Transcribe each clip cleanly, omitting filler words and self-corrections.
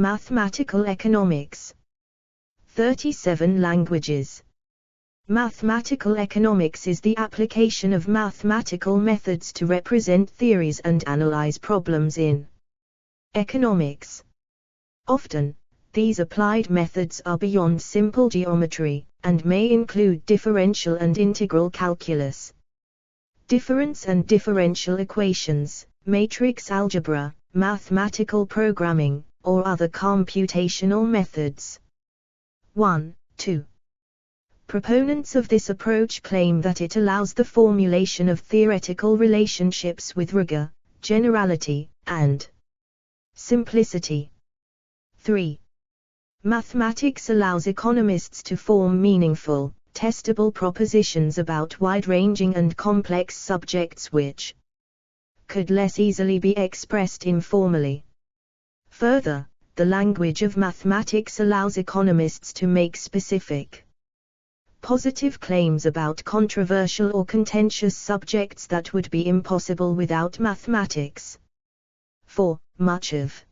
Mathematical economics. 37 languages. Mathematical economics is the application of mathematical methods to represent theories and analyze problems in economics. Often, these applied methods are beyond simple geometry, and may include differential and integral calculus, difference and differential equations, matrix algebra, mathematical programming, or other computational methods. 1. 2. Proponents of this approach claim that it allows the formulation of theoretical relationships with rigor, generality, and simplicity. 3. Mathematics allows economists to form meaningful, testable propositions about wide-ranging and complex subjects which could less easily be expressed informally. Further, the language of mathematics allows economists to make specific, positive claims about controversial or contentious subjects that would be impossible without mathematics. 4. Much of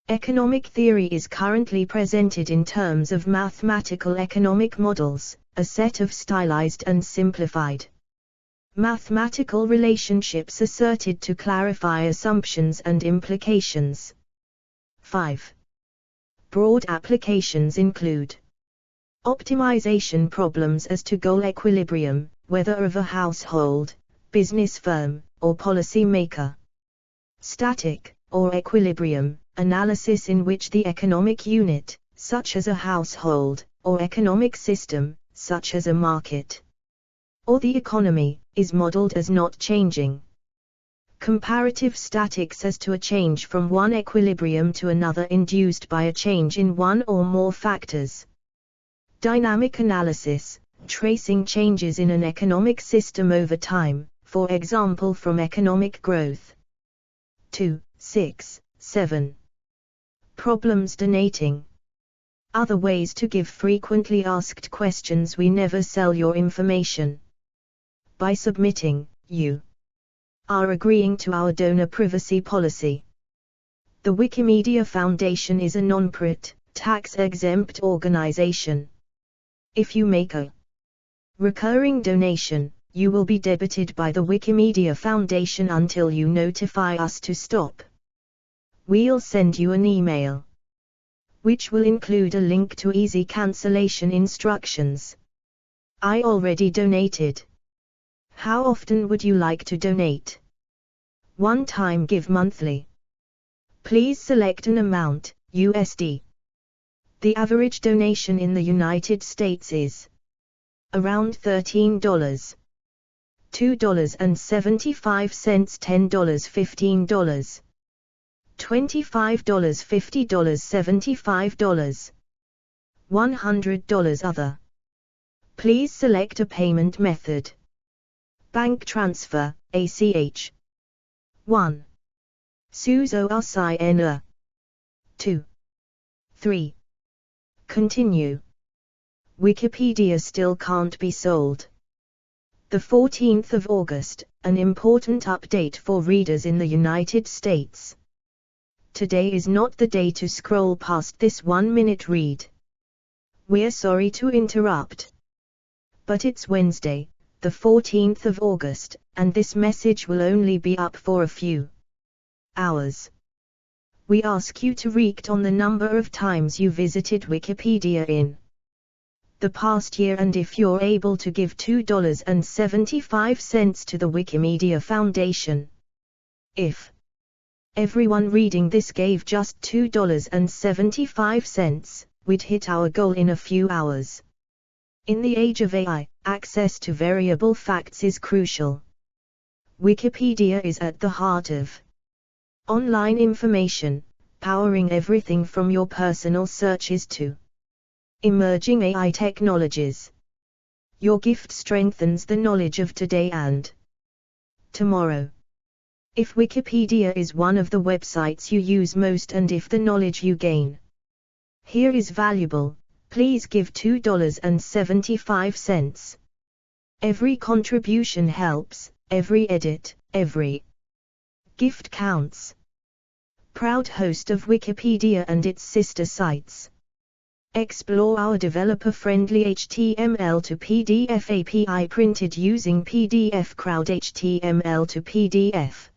economic theory is currently presented in terms of mathematical economic models, a set of stylized and simplified mathematical relationships asserted to clarify assumptions and implications. 5. Broad applications include optimization problems as to goal equilibrium, whether of a household, business firm, or policy maker. Static, or equilibrium, analysis in which the economic unit, such as a household, or economic system, such as a market, or the economy, is modeled as not changing. Comparative statics as to a change from one equilibrium to another induced by a change in one or more factors. Dynamic analysis, tracing changes in an economic system over time, for example from economic growth. 2, 6, 7. Problems donating. Other ways to give frequently asked questions. We never sell your information. By submitting, you are agreeing to our donor privacy policy. The Wikimedia Foundation is a non-profit, tax-exempt organization. If you make a recurring donation, you will be debited by the Wikimedia Foundation until you notify us to stop. We'll send you an email, which will include a link to easy cancellation instructions. I already donated. How often would you like to donate? One time give monthly. Please select an amount, USD. The average donation in the United States is around $13. $2.75, $10, $15. $25, $50, $75. $100 other. Please select a payment method. Bank transfer, ACH. 1. Suzo RCN. 2. 3. Continue. Wikipedia still can't be sold. The 14th of August, an important update for readers in the United States. Today is not the day to scroll past this 1-minute read. We're sorry to interrupt. But it's Wednesday, the 14th of August, and this message will only be up for a few hours. We ask you to read on the number of times you visited Wikipedia in the past year, and if you're able to give $2.75 to the Wikimedia Foundation. If everyone reading this gave just $2.75, we'd hit our goal in a few hours. In the age of AI, access to variable facts is crucial. Wikipedia is at the heart of online information, powering everything from your personal searches to emerging AI technologies. Your gift strengthens the knowledge of today and tomorrow. If Wikipedia is one of the websites you use most, and if the knowledge you gain here is valuable, please give $2.75. Every contribution helps, every edit, every gift counts. Proud host of Wikipedia and its sister sites. Explore our developer-friendly HTML to PDF API printed using PDF Crowd HTML to PDF.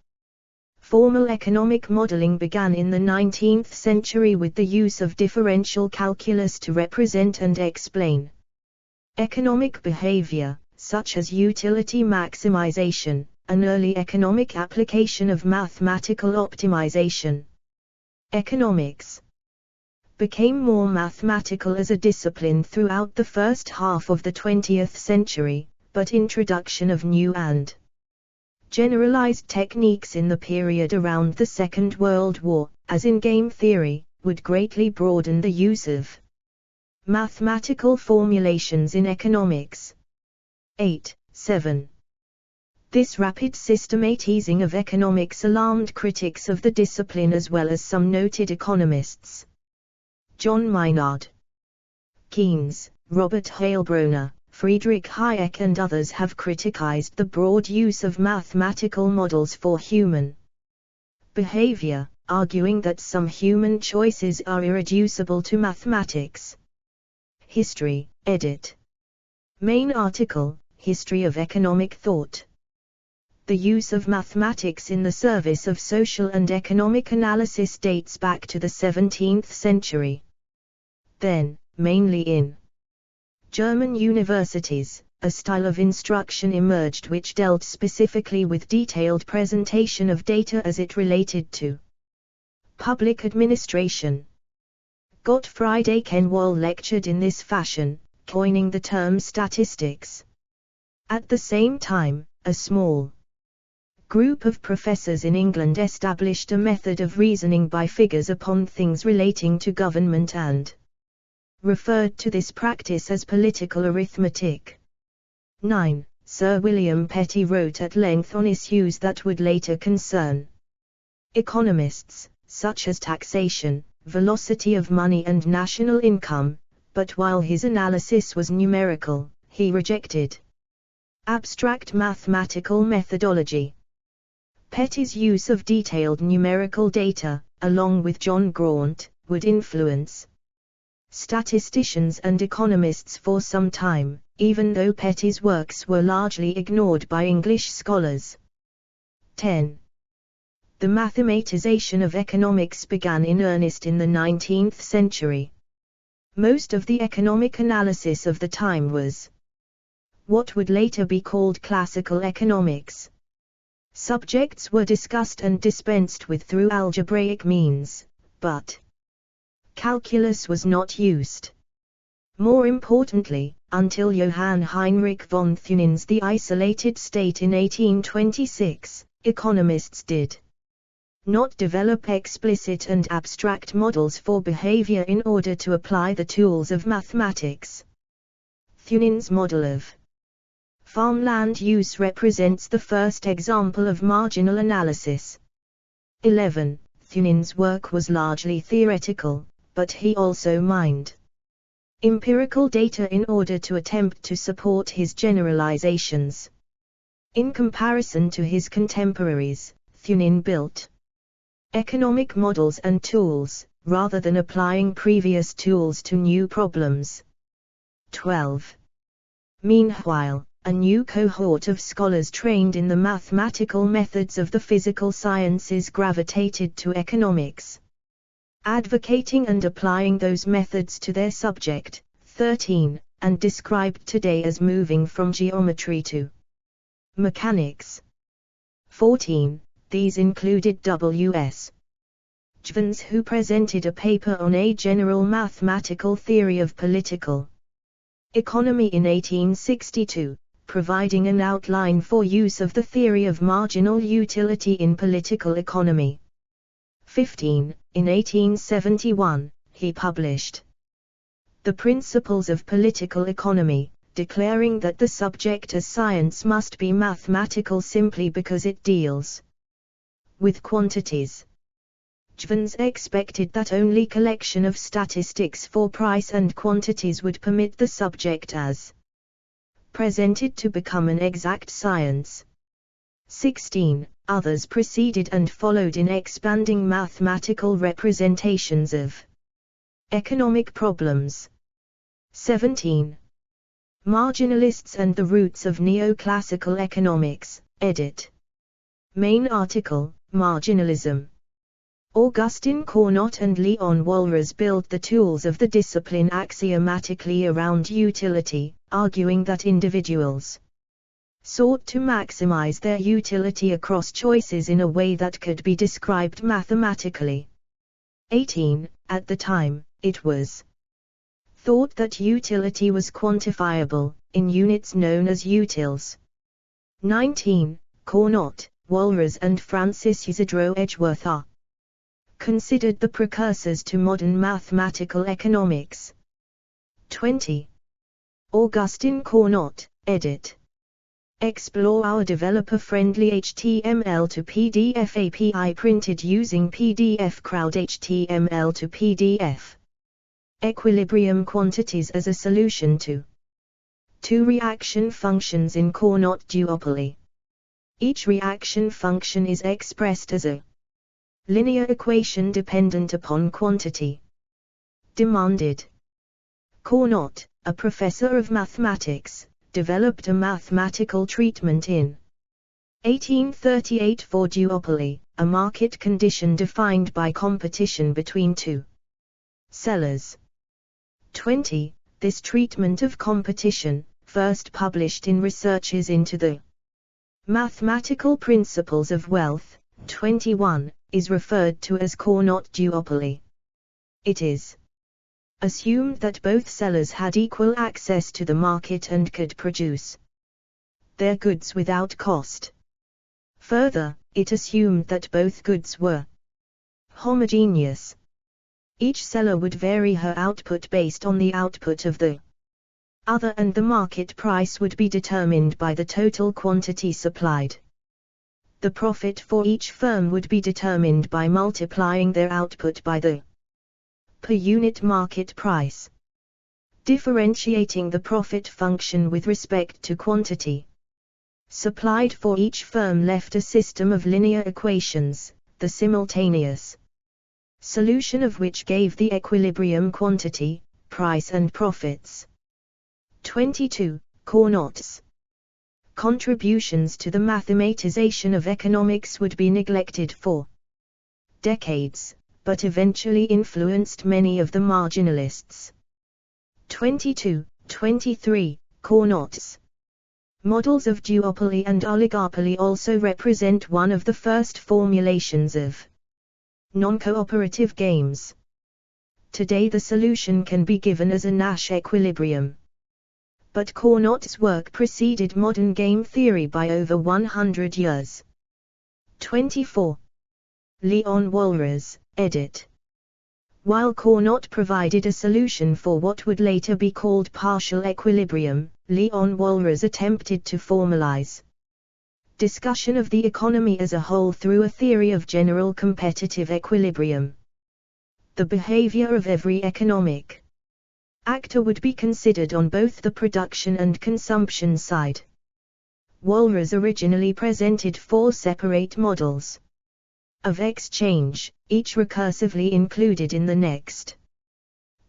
Formal economic modeling began in the 19th century with the use of differential calculus to represent and explain economic behavior, such as utility maximization, an early economic application of mathematical optimization. Economics became more mathematical as a discipline throughout the first half of the 20th century, but introduction of new and generalized techniques in the period around the Second World War, as in game theory, would greatly broaden the use of mathematical formulations in economics. 7. This rapid systematizing of economics alarmed critics of the discipline as well as some noted economists. John Maynard Keynes, Robert Heilbroner, Friedrich Hayek and others have criticized the broad use of mathematical models for human behavior, arguing that some human choices are irreducible to mathematics. History, edit. Main article, History of Economic Thought. The use of mathematics in the service of social and economic analysis dates back to the 17th century. Then, mainly in German universities, a style of instruction emerged which dealt specifically with detailed presentation of data as it related to public administration. Gottfried Akenwall lectured in this fashion, coining the term statistics. At the same time, a small group of professors in England established a method of reasoning by figures upon things relating to government and referred to this practice as political arithmetic. 9. Sir William Petty wrote at length on issues that would later concern economists, such as taxation, velocity of money and national income, but while his analysis was numerical, he rejected abstract mathematical methodology. Petty's use of detailed numerical data, along with John Graunt, would influence statisticians and economists for some time, even though Petty's works were largely ignored by English scholars. 10. The mathematization of economics began in earnest in the 19th century. Most of the economic analysis of the time was what would later be called classical economics. Subjects were discussed and dispensed with through algebraic means, but calculus was not used. More importantly, until Johann Heinrich von Thunen's The Isolated State in 1826, economists did not develop explicit and abstract models for behavior in order to apply the tools of mathematics. Thunen's model of farmland use represents the first example of marginal analysis. 11. Thunen's work was largely theoretical, but he also mined empirical data in order to attempt to support his generalizations. In comparison to his contemporaries, Thunen built economic models and tools, rather than applying previous tools to new problems. 12. Meanwhile, a new cohort of scholars trained in the mathematical methods of the physical sciences gravitated to economics, advocating and applying those methods to their subject. 13, and described today as moving from geometry to mechanics. 14, these included W.S. Jevons, who presented a paper on a general mathematical theory of political economy in 1862, providing an outline for use of the theory of marginal utility in political economy. 15, in 1871, he published The Principles of Political Economy, declaring that the subject as science must be mathematical simply because it deals with quantities. Jevons expected that only collection of statistics for price and quantities would permit the subject as presented to become an exact science. 16. Others preceded and followed in expanding mathematical representations of economic problems. 17. Marginalists and the Roots of Neoclassical Economics, edit. Main article, Marginalism. Augustin Cournot and Leon Walras built the tools of the discipline axiomatically around utility, arguing that individuals sought to maximize their utility across choices in a way that could be described mathematically. 18. At the time, it was thought that utility was quantifiable, in units known as utils. 19. Cournot, Walras and Francis Isidro Edgeworth are considered the precursors to modern mathematical economics. 20. Augustin Cournot, edit. Explore our developer-friendly HTML to PDF API printed using PDF Crowd HTML to PDF. Equilibrium quantities as a solution to two reaction functions in Cournot duopoly. Each reaction function is expressed as a linear equation dependent upon quantity demanded. Cournot, a professor of mathematics, developed a mathematical treatment in 1838 for duopoly, a market condition defined by competition between two sellers. 20. This treatment of competition, first published in Researches into the Mathematical Principles of Wealth, 21, is referred to as Cournot duopoly. It is assumed that both sellers had equal access to the market and could produce their goods without cost. Further, it assumed that both goods were homogeneous. Each seller would vary her output based on the output of the other, and the market price would be determined by the total quantity supplied. The profit for each firm would be determined by multiplying their output by the per unit market price. Differentiating the profit function with respect to quantity supplied for each firm left a system of linear equations, the simultaneous solution of which gave the equilibrium quantity, price and profits. 22. Cournot's contributions to the mathematization of economics would be neglected for decades, but eventually influenced many of the marginalists. 22. 23. Cournot's models of duopoly and oligopoly also represent one of the first formulations of non-cooperative games. Today the solution can be given as a Nash equilibrium. But Cournot's work preceded modern game theory by over 100 years. 24. Leon Walras, edit. While Cournot provided a solution for what would later be called partial equilibrium, Leon Walras attempted to formalize discussion of the economy as a whole through a theory of general competitive equilibrium. The behavior of every economic actor would be considered on both the production and consumption side. Walras originally presented 4 separate models of exchange, each recursively included in the next.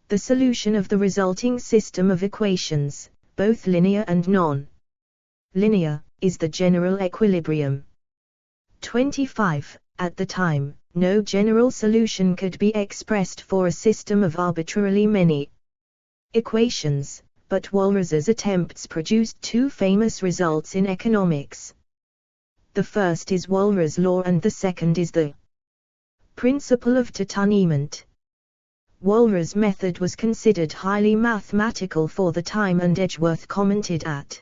The solution of the resulting system of equations, both linear and non-linear, is the general equilibrium. 25. At the time, no general solution could be expressed for a system of arbitrarily many equations, but Walras's attempts produced 2 famous results in economics. The first is Walras' law and the second is the principle of tâtonnement. Walras' method was considered highly mathematical for the time, and Edgeworth commented at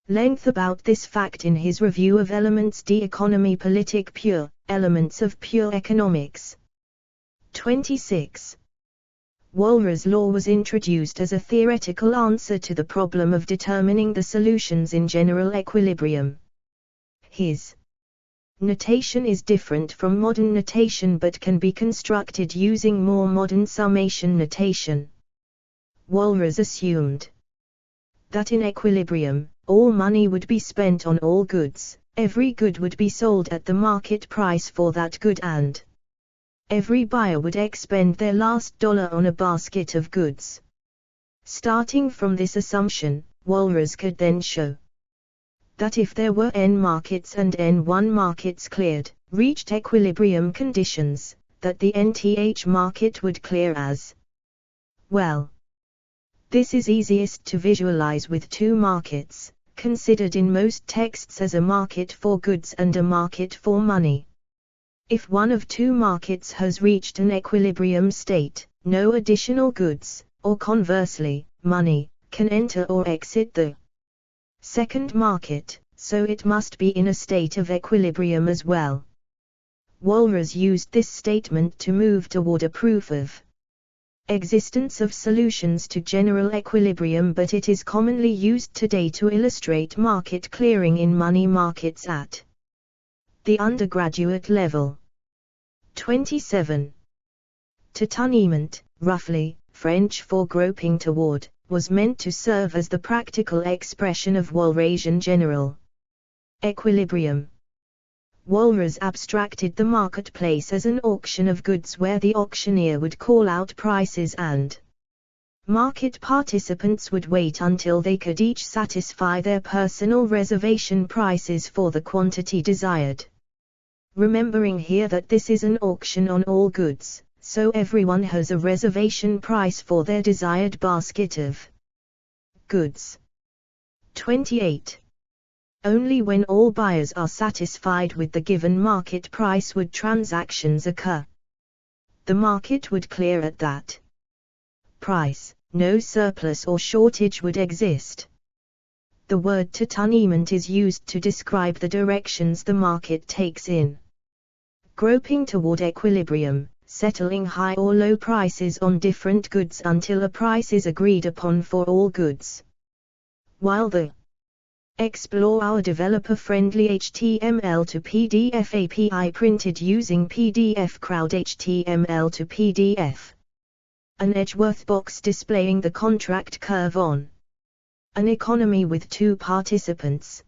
length about this fact in his review of Elements d'Économie politique pure, Elements of Pure Economics. 26. Walras' law was introduced as a theoretical answer to the problem of determining the solutions in general equilibrium. His notation is different from modern notation but can be constructed using more modern summation notation. Walras assumed that in equilibrium, all money would be spent on all goods, Every good would be sold at the market price for that good, and every buyer would expend their last dollar on a basket of goods. Starting from this assumption, Walras could then show that if there were n markets and n1 markets cleared, reached equilibrium conditions, that the nth market would clear as well. This is easiest to visualize with two markets, considered in most texts as a market for goods and a market for money. If one of two markets has reached an equilibrium state, no additional goods, or conversely, money, can enter or exit the second market, so it must be in a state of equilibrium as well. Walras used this statement to move toward a proof of existence of solutions to general equilibrium, but it is commonly used today to illustrate market clearing in money markets at the undergraduate level. 27. Tâtonnement, roughly, French for groping toward, was meant to serve as the practical expression of Walrasian general equilibrium. Walras abstracted the marketplace as an auction of goods where the auctioneer would call out prices and market participants would wait until they could each satisfy their personal reservation prices for the quantity desired. Remembering here that this is an auction on all goods, so everyone has a reservation price for their desired basket of goods. 28. Only when all buyers are satisfied with the given market price would transactions occur. The market would clear at that price, no surplus or shortage would exist. The word tâtonnement is used to describe the directions the market takes in groping toward equilibrium, settling high or low prices on different goods until a price is agreed upon for all goods. While the Explore our developer-friendly HTML to PDF API printed using PDF Crowd HTML to PDF. An Edgeworth box displaying the contract curve on an economy with two participants.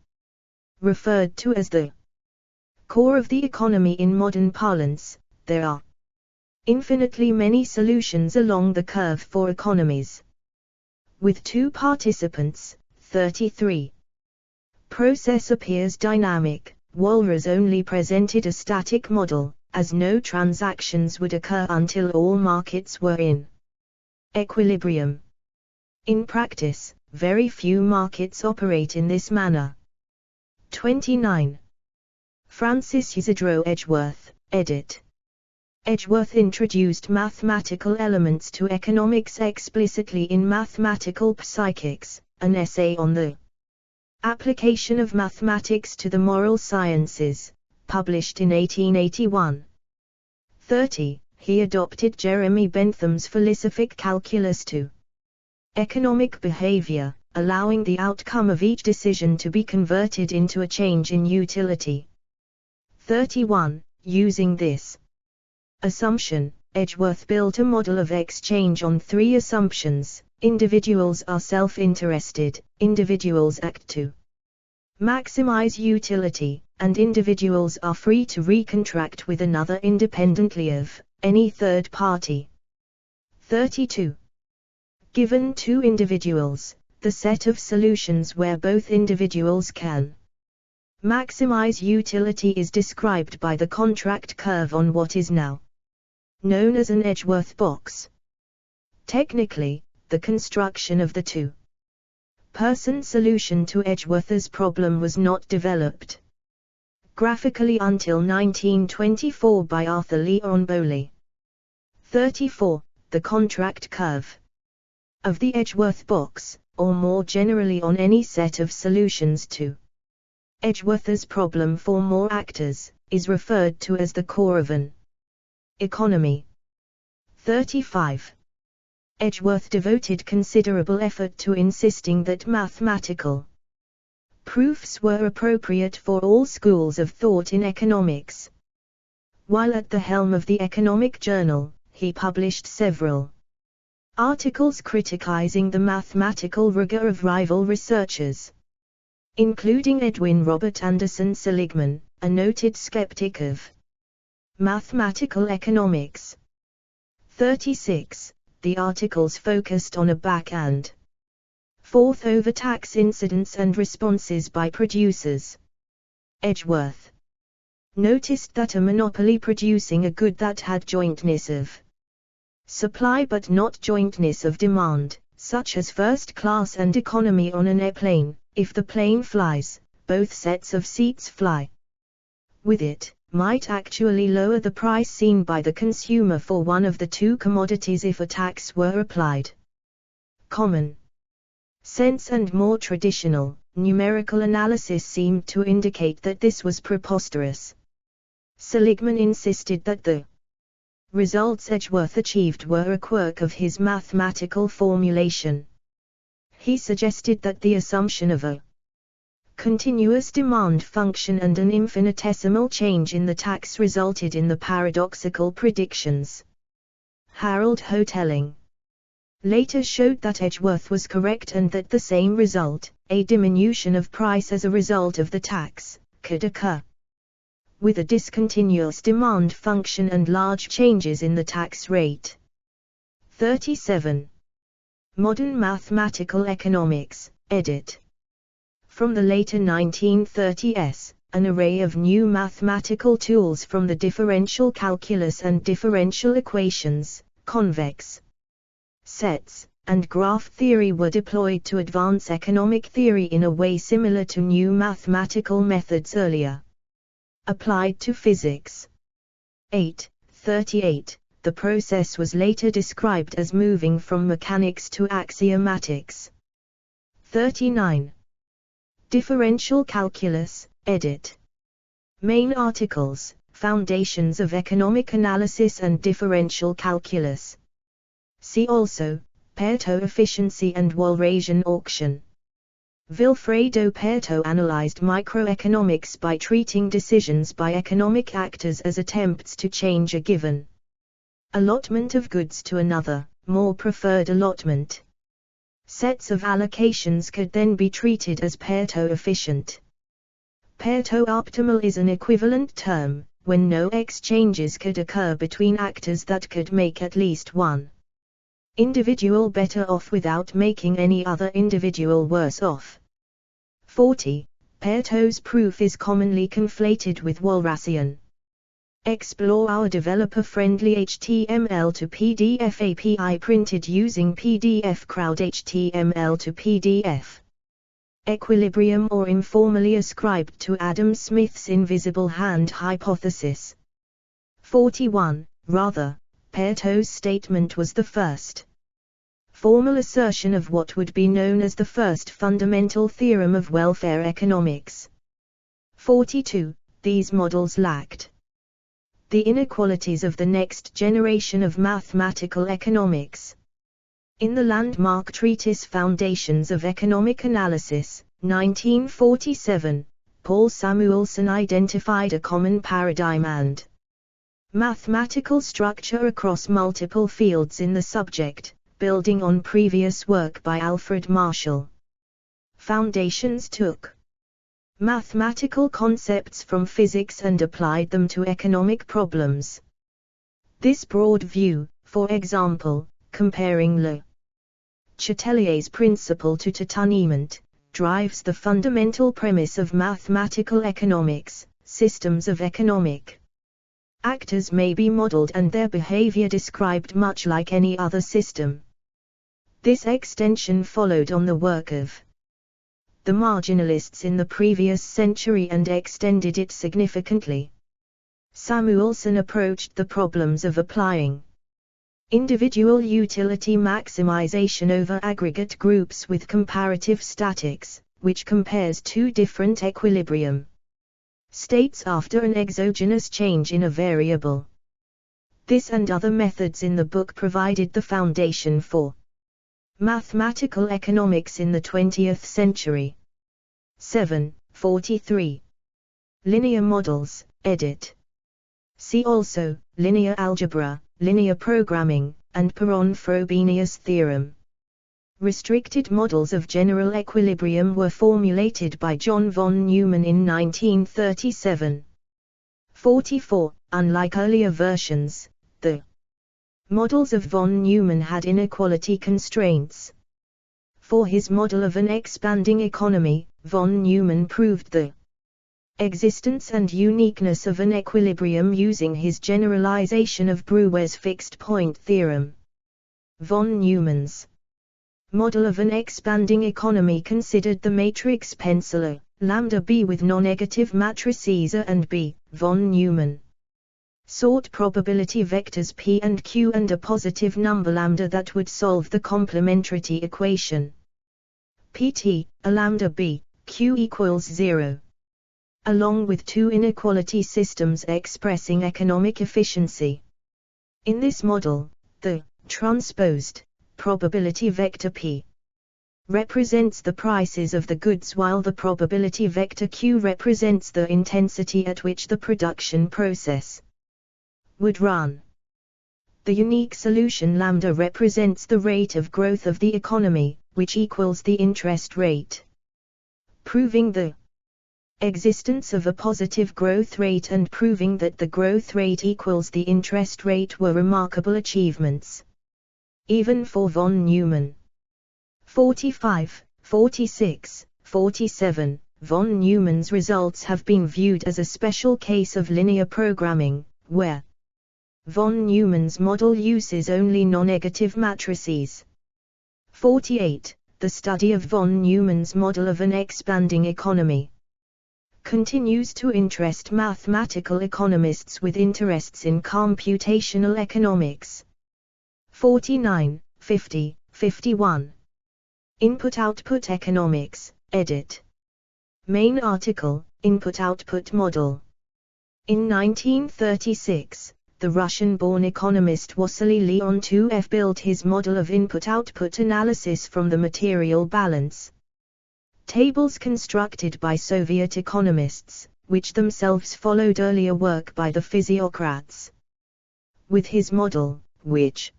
Referred to as the core of the economy in modern parlance, there are infinitely many solutions along the curve for economies with two participants. 33. Process appears dynamic. Walras only presented a static model, as no transactions would occur until all markets were in equilibrium. In practice, very few markets operate in this manner. 29. Francis Isidro Edgeworth, edit. Edgeworth introduced mathematical elements to economics explicitly in Mathematical Psychics, an essay on the application of mathematics to the moral sciences, published in 1881. 30. He adopted Jeremy Bentham's philosophic calculus to economic behavior, allowing the outcome of each decision to be converted into a change in utility. 31. Using this assumption, Edgeworth built a model of exchange on three assumptions. Individuals are self-interested, individuals act to maximize utility, and individuals are free to recontract with another independently of any third party. 32. Given two individuals, the set of solutions where both individuals can maximize utility is described by the contract curve on what is now known as an Edgeworth box. Technically, the construction of the two-person solution to Edgeworth's problem was not developed graphically until 1924 by Arthur Leon Bowley. 34. The contract curve of the Edgeworth box, or more generally on any set of solutions to Edgeworth's problem for more actors, is referred to as the core of an economy. 35. Edgeworth devoted considerable effort to insisting that mathematical proofs were appropriate for all schools of thought in economics. While at the helm of the Economic Journal, he published several articles criticizing the mathematical rigor of rival researchers. including Edwin Robert Anderson Seligman, a noted skeptic of mathematical economics. 36. The articles focused on a back and forth over tax incidents and responses by producers. Edgeworth noticed that a monopoly producing a good that had jointness of supply but not jointness of demand, such as first class and economy on an airplane, if the plane flies, both sets of seats fly with it, might actually lower the price seen by the consumer for one of the two commodities if a tax were applied. Common sense and more traditional, numerical analysis seemed to indicate that this was preposterous. Seligman insisted that the results Edgeworth achieved were a quirk of his mathematical formulation. He suggested that the assumption of a continuous demand function and an infinitesimal change in the tax resulted in the paradoxical predictions. Harold Hotelling later showed that Edgeworth was correct and that the same result, a diminution of price as a result of the tax, could occur with a discontinuous demand function and large changes in the tax rate. 37. Modern Mathematical Economics, edit. From the later 1930s, an array of new mathematical tools from the differential calculus and differential equations, convex sets, and graph theory were deployed to advance economic theory in a way similar to new mathematical methods earlier applied to physics. 38. The process was later described as moving from mechanics to axiomatics. 39. Differential calculus, edit. Main articles, Foundations of Economic Analysis and Differential Calculus. See also, Pareto efficiency and Walrasian auction. Vilfredo Pareto analyzed microeconomics by treating decisions by economic actors as attempts to change a given allotment of goods to another, more preferred allotment. Sets of allocations could then be treated as Pareto efficient. Pareto optimal is an equivalent term, when no exchanges could occur between actors that could make at least one individual better off without making any other individual worse off. 40. Pareto's proof is commonly conflated with Walrasian. Explore our developer-friendly HTML to PDF API printed using PDF Crowd HTML to PDF. Equilibrium or informally ascribed to Adam Smith's invisible hand hypothesis. 41. Rather, Pareto's statement was the first formal assertion of what would be known as the first fundamental theorem of welfare economics. 42. These models lacked the inequalities of the next generation of mathematical economics. In the landmark treatise Foundations of Economic Analysis, 1947, Paul Samuelson identified a common paradigm and mathematical structure across multiple fields in the subject, building on previous work by Alfred Marshall. Foundations took mathematical concepts from physics and applied them to economic problems. This broad view, for example, comparing Le Chatelier's principle to tâtonnement, drives the fundamental premise of mathematical economics: systems of economic actors may be modeled and their behavior described much like any other system. This extension followed on the work of the marginalists in the previous century and extended it significantly. Samuelson approached the problems of applying individual utility maximization over aggregate groups with comparative statics, which compares two different equilibrium states after an exogenous change in a variable. This and other methods in the book provided the foundation for mathematical economics in the 20th century. 43. Linear models, edit. See also, linear algebra, linear programming, and Perron-Frobenius theorem. Restricted models of general equilibrium were formulated by John von Neumann in 1937. 44. Unlike earlier versions, the models of von Neumann had inequality constraints. For his model of an expanding economy, von Neumann proved the existence and uniqueness of an equilibrium using his generalization of Brouwer's fixed point theorem. Von Neumann's model of an expanding economy considered the matrix pencil A, lambda B with non-negative matrices A and B. Von Neumann sought probability vectors P and Q and a positive number lambda that would solve the complementarity equation. Pt, a lambda B, Q equals 0. Along with two inequality systems expressing economic efficiency. In this model, the transposed probability vector P represents the prices of the goods while the probability vector Q represents the intensity at which the production process would run. The unique solution lambda represents the rate of growth of the economy, which equals the interest rate. Proving the existence of a positive growth rate and proving that the growth rate equals the interest rate were remarkable achievements, even for von Neumann. 45, 46, 47. Von Neumann's results have been viewed as a special case of linear programming, where von Neumann's model uses only non-negative matrices. 48. The study of von Neumann's model of an expanding economy continues to interest mathematical economists with interests in computational economics. 49, 50, 51. Input-Output Economics, edit. Main article, Input-Output Model. In 1936, the Russian-born economist Wassily Leontief built his model of input-output analysis from the material balance tables constructed by Soviet economists, which themselves followed earlier work by the physiocrats. With his model, which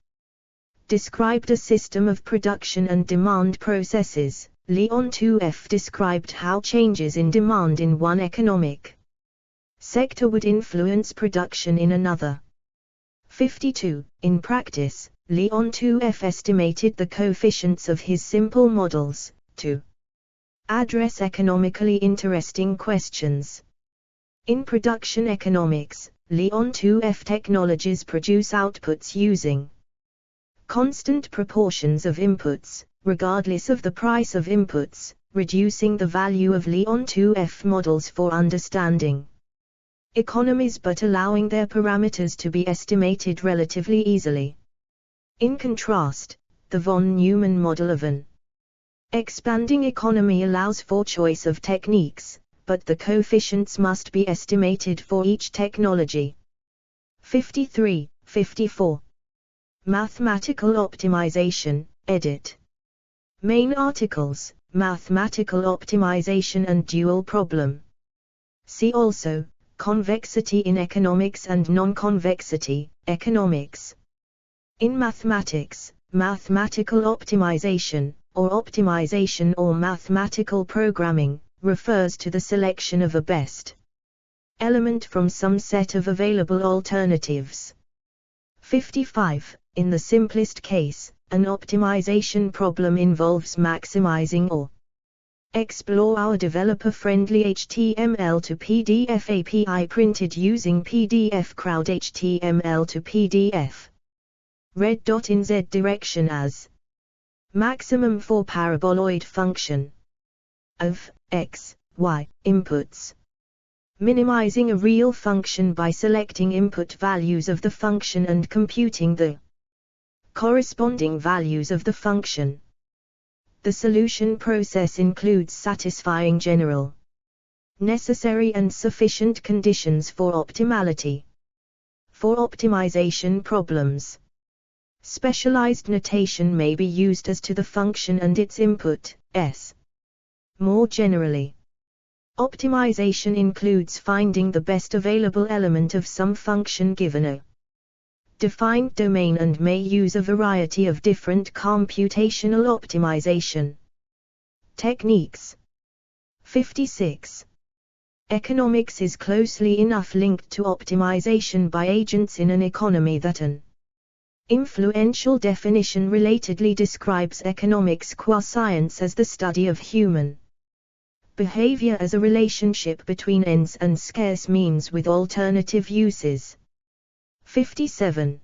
described a system of production and demand processes, Leontief described how changes in demand in one economic sector would influence production in another. 52. In practice, Leontief estimated the coefficients of his simple models to address economically interesting questions. In production economics, Leontief technologies produce outputs using constant proportions of inputs, regardless of the price of inputs, reducing the value of Leontief models for understanding economies but allowing their parameters to be estimated relatively easily. In contrast, the von Neumann model of an expanding economy allows for choice of techniques, but the coefficients must be estimated for each technology. 53, 54. Mathematical Optimization, edit. Main articles, Mathematical Optimization and Dual Problem. See also, Convexity in Economics and Non-Convexity, Economics. In mathematics, mathematical optimization, or optimization or mathematical programming, refers to the selection of a best element from some set of available alternatives. 55. In the simplest case, an optimization problem involves maximizing or explore our developer-friendly HTML to PDF API printed using PDF Crowd HTML to PDF. Red dot in Z direction as maximum for paraboloid function of x, y inputs. Minimizing a real function by selecting input values of the function and computing the corresponding values of the function. The solution process includes satisfying general, necessary and sufficient conditions for optimality. For optimization problems, specialized notation may be used as to the function and its input, s. More generally, optimization includes finding the best available element of some function given a defined domain and may use a variety of different computational optimization techniques. 56. Economics is closely enough linked to optimization by agents in an economy that an influential definition relatedly describes economics qua science as the study of human behavior as a relationship between ends and scarce means with alternative uses. 57.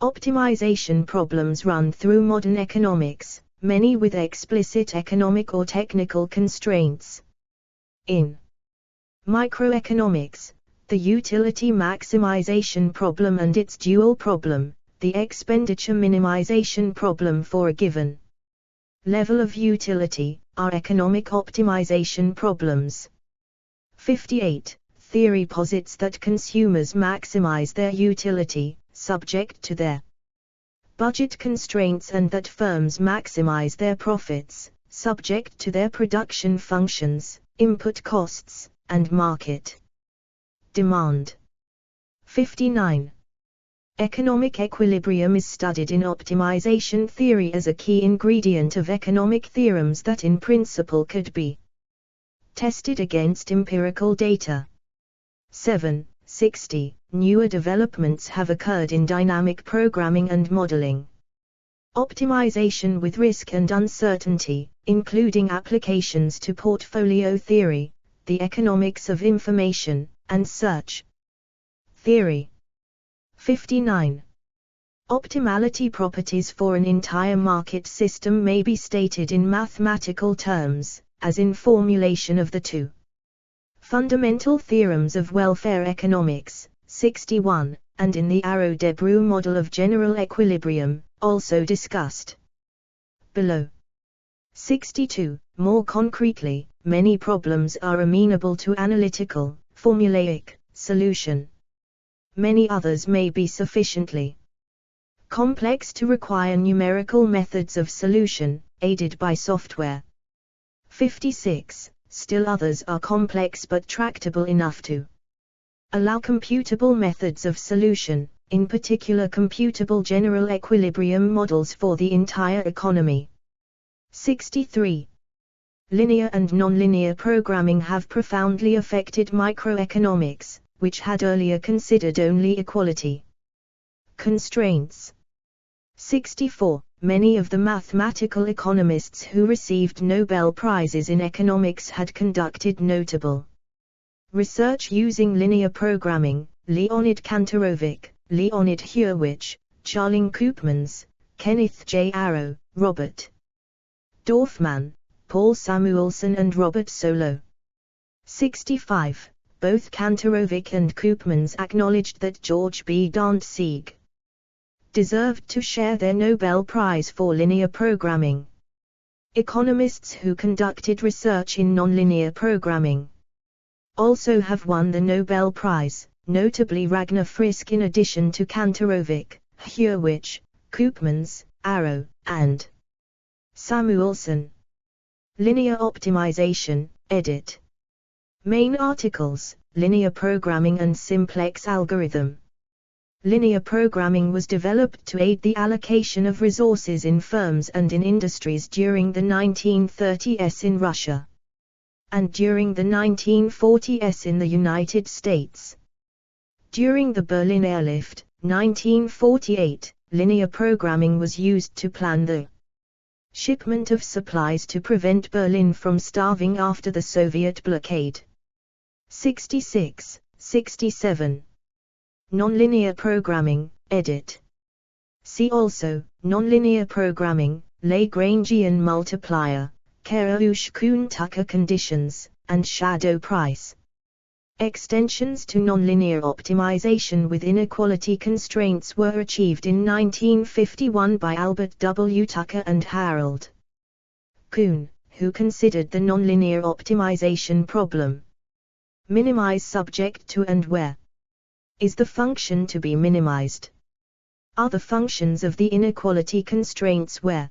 Optimization problems run through modern economics, many with explicit economic or technical constraints. In microeconomics, the utility maximization problem and its dual problem, the expenditure minimization problem for a given level of utility, are economic optimization problems. 58. Theory posits that consumers maximize their utility, subject to their budget constraints, and that firms maximize their profits, subject to their production functions, input costs, and market demand. 59. Economic equilibrium is studied in optimization theory as a key ingredient of economic theorems that in principle could be tested against empirical data. 7. 60. Newer developments have occurred in dynamic programming and modeling. Optimization with risk and uncertainty, including applications to portfolio theory, the economics of information, and search theory. 59. Optimality properties for an entire market system may be stated in mathematical terms, as in formulation of the two fundamental theorems of welfare economics, 61, and in the Arrow-Debreu model of general equilibrium, also discussed below. 62. More concretely, many problems are amenable to analytical, formulaic solution. Many others may be sufficiently complex to require numerical methods of solution, aided by software. 56. Still others are complex but tractable enough to allow computable methods of solution, in particular computable general equilibrium models for the entire economy. 63. Linear and nonlinear programming have profoundly affected microeconomics, which had earlier considered only equality constraints. 64. Many of the mathematical economists who received Nobel Prizes in economics had conducted notable research using linear programming: Leonid Kantorovich, Leonid Hurwicz, Charling Koopmans, Kenneth J. Arrow, Robert Dorfman, Paul Samuelson and Robert Solow. 65. Both Kantorovich and Koopmans acknowledged that George B. Dantzig deserved to share their Nobel Prize for linear programming. Economists who conducted research in nonlinear programming also have won the Nobel Prize, notably Ragnar Frisk in addition to Kantorovich, Hurwicz, Koopmans, Arrow, and Samuelson. Linear Optimization, edit. Main articles: Linear Programming and Simplex Algorithm. Linear programming was developed to aid the allocation of resources in firms and in industries during the 1930s in Russia, and during the 1940s in the United States. During the Berlin Airlift, 1948, linear programming was used to plan the shipment of supplies to prevent Berlin from starving after the Soviet blockade. 66, 67. Nonlinear programming, edit. See also, nonlinear programming, Lagrangian multiplier, Kara-Ush-Kuhn-Tucker conditions, and shadow price. Extensions to nonlinear optimization with inequality constraints were achieved in 1951 by Albert W. Tucker and Harold Kuhn, who considered the nonlinear optimization problem. Minimize subject to and where is the function to be minimized? Are the functions of the inequality constraints where?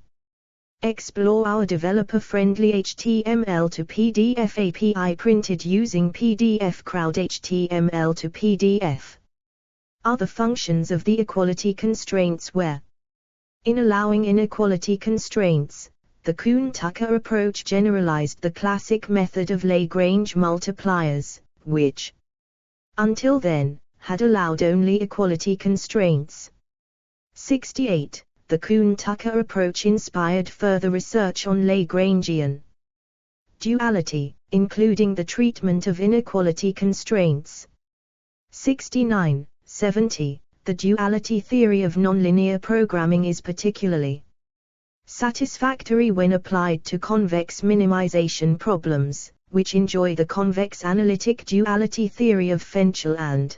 Explore our developer-friendly HTML to PDF API printed using PDF Crowd HTML to PDF. Other functions of the equality constraints were: in allowing inequality constraints, the Kuhn-Tucker approach generalized the classic method of Lagrange multipliers, which, until then, had allowed only equality constraints. 68. The Kuhn-Tucker approach inspired further research on Lagrangian duality, including the treatment of inequality constraints. 69. 70. The duality theory of nonlinear programming is particularly satisfactory when applied to convex minimization problems, which enjoy the convex analytic duality theory of Fenchel and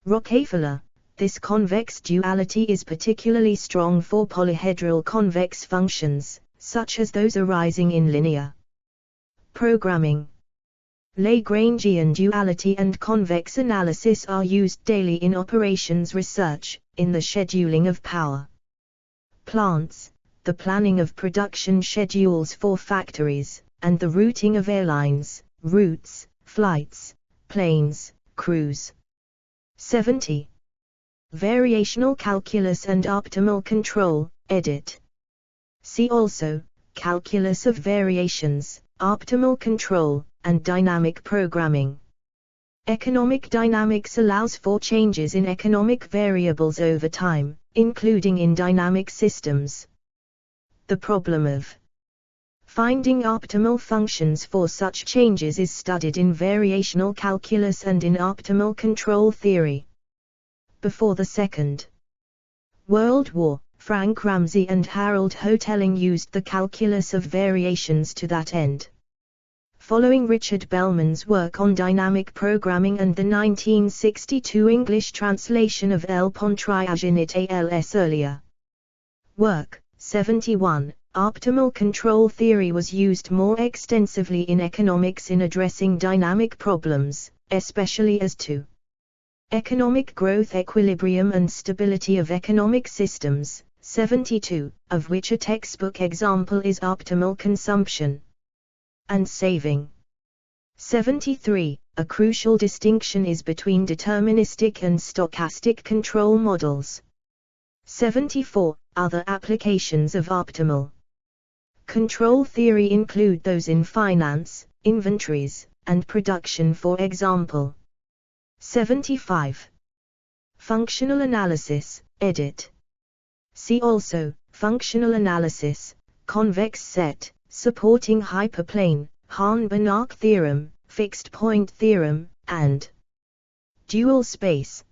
Rockefeller. This convex duality is particularly strong for polyhedral convex functions, such as those arising in linear programming. Lagrangian duality and convex analysis are used daily in operations research, in the scheduling of power plants, the planning of production schedules for factories, and the routing of airlines, routes, flights, planes, crews. 70. Variational calculus and optimal control, edit. See also, calculus of variations, optimal control, and dynamic programming. Economic dynamics allows for changes in economic variables over time, including in dynamic systems. The problem of finding optimal functions for such changes is studied in variational calculus and in optimal control theory. Before the Second World War, Frank Ramsey and Harold Hotelling used the calculus of variations to that end. Following Richard Bellman's work on dynamic programming and the 1962 English translation of L. Pontriagen et al.'s earlier work, 71, optimal control theory was used more extensively in economics in addressing dynamic problems, especially as to economic growth, equilibrium and stability of economic systems, 72, of which a textbook example is optimal consumption and saving. 73. A crucial distinction is between deterministic and stochastic control models. 74. Other applications of optimal control theory include those in finance, inventories, and production, for example. 75. Functional analysis, edit. See also, functional analysis, convex set, supporting hyperplane, Hahn-Banach theorem, fixed point theorem, and dual space.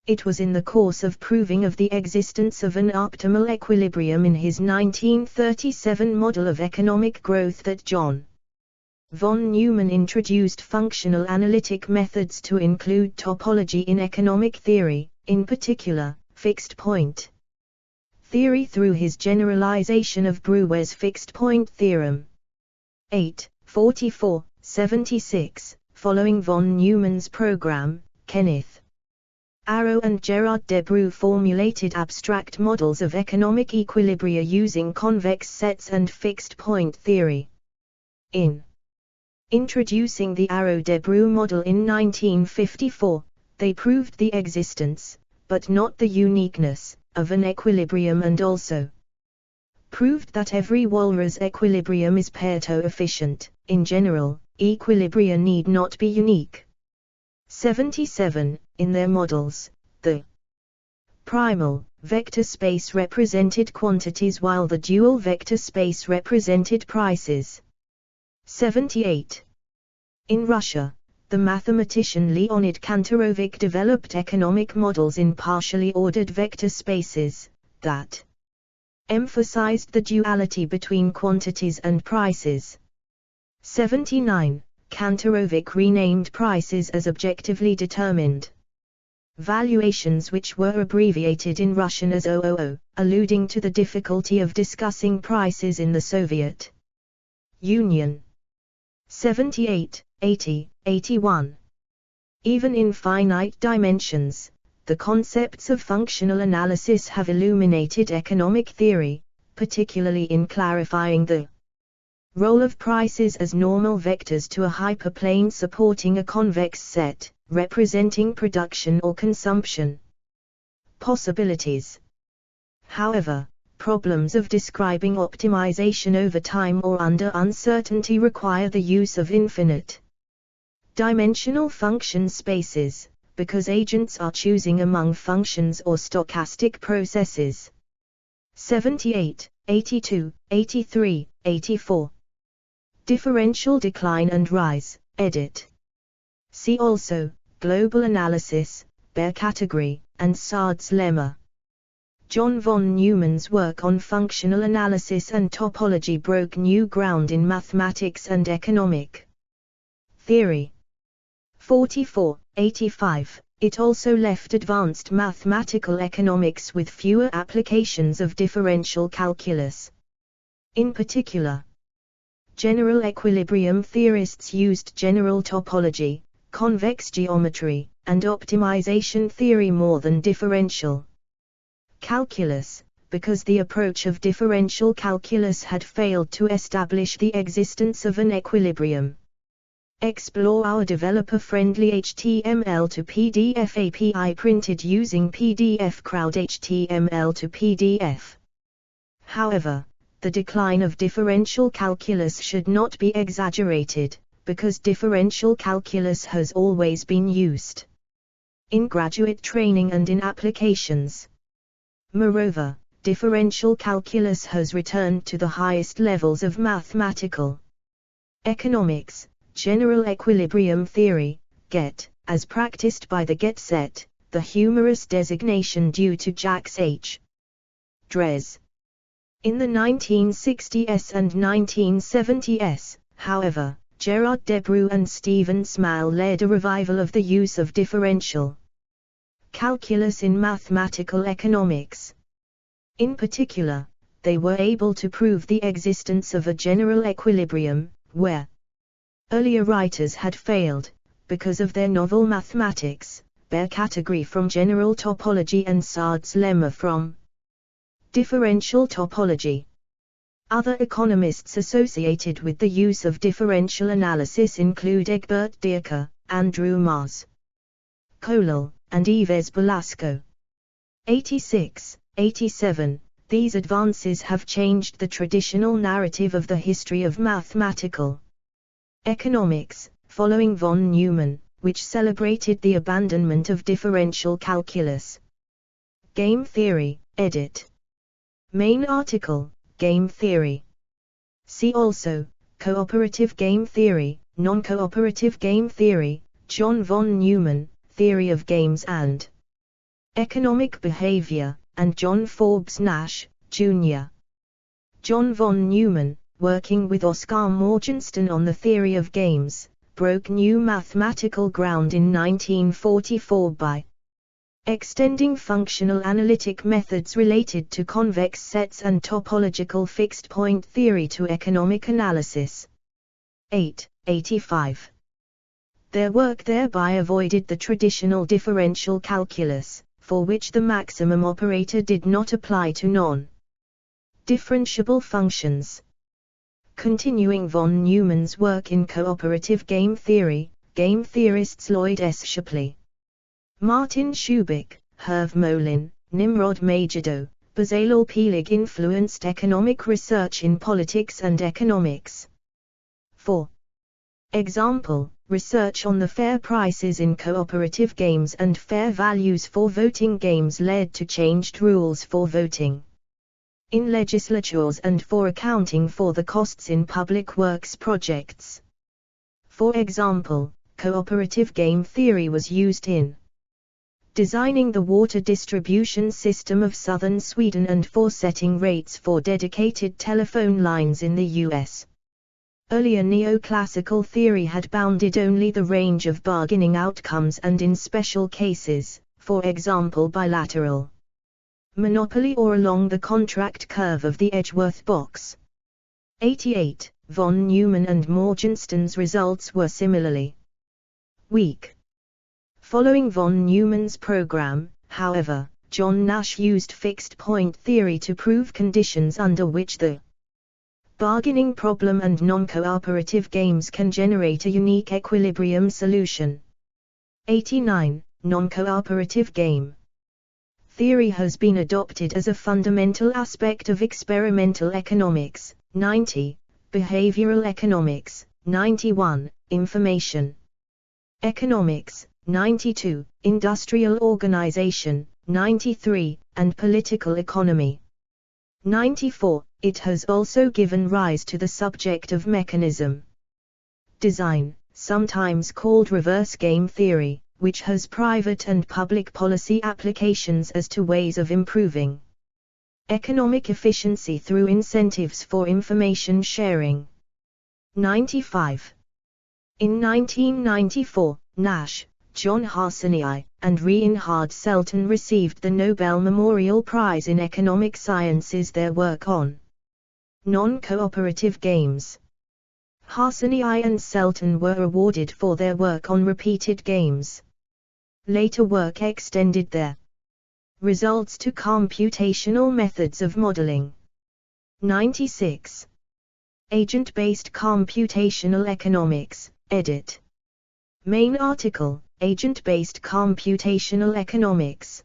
It was in the course of proving of the existence of an optimal equilibrium in his 1937 model of economic growth that John von Neumann introduced functional analytic methods to include topology in economic theory, in particular, fixed point theory through his generalization of Brouwer's fixed point theorem. 8. 44, 76, following von Neumann's program, Kenneth Arrow and Gerard Debreu formulated abstract models of economic equilibria using convex sets and fixed point theory. In introducing the Arrow-Debreu model in 1954, they proved the existence, but not the uniqueness, of an equilibrium and also proved that every Walras equilibrium is Pareto efficient. In general, equilibria need not be unique. 77. In their models, the primal vector space represented quantities while the dual vector space represented prices. 78. In Russia, the mathematician Leonid Kantorovich developed economic models in partially ordered vector spaces that emphasized the duality between quantities and prices. 79. Kantorovich renamed prices as objectively determined valuations, which were abbreviated in Russian as OOO, alluding to the difficulty of discussing prices in the Soviet Union. 78, 80, 81. Even in finite dimensions, the concepts of functional analysis have illuminated economic theory, particularly in clarifying the role of prices as normal vectors to a hyperplane supporting a convex set, representing production or consumption. Possibilities. However, problems of describing optimization over time or under uncertainty require the use of infinite dimensional function spaces, because agents are choosing among functions or stochastic processes. 78, 82, 83, 84. Differential decline and rise, edit. See also, Global Analysis, Baire Category, and Sard's Lemma. John von Neumann's work on functional analysis and topology broke new ground in mathematics and economic theory. 44, 85. It also left advanced mathematical economics with fewer applications of differential calculus. In particular, general equilibrium theorists used general topology, convex geometry, and optimization theory more than differential calculus, because the approach of differential calculus had failed to establish the existence of an equilibrium. Explore our developer-friendly HTML to PDF API printed using PDF Crowd HTML to PDF. However, the decline of differential calculus should not be exaggerated, because differential calculus has always been used in graduate training and in applications. Moreover, differential calculus has returned to the highest levels of mathematical economics, general equilibrium theory, GET, as practiced by the GET set, the humorous designation due to Jacques H. Drez. In the 1960s and 1970s, however, Gerard Debreu and Stephen Smale led a revival of the use of differential calculus in mathematical economics. In particular, they were able to prove the existence of a general equilibrium, where earlier writers had failed, because of their novel mathematics, Baire Category from general topology and Sard's Lemma from differential topology. Other economists associated with the use of differential analysis include Egbert Dierke, Andrew Mars Colel, and Yves Belasco. 86, 87. These advances have changed the traditional narrative of the history of mathematical economics, following von Neumann, which celebrated the abandonment of differential calculus. Game theory, edit. Main article, Game theory. See also, Cooperative game theory, Non-cooperative game theory, John von Neumann, Theory of Games and Economic Behavior, and John Forbes Nash, Jr. John von Neumann, working with Oskar Morgenstern on the theory of games, broke new mathematical ground in 1944 by extending functional analytic methods related to convex sets and topological fixed-point theory to economic analysis. 8, 85. Their work thereby avoided the traditional differential calculus, for which the maximum operator did not apply to non-differentiable functions. Continuing von Neumann's work in cooperative game theory, game theorists Lloyd S. Shapley, Martin Shubik, Hervé Molin, Nimrod Majordo, Bezalel Peleg influenced economic research in politics and economics. For example, research on the fair prices in cooperative games and fair values for voting games led to changed rules for voting in legislatures and for accounting for the costs in public works projects. For example, cooperative game theory was used in designing the water distribution system of southern Sweden and for setting rates for dedicated telephone lines in the US. Earlier neoclassical theory had bounded only the range of bargaining outcomes and in special cases, for example bilateral monopoly or along the contract curve of the Edgeworth box. 88. Von Neumann and Morgenstern's results were similarly weak. Following von Neumann's program, however, John Nash used fixed-point theory to prove conditions under which the bargaining problem and non-cooperative games can generate a unique equilibrium solution. 89. Non-cooperative game theory has been adopted as a fundamental aspect of experimental economics. 90. Behavioral economics. 91. Information economics. 92. Industrial organization. 93. And political economy. 94. It has also given rise to the subject of mechanism design, sometimes called reverse game theory, which has private and public policy applications as to ways of improving economic efficiency through incentives for information sharing. 95. In 1994, Nash, John Harsanyi, and Reinhard Selten received the Nobel Memorial Prize in Economic Sciences their work on non-cooperative games. Harsanyi and Selten were awarded for their work on repeated games. Later work extended their results to computational methods of modeling. 96. Agent-based computational economics, edit. Main article, Agent-based computational economics.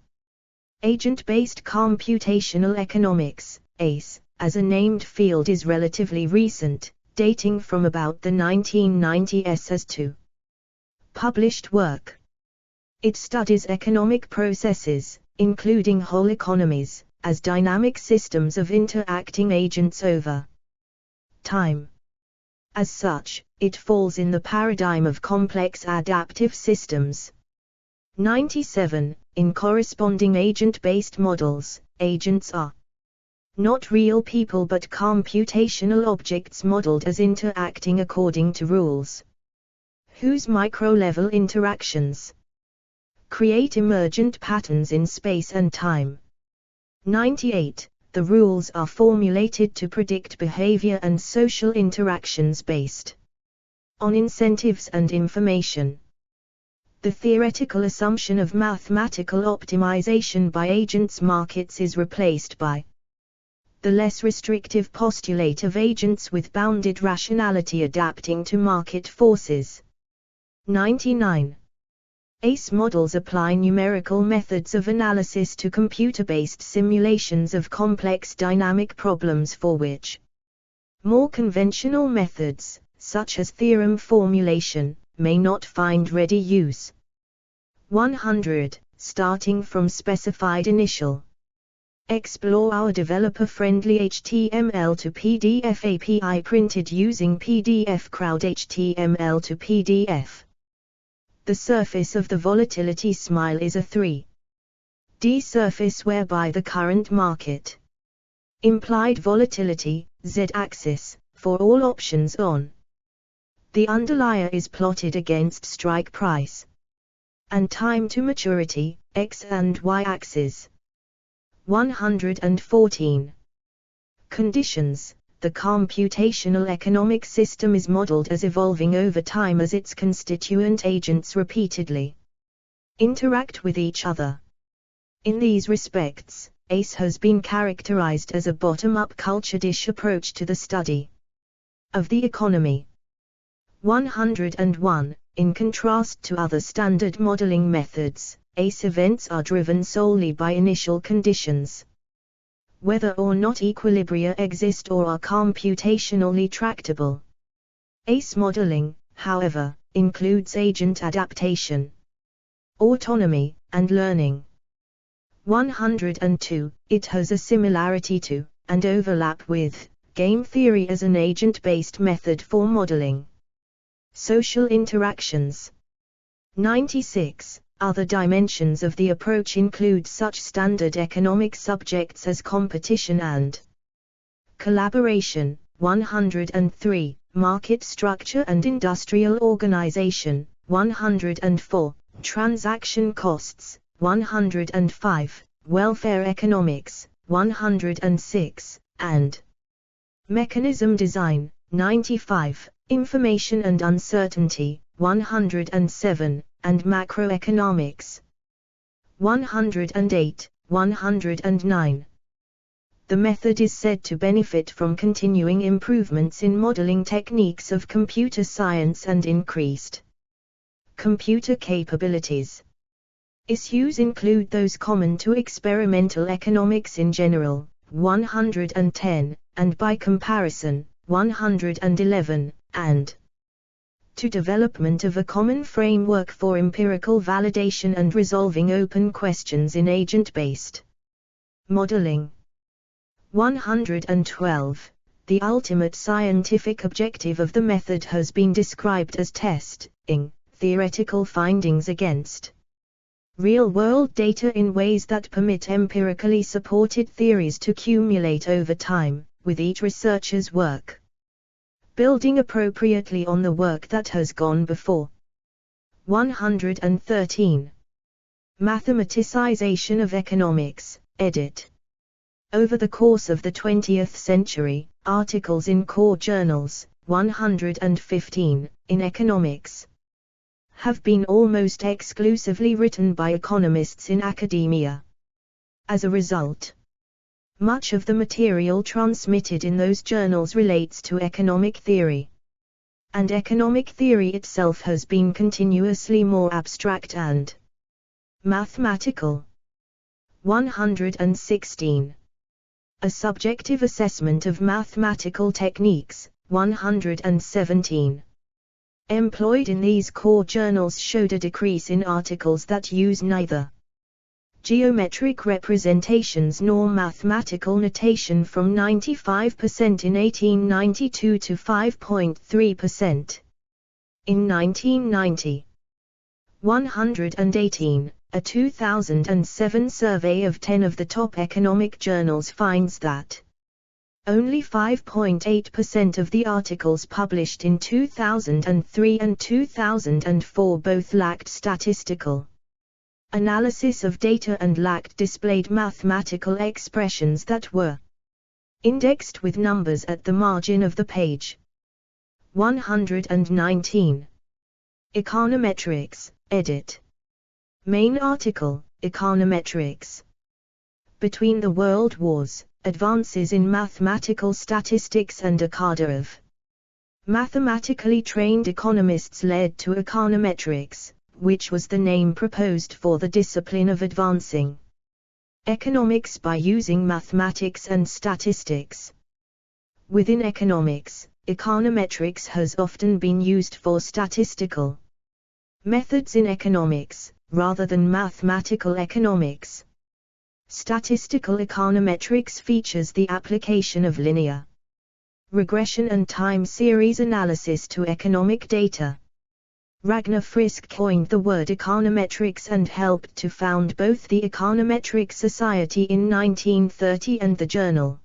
Agent-based computational economics, ACE, as a named field is relatively recent, dating from about the 1990s as to published work. It studies economic processes, including whole economies, as dynamic systems of interacting agents over time. As such, it falls in the paradigm of complex adaptive systems. 97. In corresponding agent-based models, agents are not real people but computational objects modeled as interacting according to rules, whose micro-level interactions create emergent patterns in space and time. 98. The rules are formulated to predict behavior and social interactions based on incentives and information. The theoretical assumption of mathematical optimization by agents markets is replaced by the less restrictive postulate of agents with bounded rationality adapting to market forces. 99. ACE models apply numerical methods of analysis to computer-based simulations of complex dynamic problems for which more conventional methods, such as theorem formulation, may not find ready use. 100. Starting from specified initial. Explore our developer-friendly HTML to PDF API printed using PDF Crowd HTML to PDF. The surface of the volatility smile is a 3D surface whereby the current market implied volatility, z-axis, for all options on the underlier is plotted against strike price and time to maturity, x and y-axis. 114. Conditions. The computational economic system is modeled as evolving over time as its constituent agents repeatedly interact with each other. In these respects, ACE has been characterized as a bottom-up culture-dish approach to the study of the economy. 101. In contrast to other standard modeling methods, ACE events are driven solely by initial conditions. Whether or not equilibria exist or are computationally tractable. ACE modeling, however, includes agent adaptation, autonomy, and learning. 102. It has a similarity to, and overlap with, game theory as an agent-based method for modeling social interactions. 96. Other dimensions of the approach include such standard economic subjects as competition and collaboration. 103. Market structure and industrial organization. 104. Transaction costs. 105. Welfare economics. 106. And mechanism design. 95. Information and uncertainty. 107. And macroeconomics. 108, 109. The method is said to benefit from continuing improvements in modeling techniques of computer science and increased Computer capabilities. Issues include those common to experimental economics in general, 110, and by comparison, 111, and to development of a common framework for empirical validation and resolving open questions in agent-based modeling. 112. The ultimate scientific objective of the method has been described as testing theoretical findings against real-world data in ways that permit empirically supported theories to accumulate over time, with each researcher's work building appropriately on the work that has gone before. 113. Mathematicization of economics, edit. Over the course of the 20th century, articles in core journals, 115, in economics, have been almost exclusively written by economists in academia. As a result, much of the material transmitted in those journals relates to economic theory. And economic theory itself has been continuously more abstract and mathematical. 116. A subjective assessment of mathematical techniques, 117. Employed in these core journals showed a decrease in articles that use neither geometric representations nor mathematical notation from 95% in 1892 to 5.3% in 1990. 118. A 2007 survey of 10 of the top economic journals finds that only 5.8% of the articles published in 2003 and 2004 both lacked statistical analysis of data and lacked displayed mathematical expressions that were indexed with numbers at the margin of the page. 119. Econometrics, edit. Main article, Econometrics. Between the World Wars, Advances in Mathematical Statistics and a cadre of mathematically trained economists led to econometrics, which was the name proposed for the discipline of advancing economics by using mathematics and statistics. Within economics, econometrics has often been used for statistical methods in economics, rather than mathematical economics. Statistical econometrics features the application of linear regression and time series analysis to economic data. Ragnar Frisk coined the word econometrics and helped to found both the Econometric Society in 1930 and the journal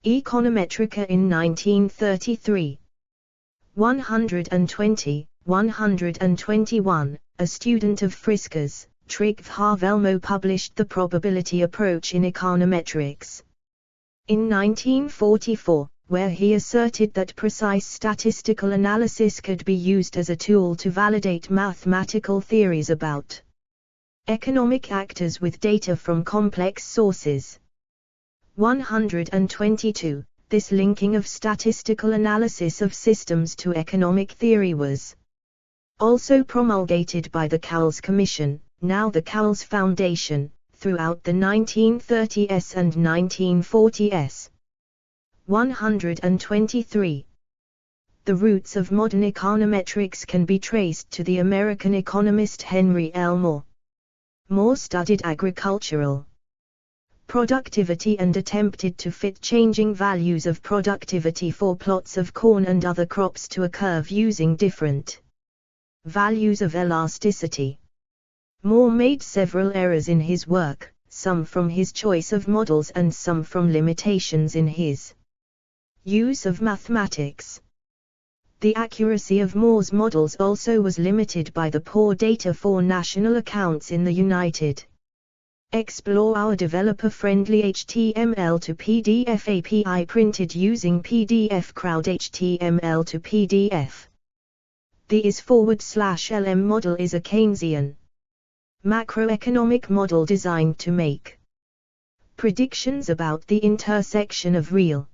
Econometrica in 1933. 120, 121, a student of Frisk's, Trygve Havelmo published The Probability Approach in Econometrics in 1944, where he asserted that precise statistical analysis could be used as a tool to validate mathematical theories about economic actors with data from complex sources. 122. This linking of statistical analysis of systems to economic theory was also promulgated by the Cowles Commission, now the Cowles Foundation, throughout the 1930s and 1940s. 123. The roots of modern econometrics can be traced to the American economist Henry L. Moore. Moore studied agricultural productivity and attempted to fit changing values of productivity for plots of corn and other crops to a curve using different values of elasticity. Moore made several errors in his work, some from his choice of models and some from limitations in his use of mathematics. The accuracy of Moore's models also was limited by the poor data for national accounts in the United. Explore our developer-friendly HTML to PDF API printed using PDF Crowd HTML to PDF. The IS/LM model is a Keynesian macroeconomic model designed to make predictions about the intersection of real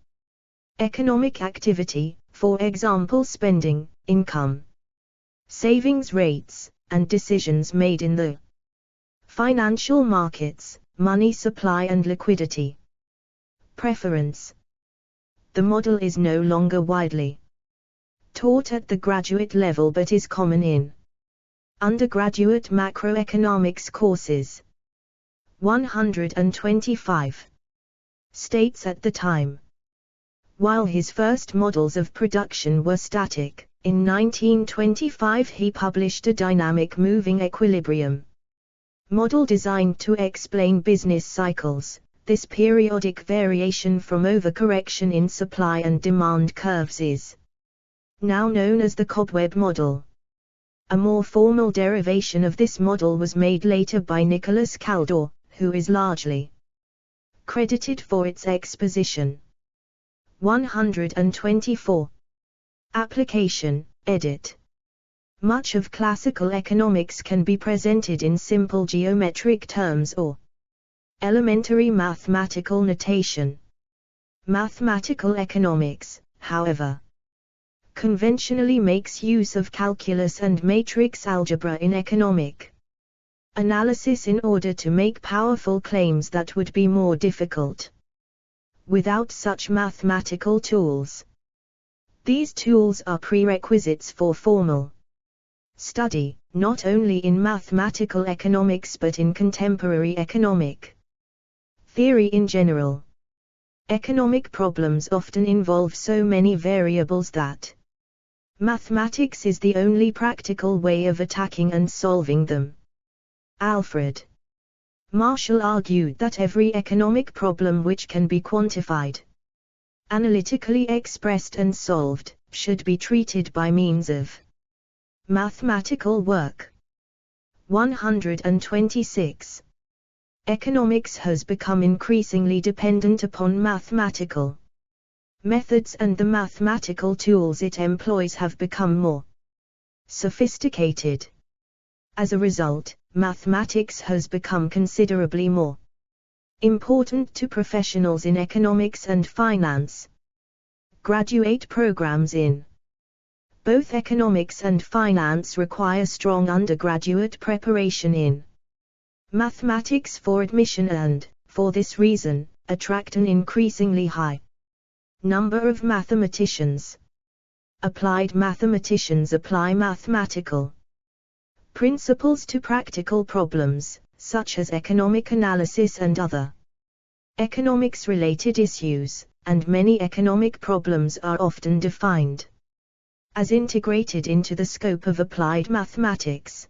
economic activity, for example spending, income, savings rates, and decisions made in the financial markets, money supply and liquidity. Preference. The model is no longer widely taught at the graduate level but is common in undergraduate macroeconomics courses. 125 states at the time. While his first models of production were static, in 1925 he published a dynamic moving equilibrium model designed to explain business cycles. This periodic variation from overcorrection in supply and demand curves is now known as the cobweb model. A more formal derivation of this model was made later by Nicholas Kaldor, who is largely credited for its exposition. 124. Application, edit. Much of classical economics can be presented in simple geometric terms or elementary mathematical notation. Mathematical economics, however, conventionally makes use of calculus and matrix algebra in economic analysis in order to make powerful claims that would be more difficult without such mathematical tools. These tools are prerequisites for formal study, not only in mathematical economics but in contemporary economic theory in general. Economic problems often involve so many variables that mathematics is the only practical way of attacking and solving them. Alfred Marshall argued that every economic problem which can be quantified, analytically expressed and solved, should be treated by means of mathematical work. 126. Economics has become increasingly dependent upon mathematical methods and the mathematical tools it employs have become more sophisticated. As a result, mathematics has become considerably more important to professionals in economics and finance. Graduate programs in both economics and finance require strong undergraduate preparation in mathematics for admission and, for this reason, attract an increasingly high number of mathematicians. Applied mathematicians apply mathematical principles to practical problems, such as economic analysis and other economics-related issues, and many economic problems are often defined as integrated into the scope of applied mathematics.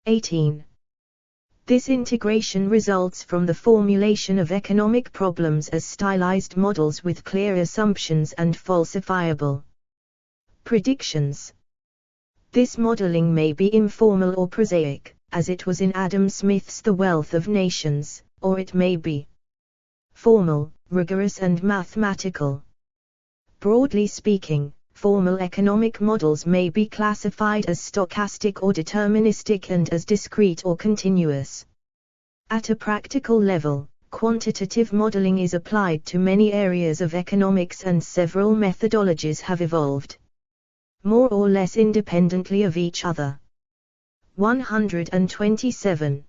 18. This integration results from the formulation of economic problems as stylized models with clear assumptions and falsifiable predictions. This modeling may be informal or prosaic, as it was in Adam Smith's The Wealth of Nations, or it may be formal, rigorous and mathematical. Broadly speaking, formal economic models may be classified as stochastic or deterministic and as discrete or continuous. At a practical level, quantitative modeling is applied to many areas of economics and several methodologies have evolved more or less independently of each other. 127.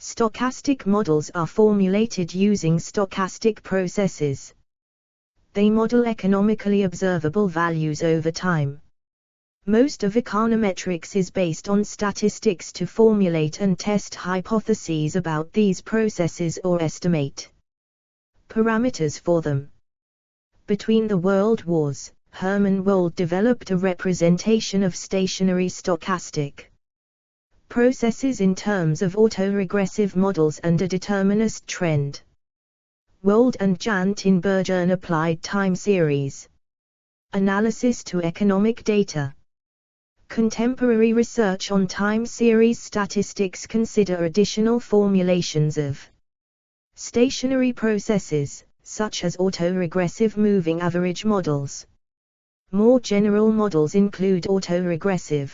Stochastic models are formulated using stochastic processes. They model economically observable values over time. Most of econometrics is based on statistics to formulate and test hypotheses about these processes or estimate parameters for them. Between the world wars, Hermann Wald developed a representation of stationary stochastic processes in terms of autoregressive models and a determinist trend. Wald and Jan Tinbergen applied time series analysis to economic data. Contemporary research on time series statistics consider additional formulations of stationary processes, such as autoregressive moving average models. More general models include autoregressive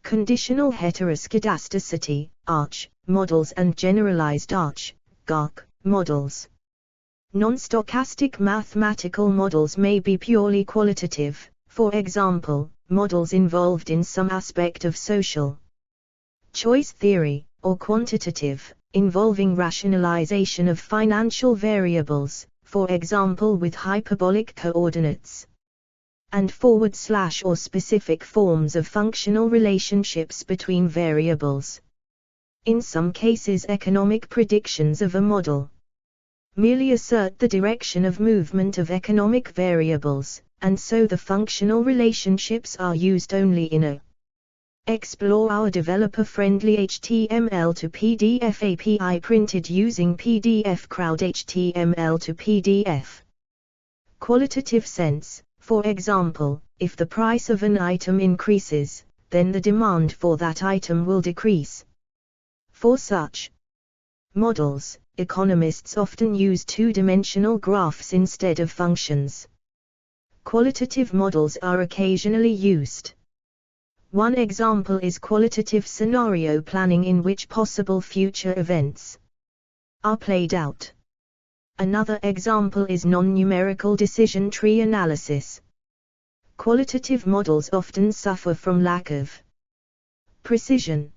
conditional heteroscedasticity (ARCH) models and generalized ARCH (GARC) models. Non-stochastic mathematical models may be purely qualitative, for example, models involved in some aspect of social choice theory, or quantitative, involving rationalization of financial variables, for example with hyperbolic coordinates, and forward slash or specific forms of functional relationships between variables. In some cases, economic predictions of a model merely assert the direction of movement of economic variables, and so the functional relationships are used only in a Explore our developer-friendly HTML to PDF API printed using PDF Crowd HTML to PDF. Qualitative sense, for example, if the price of an item increases, then the demand for that item will decrease. For such models, economists often use two-dimensional graphs instead of functions. Qualitative models are occasionally used. One example is qualitative scenario planning, in which possible future events are played out. Another example is non-numerical decision tree analysis. Qualitative models often suffer from lack of precision.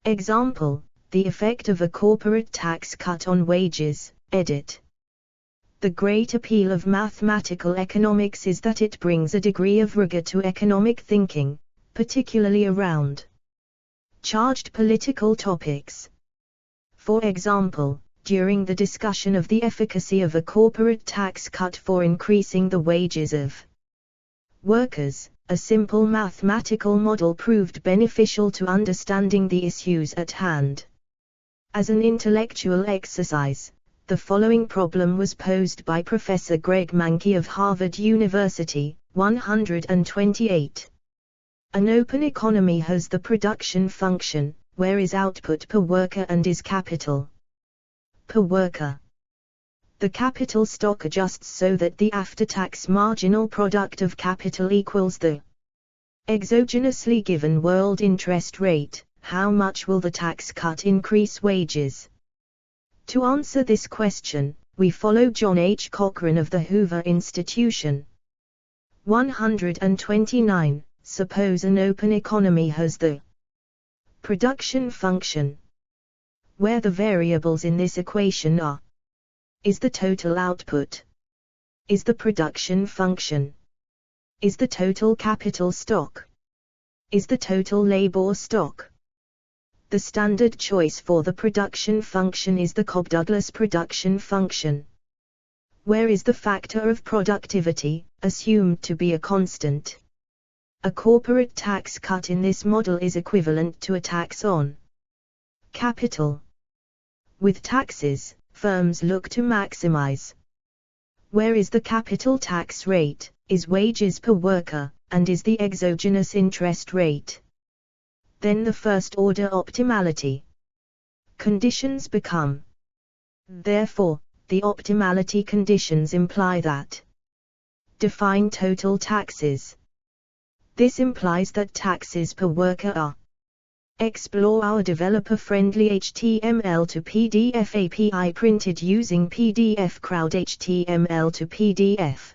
Example: the effect of a corporate tax cut on wages, edit. The great appeal of mathematical economics is that it brings a degree of rigor to economic thinking, particularly around charged political topics. For example, during the discussion of the efficacy of a corporate tax cut for increasing the wages of workers, a simple mathematical model proved beneficial to understanding the issues at hand. As an intellectual exercise, the following problem was posed by Professor Greg Mankey of Harvard University, 128. An open economy has the production function, where is output per worker and is capital per worker. The capital stock adjusts so that the after-tax marginal product of capital equals the exogenously given world interest rate. How much will the tax cut increase wages? To answer this question, we follow John H. Cochran of the Hoover Institution. 129. Suppose an open economy has the production function, where the variables in this equation are: is the total output, is the production function, is the total capital stock, is the total labor stock. The standard choice for the production function is the Cobb-Douglas production function. Where is the factor of productivity, assumed to be a constant? A corporate tax cut in this model is equivalent to a tax on capital. With taxes, firms look to maximize. Where is the capital tax rate, is wages per worker, and is the exogenous interest rate? Then the first-order optimality conditions become. Therefore, the optimality conditions imply that define total taxes. This implies that taxes per worker are. Explore our developer-friendly HTML to PDF API printed using PDF Crowd HTML to PDF.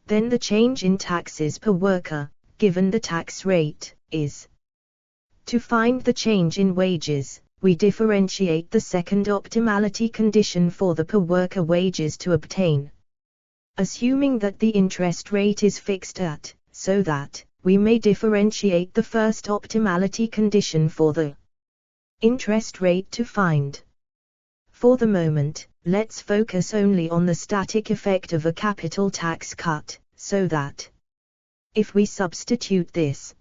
Then the change in taxes per worker, given the tax rate, is. To find the change in wages, we differentiate the second optimality condition for the per worker wages to obtain. Assuming that the interest rate is fixed at, so that, we may differentiate the first optimality condition for the interest rate to find. For the moment, let's focus only on the static effect of a capital tax cut, so that if we substitute this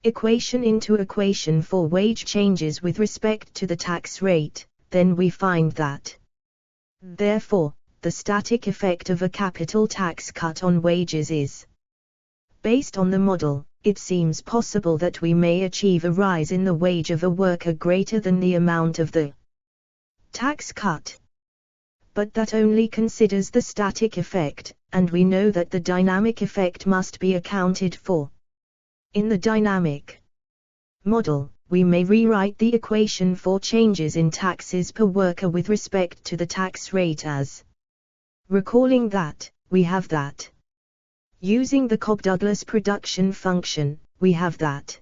equation into equation for wage changes with respect to the tax rate, then we find that therefore, the static effect of a capital tax cut on wages is. Based on the model, it seems possible that we may achieve a rise in the wage of a worker greater than the amount of the tax cut. But that only considers the static effect, and we know that the dynamic effect must be accounted for. In the dynamic model, we may rewrite the equation for changes in taxes per worker with respect to the tax rate as, recalling that, we have that Using the Cobb-Douglas production function, we have that.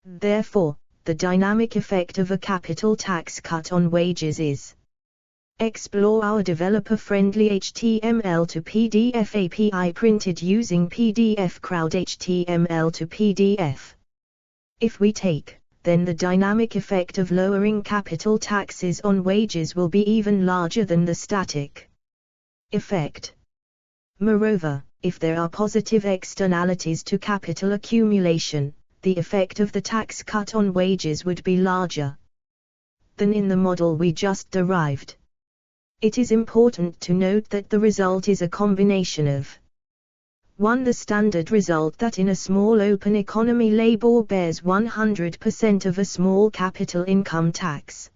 Therefore, the dynamic effect of a capital tax cut on wages is. Explore our developer-friendly HTML to PDF API printed using PDF Crowd HTML to PDF. If we take, then the dynamic effect of lowering capital taxes on wages will be even larger than the static effect. Moreover, if there are positive externalities to capital accumulation, the effect of the tax cut on wages would be larger than in the model we just derived. It is important to note that the result is a combination of 1. The standard result that in a small open economy labor bears 100% of a small capital income tax.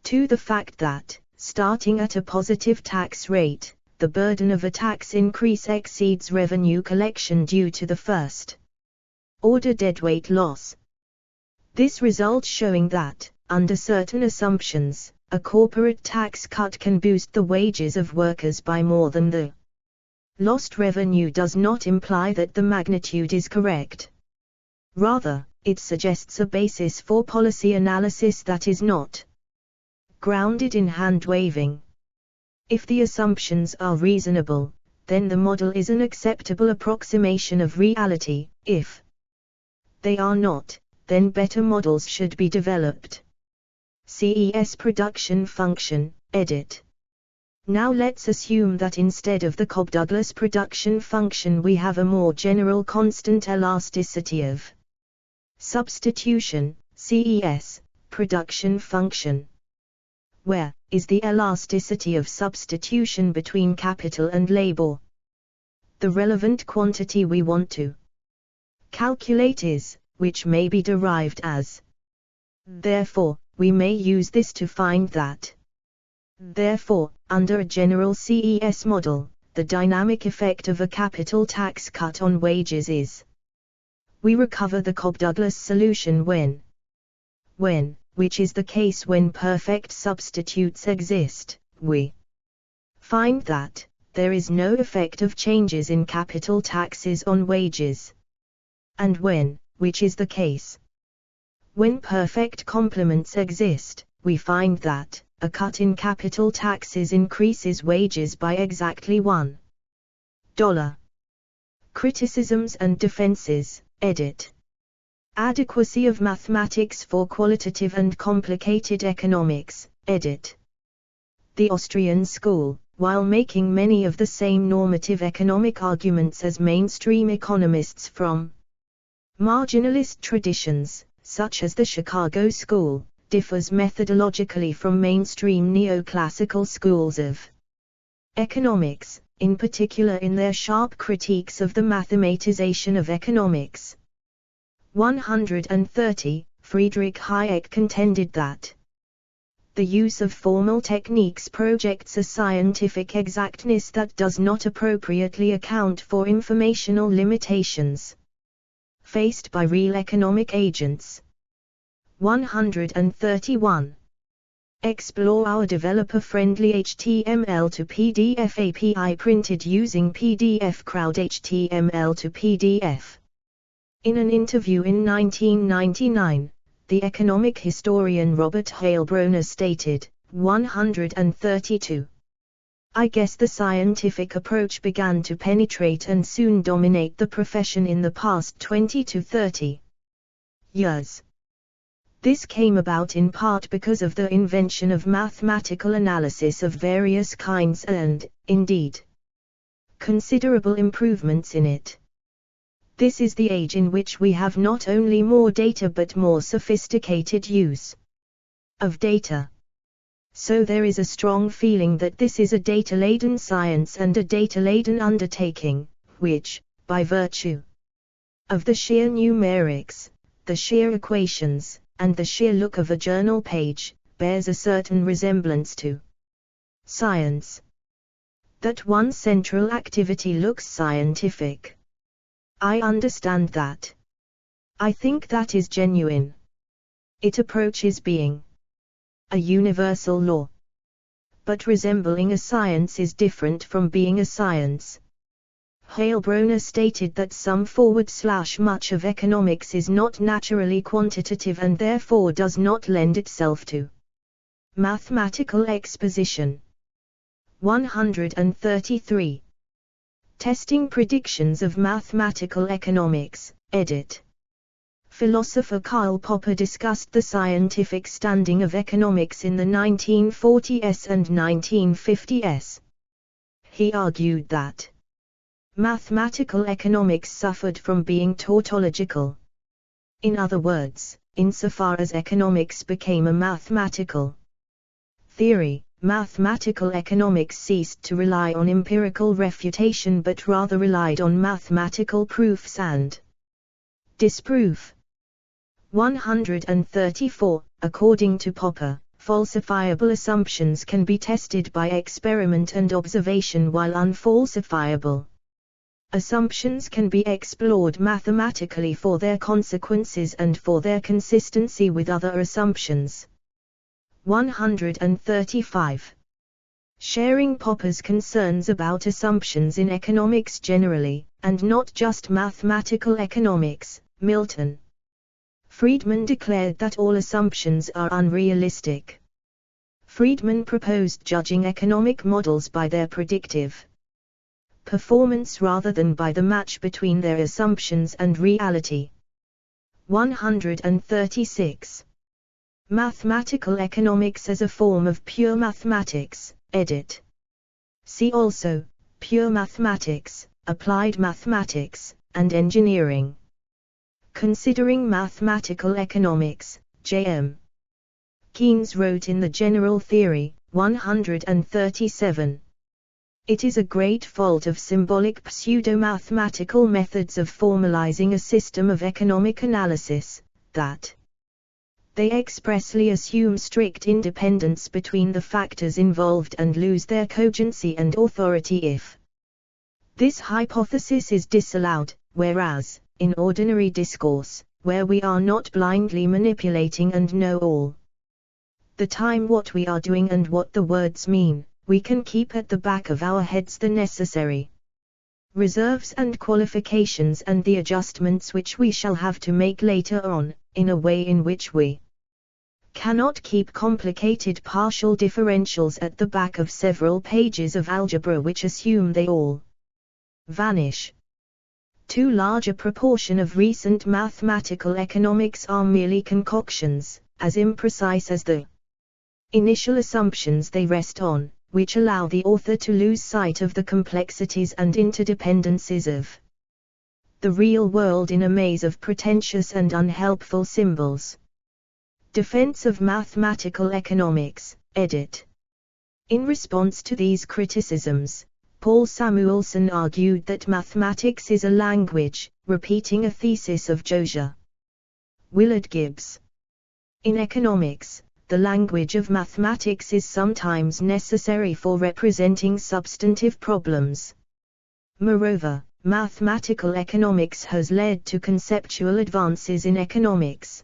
2. The fact that, starting at a positive tax rate, the burden of a tax increase exceeds revenue collection due to the first-order deadweight loss. This result showing that, under certain assumptions, a corporate tax cut can boost the wages of workers by more than the lost revenue does not imply that the magnitude is correct. Rather, it suggests a basis for policy analysis that is not grounded in hand-waving. If the assumptions are reasonable, then the model is an acceptable approximation of reality. If they are not, then better models should be developed. CES production function, edit. Now let's assume that instead of the Cobb-Douglas production function we have a more general constant elasticity of substitution, CES, production function. Where is the elasticity of substitution between capital and labor? The relevant quantity we want to calculate is, which may be derived as. Therefore, we may use this to find that. Therefore, under a general CES model, the dynamic effect of a capital tax cut on wages is. We recover the Cobb-Douglas solution when, which is the case when perfect substitutes exist, we find that there is no effect of changes in capital taxes on wages. And when, which is the case when perfect complements exist, we find that a cut in capital taxes increases wages by exactly $1. Criticisms and defenses, edit. Adequacy of mathematics for qualitative and complicated economics, edit. The Austrian school, while making many of the same normative economic arguments as mainstream economists from marginalist traditions, such as the Chicago School, differs methodologically from mainstream neoclassical schools of economics, in particular in their sharp critiques of the mathematization of economics. 130, Friedrich Hayek contended that the use of formal techniques projects a scientific exactness that does not appropriately account for informational limitations faced by real economic agents. 131. Explore our developer-friendly HTML to PDF API printed using PDF Crowd HTML to PDF. In an interview in 1999, the economic historian Robert Heilbroner stated, 132. I guess the scientific approach began to penetrate and soon dominate the profession in the past 20 to 30 years. This came about in part because of the invention of mathematical analysis of various kinds and, indeed, considerable improvements in it. This is the age in which we have not only more data but more sophisticated use of data. So there is a strong feeling that this is a data-laden science and a data-laden undertaking, which, by virtue of the sheer numerics, the sheer equations, and the sheer look of a journal page, bears a certain resemblance to science. That one central activity looks scientific. I understand that. I think that is genuine. It approaches being a universal law. But resembling a science is different from being a science. Heilbronner stated that much of economics is not naturally quantitative and therefore does not lend itself to mathematical exposition. 133. Testing predictions of mathematical economics, edit. Philosopher Karl Popper discussed the scientific standing of economics in the 1940s and 1950s. He argued that mathematical economics suffered from being tautological. In other words, insofar as economics became a mathematical theory, mathematical economics ceased to rely on empirical refutation but rather relied on mathematical proofs and disproof. 134. According to Popper, falsifiable assumptions can be tested by experiment and observation while unfalsifiable assumptions can be explored mathematically for their consequences and for their consistency with other assumptions. 135. Sharing Popper's concerns about assumptions in economics generally, and not just mathematical economics, Milton Friedman declared that all assumptions are unrealistic. Friedman proposed judging economic models by their predictive performance rather than by the match between their assumptions and reality. 136. Mathematical economics as a form of pure mathematics, edit. See also, pure mathematics, applied mathematics, and engineering. Considering mathematical economics, J.M. Keynes wrote in the General Theory, 137. It is a great fault of symbolic pseudo-mathematical methods of formalizing a system of economic analysis, that they expressly assume strict independence between the factors involved and lose their cogency and authority if this hypothesis is disallowed, whereas, in ordinary discourse, where we are not blindly manipulating and know all the time what we are doing and what the words mean, we can keep at the back of our heads the necessary reserves and qualifications and the adjustments which we shall have to make later on, in a way in which we cannot keep complicated partial differentials at the back of several pages of algebra which assume they all vanish. Too large a proportion of recent mathematical economics are merely concoctions, as imprecise as the initial assumptions they rest on, which allow the author to lose sight of the complexities and interdependencies of the real world in a maze of pretentious and unhelpful symbols. Defense of Mathematical Economics, edit. In response to these criticisms, Paul Samuelson argued that mathematics is a language, repeating a thesis of Josiah Willard Gibbs. In economics, the language of mathematics is sometimes necessary for representing substantive problems. Moreover, mathematical economics has led to conceptual advances in economics.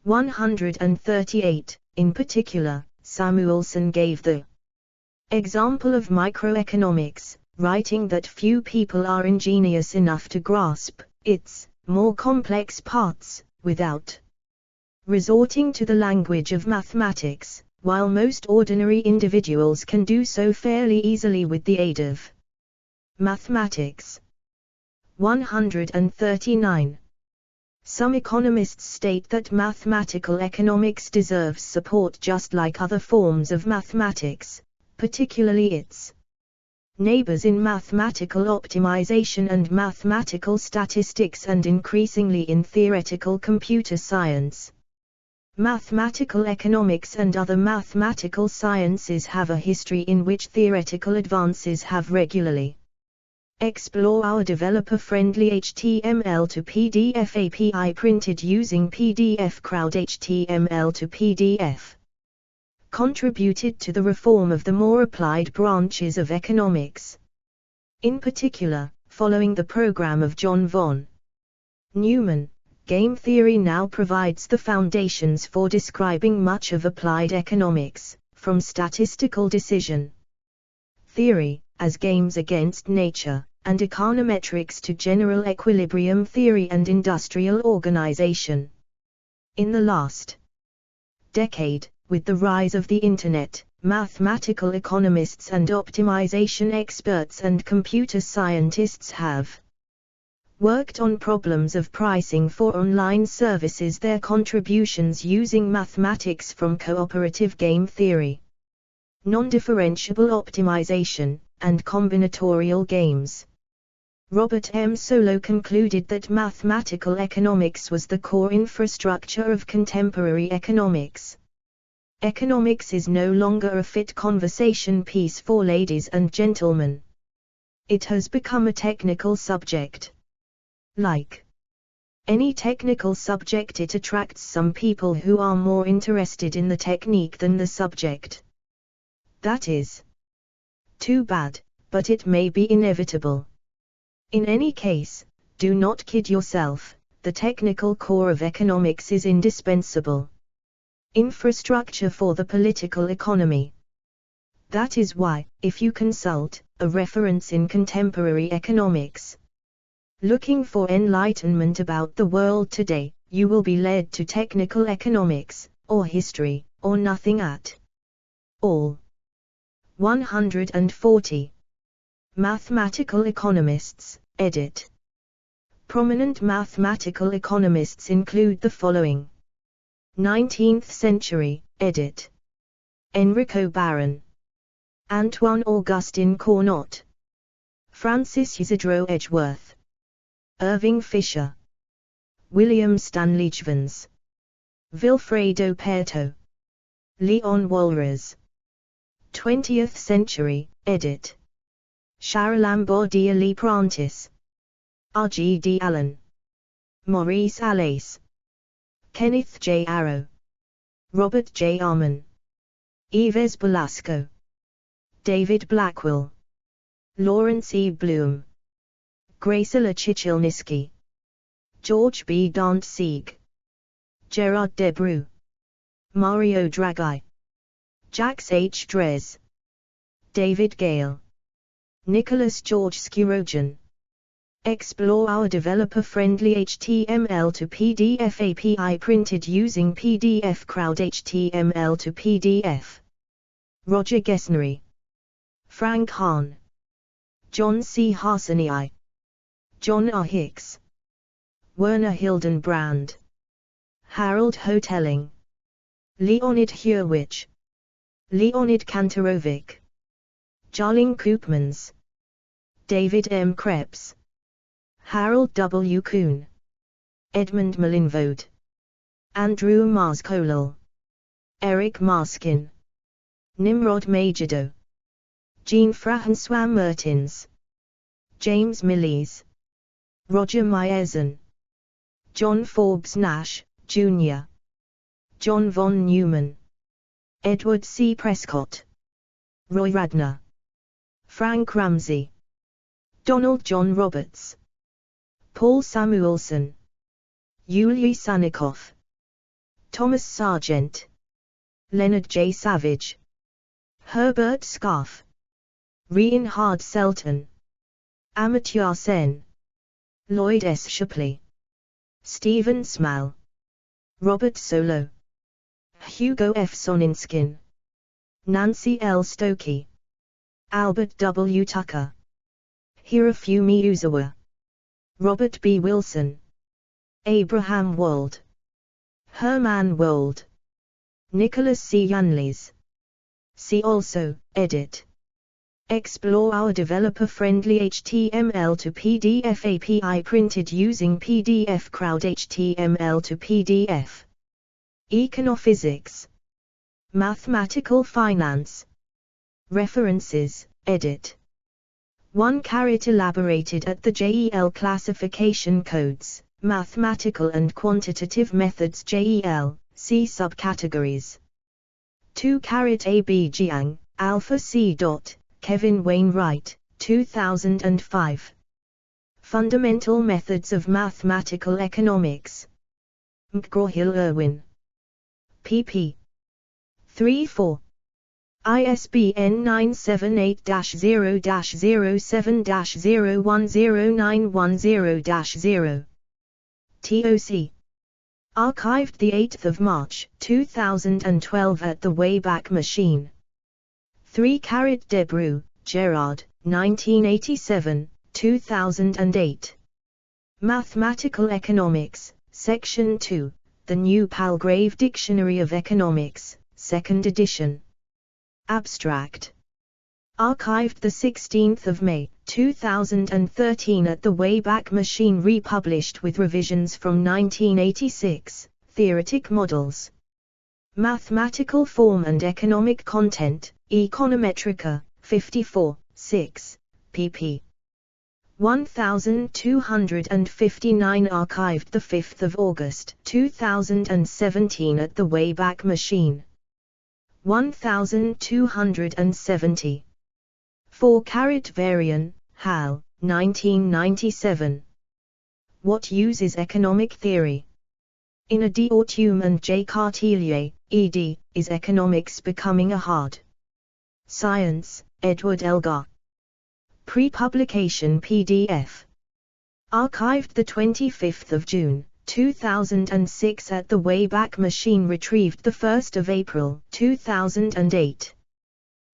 138. In particular, Samuelson gave the example of microeconomics, writing that few people are ingenious enough to grasp its more complex parts, without resorting to the language of mathematics, while most ordinary individuals can do so fairly easily with the aid of mathematics. 139. Some economists state that mathematical economics deserves support just like other forms of mathematics, particularly its neighbors in mathematical optimization and mathematical statistics and increasingly in theoretical computer science. Mathematical economics and other mathematical sciences have a history in which theoretical advances have regularly explore our developer-friendly HTML to PDF API printed using PDF Crowd HTML to PDF. Contributed to the reform of the more applied branches of economics. In particular, following the program of John von Neumann, game theory now provides the foundations for describing much of applied economics, from statistical decision theory, as games against nature, and econometrics to general equilibrium theory and industrial organization. In the last decade, with the rise of the Internet, mathematical economists and optimization experts and computer scientists have worked on problems of pricing for online services, their contributions using mathematics from cooperative game theory, non-differentiable optimization, and combinatorial games. Robert M. Solow concluded that mathematical economics was the core infrastructure of contemporary economics. Economics is no longer a fit conversation piece for ladies and gentlemen. It has become a technical subject. Like any technical subject, it attracts some people who are more interested in the technique than the subject. That is too bad, but it may be inevitable. In any case, do not kid yourself, the technical core of economics is indispensable. Infrastructure for the political economy. That is why, if you consult a reference in contemporary economics, looking for enlightenment about the world today, you will be led to technical economics, or history, or nothing at all. 140. Mathematical economists, edit. Prominent mathematical economists include the following. 19th century, edit. Enrico Baron, Antoine Augustin Cournot, Francis Isidro Edgeworth, Irving Fisher, William Stanley Jevons, Vilfredo Pareto, Leon Walras. 20th century, edit. Charles Baudier Lee Prentice, R.G.D. Allen, Maurice Allais, Kenneth J. Arrow, Robert J. Arman, Yves Belasco, David Blackwell, Lawrence E. Bloom, Gracila Chichilnisky, George B. Dantzig, Gerard Debreu, Mario Draghi, Jacques H. Drez, David Gale, Nicholas George Skirogen. Explore our developer-friendly HTML to PDF API printed using PDF Crowd HTML to PDF. Roger Gesnery, Frank Hahn, John C. Harsani, John R. Hicks, Werner Hildenbrand, Harold Hotelling, Leonid Hurwicz, Leonid Kantarovic, Jarling Koopmans, David M. Krebs, Harold W. Kuhn, Edmund Malinvode, Andrew Marskolal, Eric Marskin, Nimrod Majordo, Jean-François Mertens, James Millies, Roger Myerson, John Forbes Nash, Jr., John von Neumann, Edward C. Prescott, Roy Radner, Frank Ramsey, Donald John Roberts, Paul Samuelson, Yuliy Sannikov, Thomas Sargent, Leonard J. Savage, Herbert Scarf, Reinhard Selten, Amartya Sen, Lloyd S. Shapley, Stephen Small, Robert Solow, Hugo F. Soninskin, Nancy L. Stokey, Albert W. Tucker, Hirofumi Uzawa, Robert B. Wilson, Abraham Wold, Herman Wold, Nicholas C. Yanlees. See also, edit. Explore our developer-friendly HTML to PDF API printed using PDF Crowd HTML to PDF. Econophysics. Mathematical finance. References, edit. 1 elaborated at the JEL classification codes, mathematical and quantitative methods JEL, see subcategories. 2 A.B. Jiang, Alpha C. Kevin Wainwright, 2005. Fundamental Methods of Mathematical Economics. McGraw-Hill Irwin. pp. 3-4. ISBN 978-0-07-0109110-0. TOC. Archived 8 March 2012 at the Wayback Machine. 3 Debreu, Gerard, 1987, 2008. Mathematical Economics, Section 2, The New Palgrave Dictionary of Economics, 2nd edition. Abstract. Archived 16 May, 2013 at the Wayback Machine, republished with revisions from 1986, Theoretic Models. Mathematical Form and Economic Content, Econometrica, 54, 6, pp. 1259. Archived 5 August 2017 at the Wayback Machine. 1270. 4 Varian, Hal, 1997. What Use is Economic Theory? In a d'Ortume and J. Cartelier, ed., Is Economics Becoming a Hard Science? Edward Elgar. Pre-publication PDF. Archived 25 June, 2006 at the Wayback Machine, retrieved 1 April 2008.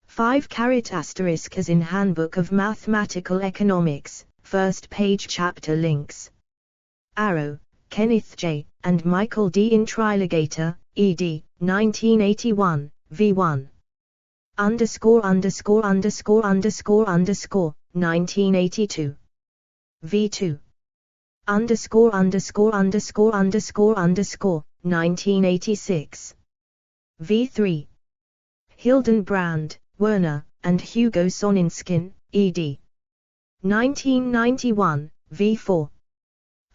5 as in Handbook of Mathematical Economics, first page chapter links. Arrow, Kenneth J., and Michael D. in Trilogator, ed., 1981, v1. _______, 1982. v2. _________, 1986. v3. Hildenbrand, Werner, and Hugo Soninskin, ed. 1991, v4.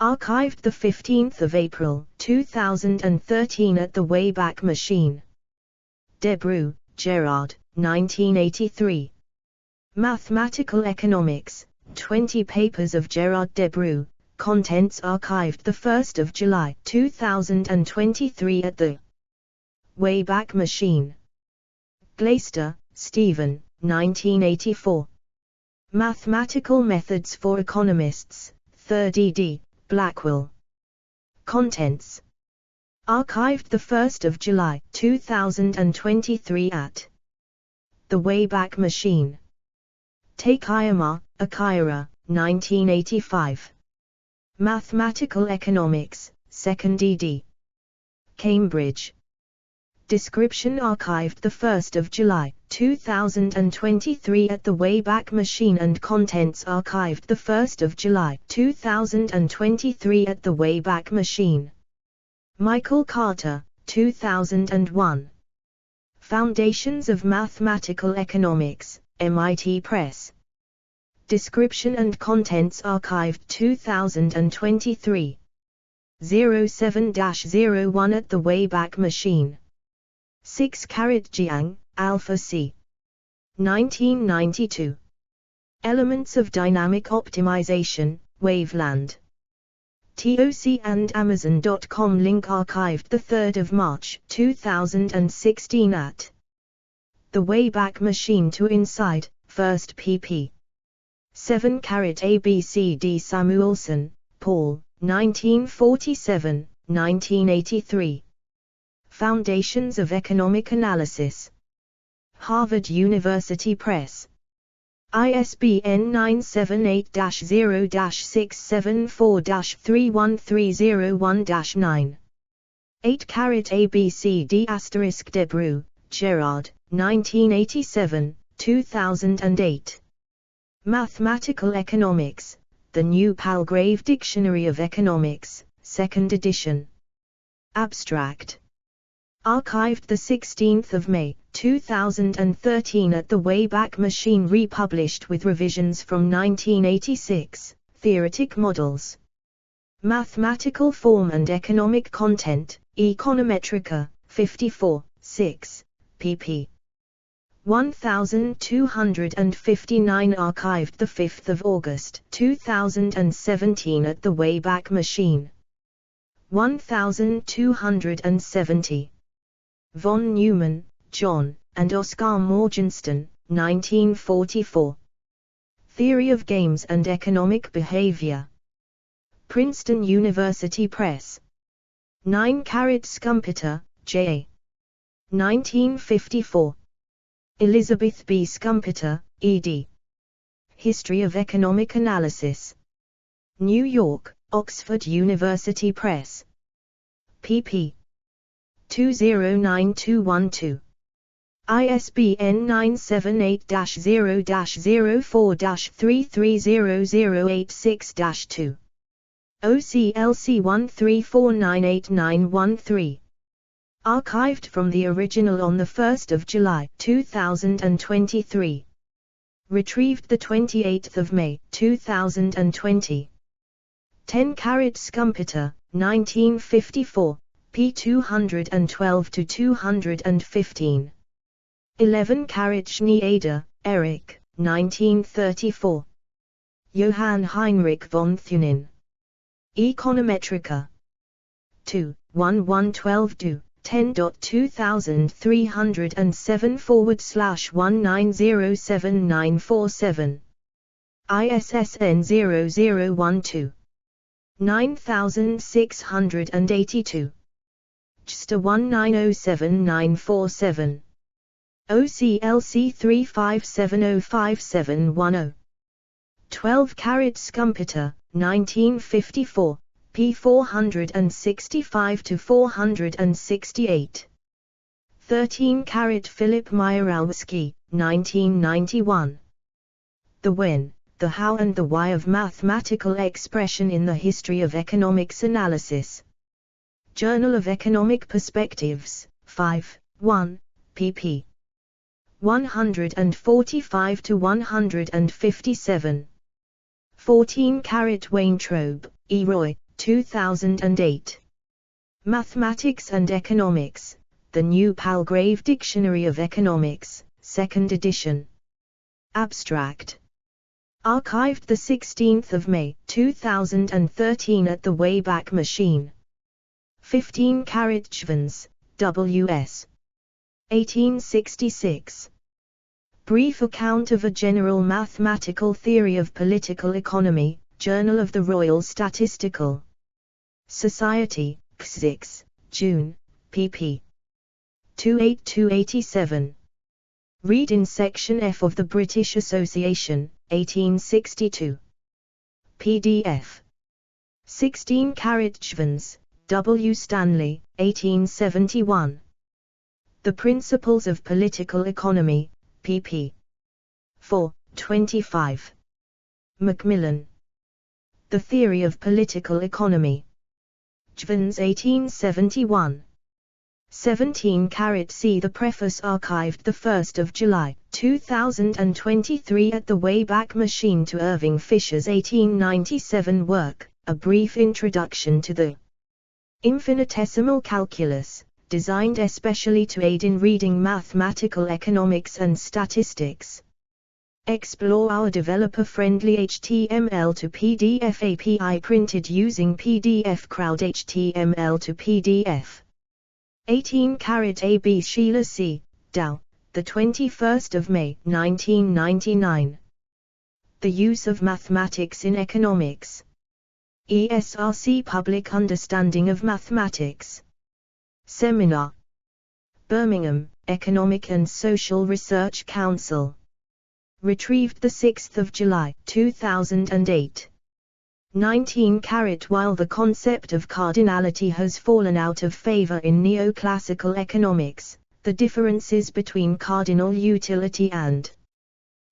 Archived 15 April 2013 at the Wayback Machine. Debreu, Gerard, 1983. Mathematical Economics, 20 papers of Gerard Debreu, contents archived 1 July 2023 at the Wayback Machine. Glaister, Stephen, 1984. Mathematical Methods for Economists, 3rd ed., Blackwell. Contents. Archived 1 July 2023 at the Wayback Machine. Takayama, Akira, 1985. Mathematical Economics, 2nd ed. Cambridge. Description archived 1 July 2023 at the Wayback Machine and contents archived 1 July 2023 at the Wayback Machine. Michael Carter, 2001. Foundations of Mathematical Economics, MIT Press. Description and contents archived 2023. 07-01 at the Wayback Machine. 6 Jiang, Alpha C. 1992. Elements of Dynamic Optimization, Waveland. TOC and Amazon.com. Link archived 3 March 2016 at the Wayback Machine to Inside, 1st pp. 7 ABCD. Samuelson, Paul, 1947, 1983. Foundations of Economic Analysis. Harvard University Press. ISBN 978-0-674-31301-9. 8 ABCD *Debreu, Gerard, 1987, 2008. Mathematical Economics, The New Palgrave Dictionary of Economics, 2nd edition. Abstract. Archived 16 May, 2013 at the Wayback Machine, republished with revisions from 1986, Theoretic Models. Mathematical Form and Economic Content, Econometrica, 54, 6, pp. 1259. Archived 5 August 2017 at the Wayback Machine. 1270. Von Neumann, John, and Oscar Morgenstern, 1944. Theory of Games and Economic Behavior. Princeton University Press. 9 Schumpeter, J.A. 1954. Elizabeth B. Schumpeter, ed. History of Economic Analysis. New York, Oxford University Press. pp. 209212. ISBN 978-0-04-330086-2. OCLC 134989113. Archived from the original on 1 July 2023. Retrieved 28 May 2020. 10 Schumpeter, 1954, p. 212-215. 11 Schneeder, Erich, 1934. Johann Heinrich von Thunen. Econometrica. 2, 112 do, 10.2307/19079747. ISSN 0012. 9682. JSTA 1907947. OCLC 35705710. 12 Schumpeter, 1954, p. 465-468. 13 Philip Mieralski, 1991. The When, the How and the Why of Mathematical Expression in the History of Economics Analysis. Journal of Economic Perspectives, 5, 1, pp. 145-157. 14 Weintraub, E. Roy, 2008. Mathematics and Economics, The New Palgrave Dictionary of Economics, 2nd edition. Abstract. Archived 16 May 2013 at the Wayback Machine. 15 Schwanz, W.S. 1866. Brief Account of a General Mathematical Theory of Political Economy, Journal of the Royal Statistical Society, 6, June, pp. 282-87. Read in Section F of the British Association, 1862. PDF. 16 Schwanz, W. Stanley, 1871. The Principles of Political Economy, pp. 4, 25. Macmillan. The Theory of Political Economy. Schwanz 1871. 17 See the preface archived 1 July 2023 at the Wayback Machine to Irving Fisher's 1897 work, A Brief Introduction to the Infinitesimal Calculus, designed especially to aid in reading mathematical economics and statistics. Explore our developer-friendly HTML to PDF API printed using PDF Crowd HTML to PDF. 18 AB Sheila C. Dow, the 21st of May 1999. The Use of Mathematics in Economics. ESRC Public Understanding of Mathematics. Seminar. Birmingham, Economic and Social Research Council. Retrieved 6 July 2008. 19 While the concept of cardinality has fallen out of favor in neoclassical economics, the differences between cardinal utility and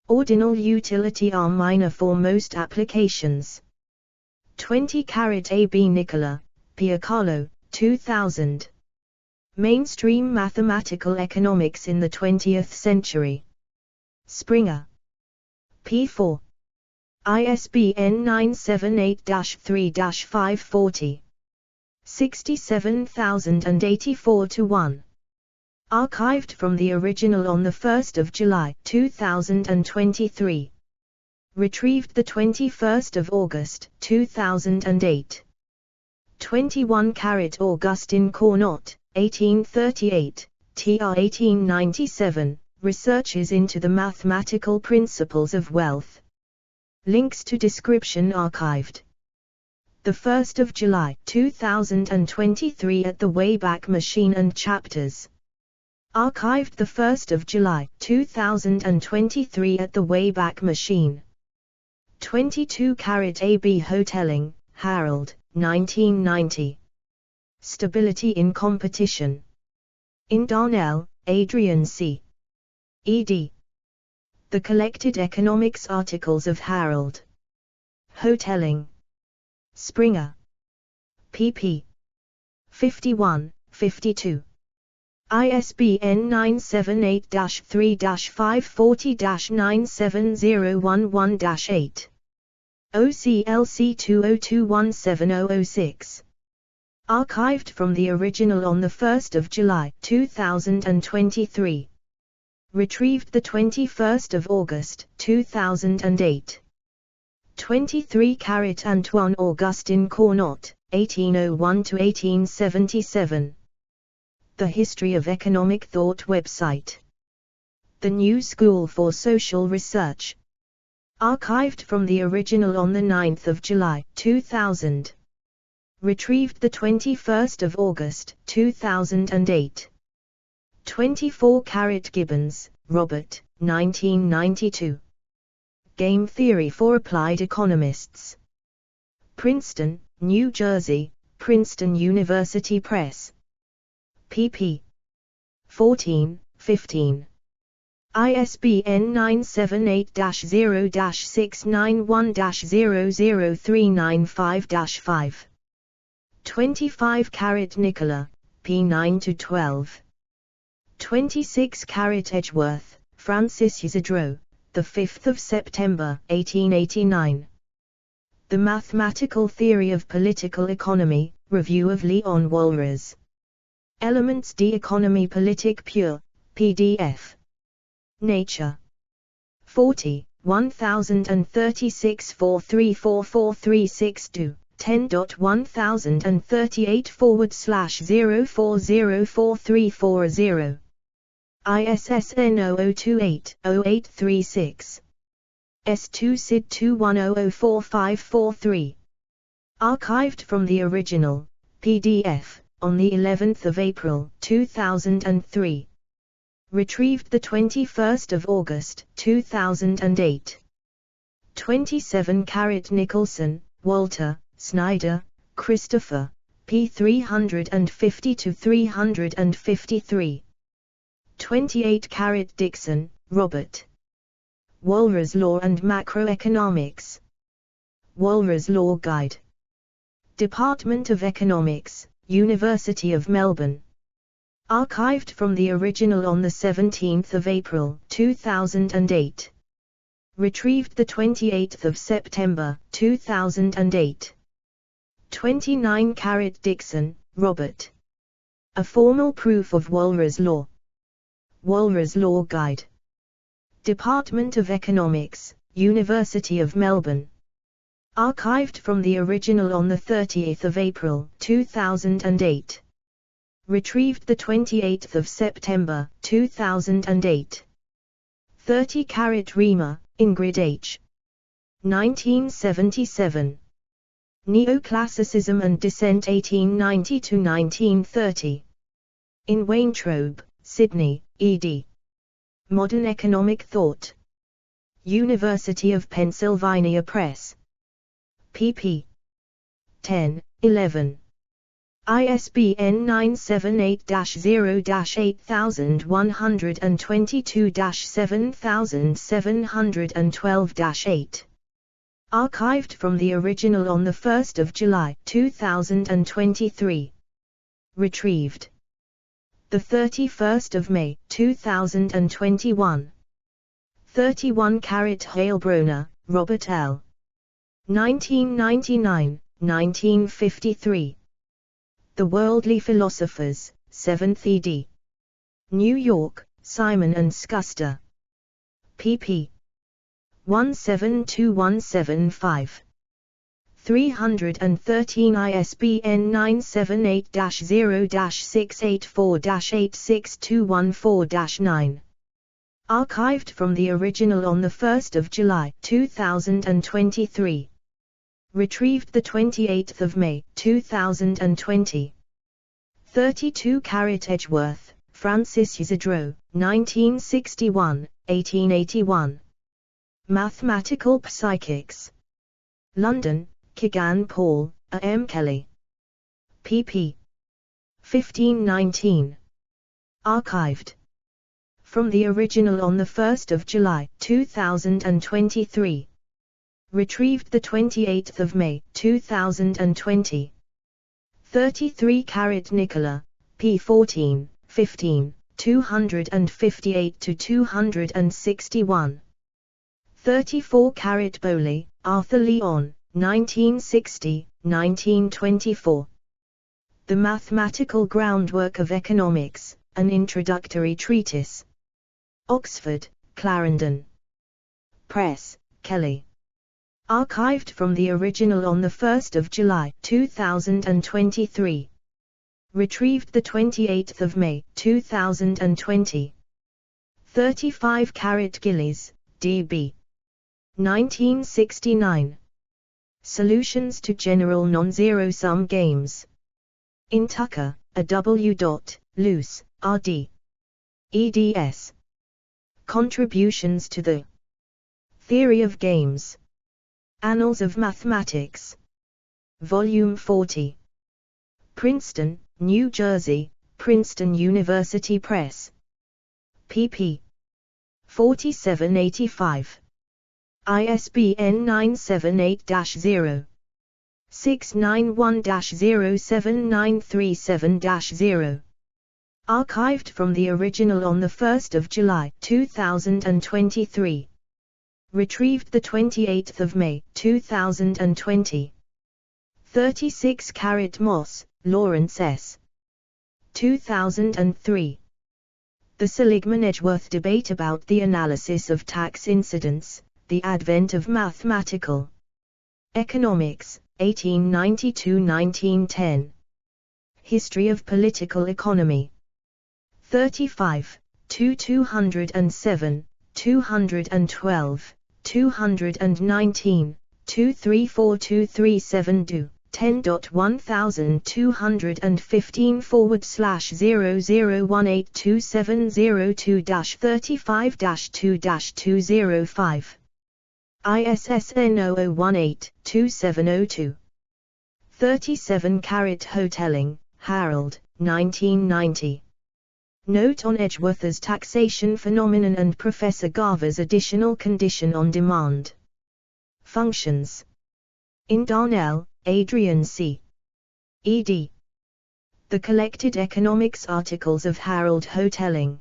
ordinal utility are minor for most applications. 20 AB Nicola, Piercarlo, 2000. Mainstream Mathematical Economics in the 20th Century. Springer. p. 4. ISBN 978-3-540. 67084-1. Archived from the original on 1 July 2023. Retrieved 21 August 2008. 21 Augustin Cournot, 1838, tr. 1897, Researches into the Mathematical Principles of Wealth. Links to description archived. 1 July 2023 at the Wayback Machine and Chapters. Archived 1 July 2023 at the Wayback Machine. 22-carat AB Hotelling, Harold, 1990. Stability in Competition. In Darnell, Adrian C. ed. The Collected Economics Articles of Harold Hotelling. Springer. pp. 51, 52. ISBN 978-3-540-97011-8. OCLC 20217006. Archived from the original on 1 July 2023. Retrieved 21 August 2008. 23-carat Antoine Augustin Cournot, 1801–1877. The History of Economic Thought website. The New School for Social Research. Archived from the original on 9 July 2000. Retrieved 21 August 2008. 24-carat Gibbons, Robert, 1992. Game Theory for Applied Economists. Princeton, New Jersey, Princeton University Press. pp. 14, 15. ISBN 978-0-691-00395-5. 25-carat Nicola, p. 9–12. 26-carat Edgeworth, Francis Isidro, 5 September 1889. The Mathematical Theory of Political Economy, Review of Leon Walras. Elements d'Economie Politique Pure, PDF. Nature. 40, 1036 4344362. 10.1038/0404340. ISSN 0028-0836. S2 SID 21004543. Archived from the original, PDF, on the 11th of April 2003. Retrieved 21st August 2008. 27-carat Nicholson, Walter, Snyder, Christopher, p. 350–353. 28-carat Dixon, Robert. Walras Law and Macroeconomics. Walras Law Guide. Department of Economics, University of Melbourne. Archived from the original on 17 April 2008. Retrieved 28 September 2008. 29-carat Dixon, Robert. A Formal Proof of Walras Law. Walras Law Guide. Department of Economics, University of Melbourne. Archived from the original on 30 April 2008. Retrieved 28 September 2008. 30-carat Riemer, Ingrid H. 1977. Neoclassicism and Dissent 1890–1930. In Waintrobe, Sydney, ed. Modern Economic Thought. University of Pennsylvania Press. pp. 10, 11. ISBN 978-0-8122-7712-8. Archived from the original on 1 July 2023. Retrieved 31 May 2021. 31-carat Heilbronner, Robert L. 1999, 1953. The Worldly Philosophers, 7th ed. New York, Simon and Schuster. pp. 172175. 313 ISBN 978-0-684-86214-9. Archived from the original on 1 July 2023. Retrieved 28 May 2020. 32 Edgeworth, Francis Isidro, 1961, 1881. Mathematical Psychics. London, Kegan Paul, A. M. Kelly. pp. 1519. Archived from the original on 1 July 2023. Retrieved 28 May 2020. 33 Nicola, p. 14, 15, 258-261. 34 Bowley, Arthur Leon, 1960, 1924. The Mathematical Groundwork of Economics, an Introductory Treatise. Oxford, Clarendon Press, Kelly. Archived from the original on 1 July 2023. Retrieved 28 May 2020. 35 Gillies, D.B. 1969. Solutions to General Non-Zero-Sum Games. In Tucker, A. W. Luce, R.D. eds. Contributions to the Theory of Games. Annals of Mathematics. Volume 40. Princeton, New Jersey, Princeton University Press. pp. 4785. ISBN 978-0-691-07937-0. Archived from the original on 1 July 2023. Retrieved 28 May 2020. 36 Moss, Lawrence S. 2003. The Seligman-Edgeworth Debate About the Analysis of Tax Incidence, the Advent of Mathematical Economics, 1892–1910. History of Political Economy. 35, 207, 212, 219, 234–237 10.100015/0018270-35-2-205. ISSN 0018-2702. 37 Hotelling, Harold, 1990. Note on Edgeworth's taxation phenomenon and Professor Garver's additional condition on demand. Functions. In Darnell, Adrian C. ed. The Collected Economics Articles of Harold Hotelling.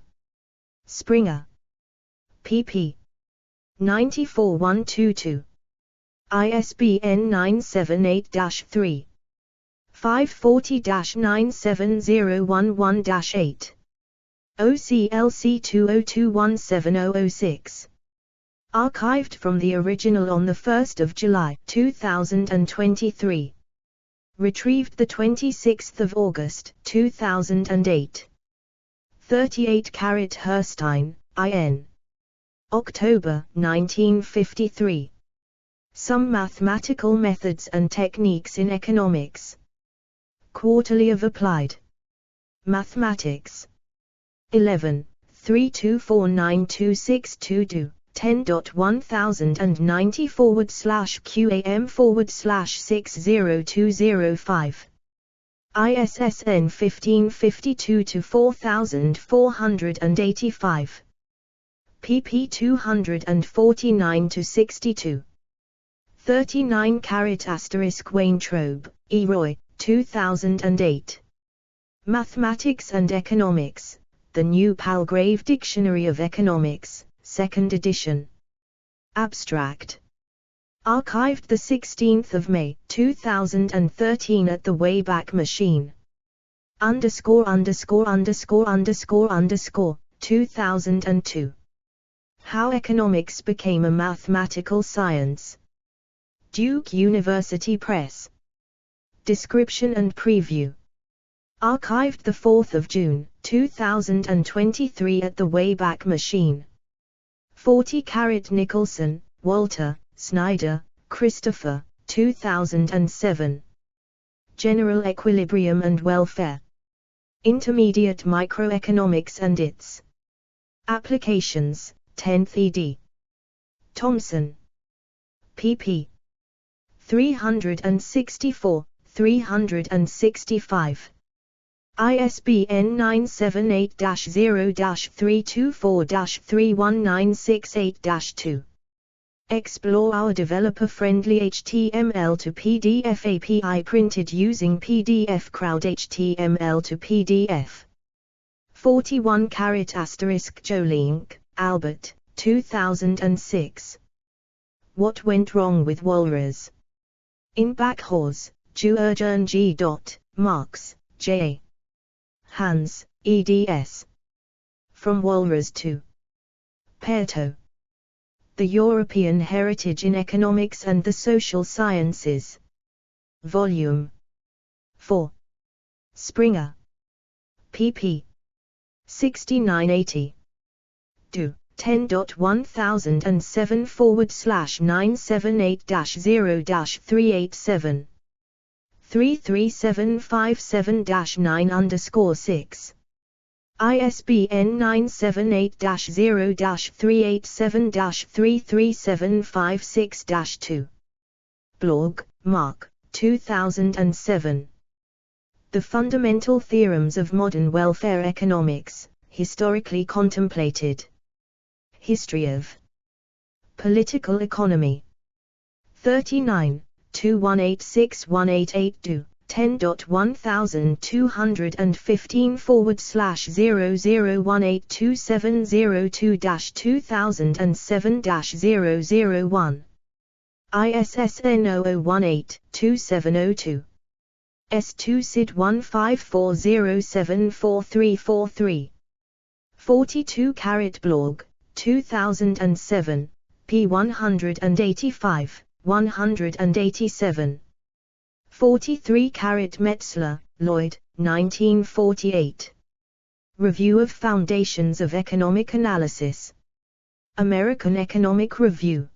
Springer. pp. 94–122. ISBN 978-3. 540-97011-8. OCLC 20217006. Archived from the original on 1 July 2023. Retrieved 26 August 2008. 38 Herstein, I.N. October 1953. Some Mathematical Methods and Techniques in Economics. Quarterly of Applied Mathematics. 11, 32492622. 10.1090/QAM/60205. ISSN 1552-4485. pp 249–62. 39 Weintraub, E. Roy, 2008. Mathematics and Economics, The New Palgrave Dictionary of Economics, 2nd edition. Abstract. Archived 16 May 2013 at the Wayback Machine. ________, 2002. How Economics Became a Mathematical Science. Duke University Press. Description and preview. Archived 4 June 2023 at the Wayback Machine. 40 Nicholson, Walter, Snyder, Christopher, 2007. General Equilibrium and Welfare. Intermediate Microeconomics and its Applications, 10th ed. Thomson. pp. 364, 365. ISBN 978-0-324-31968-2. Explore our developer-friendly HTML to PDF API printed using PDF Crowd HTML to PDF. 41 * Jolink, Albert, 2006. What Went Wrong with Walrus? In Backhorse, Juergen G. Marx, J. Hans, eds. From Walrus to Pearto. The European Heritage in Economics and the Social Sciences. Volume 4. Springer. pp. 69-80. Do. 10.1007/978-0-387. 33757-9_6. ISBN 978-0-387-33756-2. Blog, Mark, 2007. The Fundamental Theorems of Modern Welfare Economics, Historically Contemplated. History of Political Economy. 39, 2186-188-2. 10.100020182702-2007-001. ISSN 0018-2702. S2 SID 1540744343. 42 Blog, 2007, p. 185, 187. 43 Metzler, Lloyd, 1948. Review of Foundations of Economic Analysis. American Economic Review.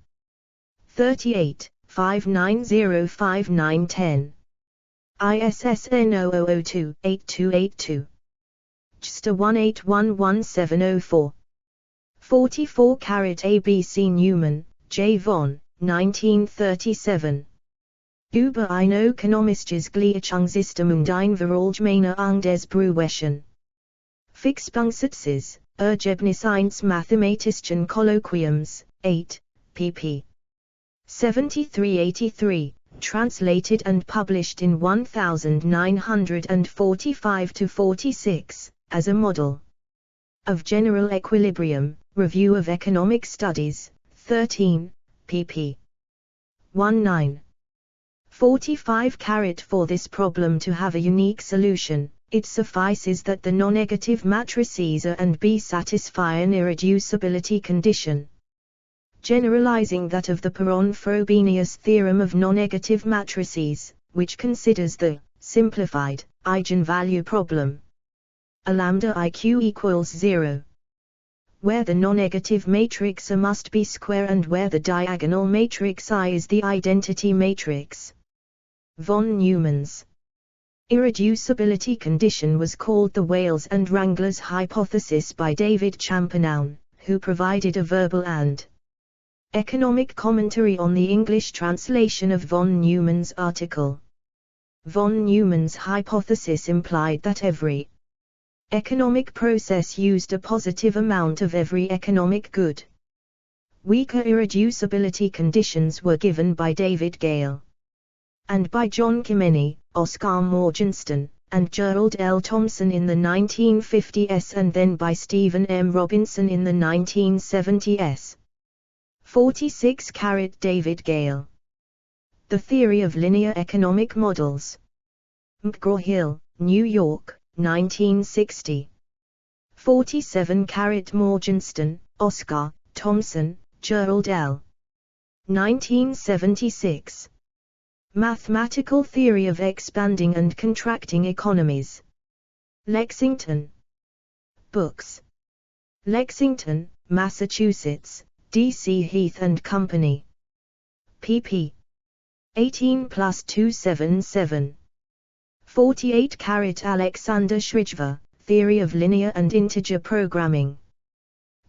38, 5905910. ISSN 0002-8282. JSTOR 18111704. 44 ABC Newman, J. von, 1937. Über eine ökonomisches Gleichungssystem und ein Verallgemeinerung des Berufswesens. Fixpunktsatz, Ergebnis 1 Mathematischen Kolloquiums, 8, pp. 73-83, translated and published in 1945-46, as a model of general equilibrium, Review of Economic Studies, 13, pp. 19. 45 For this problem to have a unique solution, it suffices that the non-negative matrices A and B satisfy an irreducibility condition. Generalizing that of the Perron-Frobenius theorem of non-negative matrices, which considers the simplified eigenvalue problem. A lambda IQ equals 0. Where the non-negative matrix A must be square and where the diagonal matrix I is the identity matrix. Von Neumann's irreducibility condition was called the Wales and Wrangler's hypothesis by David Champernowne, who provided a verbal and economic commentary on the English translation of von Neumann's article. Von Neumann's hypothesis implied that every economic process used a positive amount of every economic good. Weaker irreducibility conditions were given by David Gale and by John Kimeny, Oscar Morgenstern, and Gerald L. Thompson in the 1950s and then by Stephen M. Robinson in the 1970s. 46 David Gale. The Theory of Linear Economic Models. McGraw-Hill, New York, 1960. 47 Morgenstern, Oscar, Thompson, Gerald L. 1976. Mathematical Theory of Expanding and Contracting Economies. Lexington. Books. Lexington, Massachusetts, D.C. Heath and Company. pp. 18+277. 48 Alexander Shrijver, Theory of Linear and Integer Programming.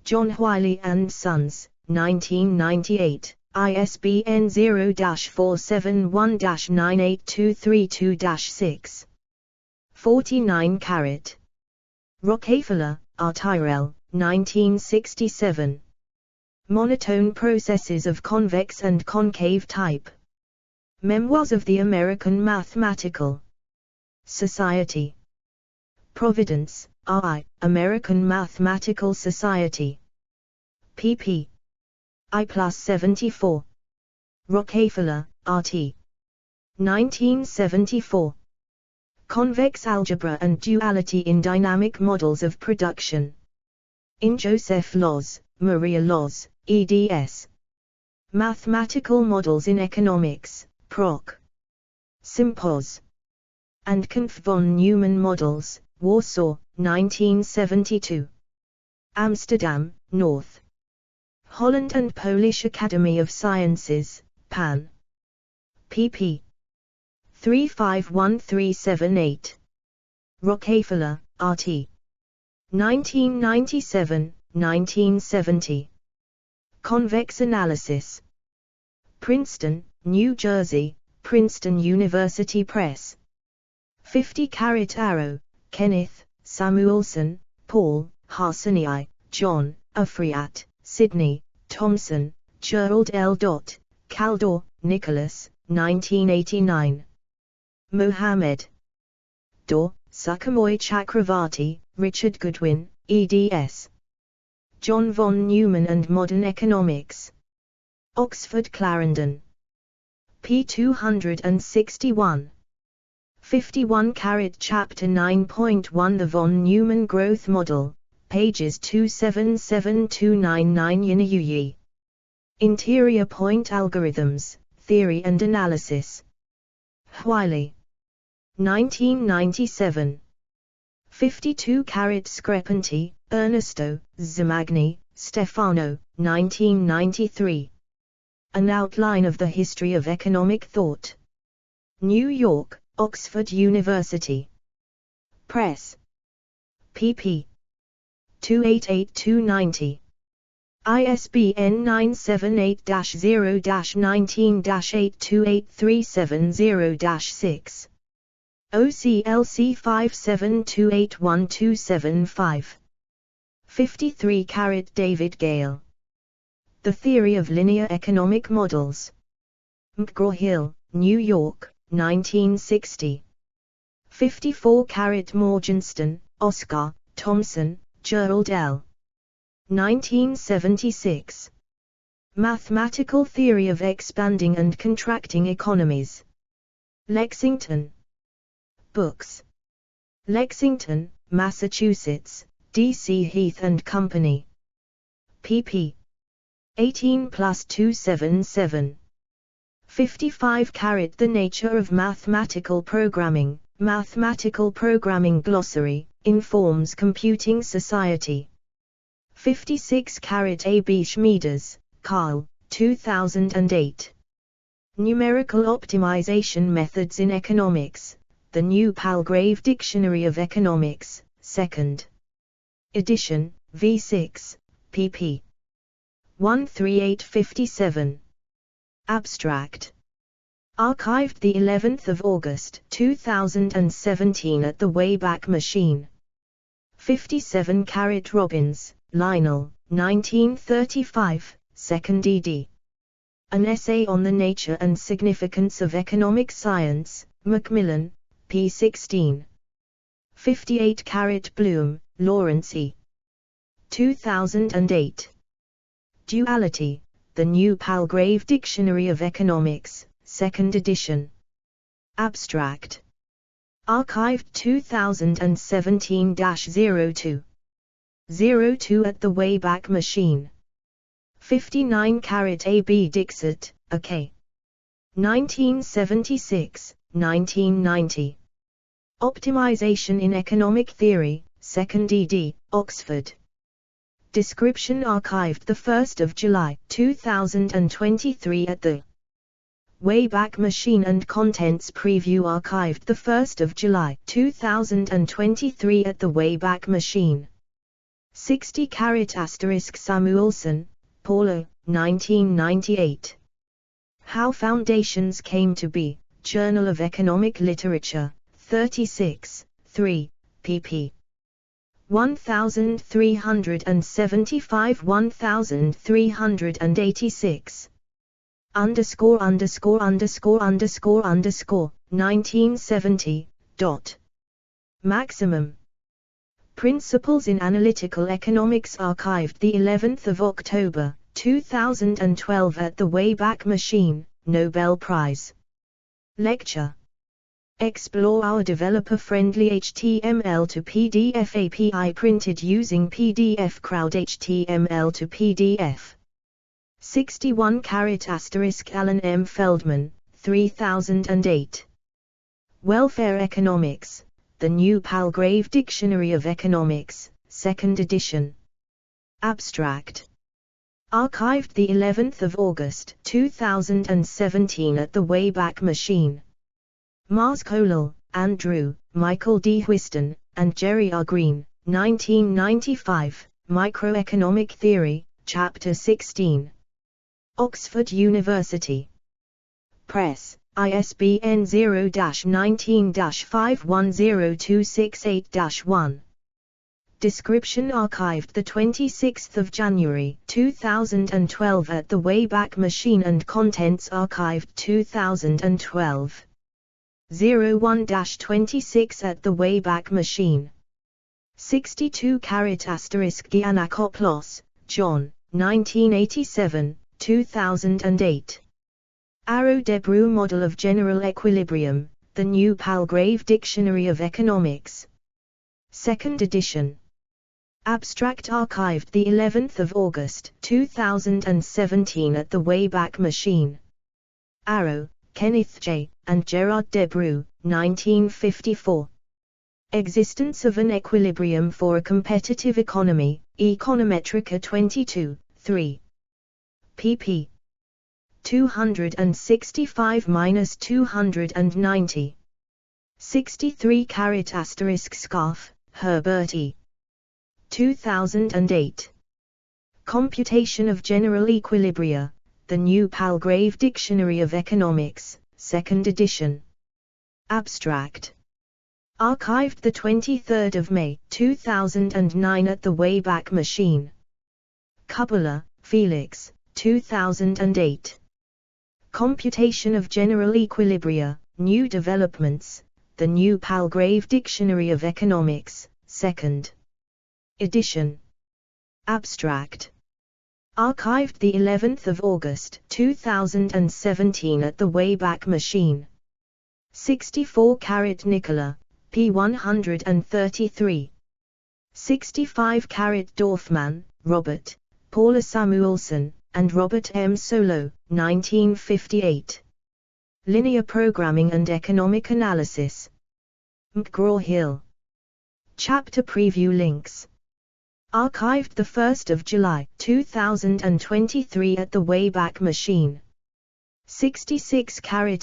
John Wiley & Sons, 1998, ISBN 0-471-98232-6. 49 Rockefeller, R. Tyrrell, 1967. Monotone Processes of Convex and Concave Type. Memoirs of the American Mathematical Society. Providence, R.I., American Mathematical Society. pp. I+74. Rockefeller, R.T. 1974. Convex Algebra and Duality in Dynamic Models of Production. In Joseph Loz, Maria Loz, eds. Mathematical Models in Economics, Proc. Simpos. And Kampf von Neumann Models, Warsaw, 1972. Amsterdam, North Holland and Polish Academy of Sciences, Pan. pp. 351378. Rockefeller, R.T. 1997, 1970. Convex Analysis. Princeton, New Jersey, Princeton University Press. 50 Arrow, Kenneth, Samuelson, Paul, Harsani, John, Afriat, Sidney, Thomson, Gerald L. Kaldor, Nicholas, 1989. Mohammed. Dor, Sukamoy Chakravarti, Richard Goodwin, eds. John von Neumann and Modern Economics. Oxford Clarendon. p. 261. 51 Chapter 9.1 The von Neumann Growth Model, pages 277-299 Yinayuyi. Interior Point Algorithms, Theory and Analysis. Wiley. 1997. 52 Screpanti, Ernesto, Zamagni, Stefano, 1993. An Outline of the History of Economic Thought. New York, Oxford University Press. pp. 288290. ISBN 978-0-19-828370-6. OCLC 57281275. 53 David Gale. The Theory of Linear Economic Models. McGraw-Hill, New York, 1960. 54 Morgenstern, Oscar, Thomson, Gerald L. 1976. Mathematical Theory of Expanding and Contracting Economies. Lexington. Books. Lexington, Massachusetts, D.C. Heath and Company. pp. 18+277. 55 The Nature of Mathematical Programming, Mathematical Programming Glossary, Informs Computing Society. 56 A. B. Schmieders, Carl, 2008. Numerical Optimization Methods in Economics, The New Palgrave Dictionary of Economics, 2nd edition, v6, pp. 13857. Abstract. Archived the 11th of August 2017 at the Wayback Machine. 57 Robbins, Lionel, 1935, 2nd ed. An Essay on the Nature and Significance of Economic Science, Macmillan, p. 16. 58 Bloom, Lawrence E. 2008. Duality, The New Palgrave Dictionary of Economics, 2nd edition. Abstract. Archived 2017-02. 02 at the Wayback Machine. 59 A.B. Dixit, A.K. 1976, 1990. Optimization in Economic Theory, 2nd ed., Oxford. Description archived 1 July 2023 at the Wayback Machine and contents preview archived 1 July 2023 at the Wayback Machine. 60 Samuelson, Paula, 1998. How Foundations Came to Be, Journal of Economic Literature, 36, 3, pp. 1375–1386. _________, 1970. Maximum. Principles in Analytical Economics archived 11 October, 2012 at the Wayback Machine, Nobel Prize. Lecture. Explore our developer-friendly HTML to PDF API printed using PDF Crowd HTML to PDF. 61 Alan M. Feldman, 3008. Welfare Economics, The New Palgrave Dictionary of Economics, 2nd edition. Abstract. Archived 11 August 2017 at the Wayback Machine. Marscolal, Andrew, Michael D. Whiston, and Jerry R. Green, 1995, Microeconomic Theory, Chapter 16. Oxford University Press, ISBN 0-19-510268-1. Description archived 26 January 2012 at the Wayback Machine and contents archived 2012. 01-26 at the Wayback Machine. 62 Giannakopoulos, John, 1987, 2008. Arrow-Debreu Model of General Equilibrium, The New Palgrave Dictionary of Economics. 2nd edition. Abstract archived 11 August 2017 at the Wayback Machine. Arrow, Kenneth J., and Gerard Debreu, 1954. Existence of an Equilibrium for a Competitive Economy, Econometrica 22, 3. pp. 265–290. 63 Scarf, Herbert E. 2008. Computation of General Equilibria, The New Palgrave Dictionary of Economics, 2nd edition. Abstract. Archived 23 May 2009 at the Wayback Machine. Kubala, Felix, 2008. Computation of General Equilibria, New Developments, The New Palgrave Dictionary of Economics, 2nd edition. Abstract. Archived 11 August 2017 at the Wayback Machine. 64 Nicola, p. 133. 65 Dorfman, Robert, Paula Samuelson, and Robert M. Solow, 1958. Linear Programming and Economic Analysis. McGraw-Hill. Chapter preview links. Archived 1 July 2023 at the Wayback Machine. 66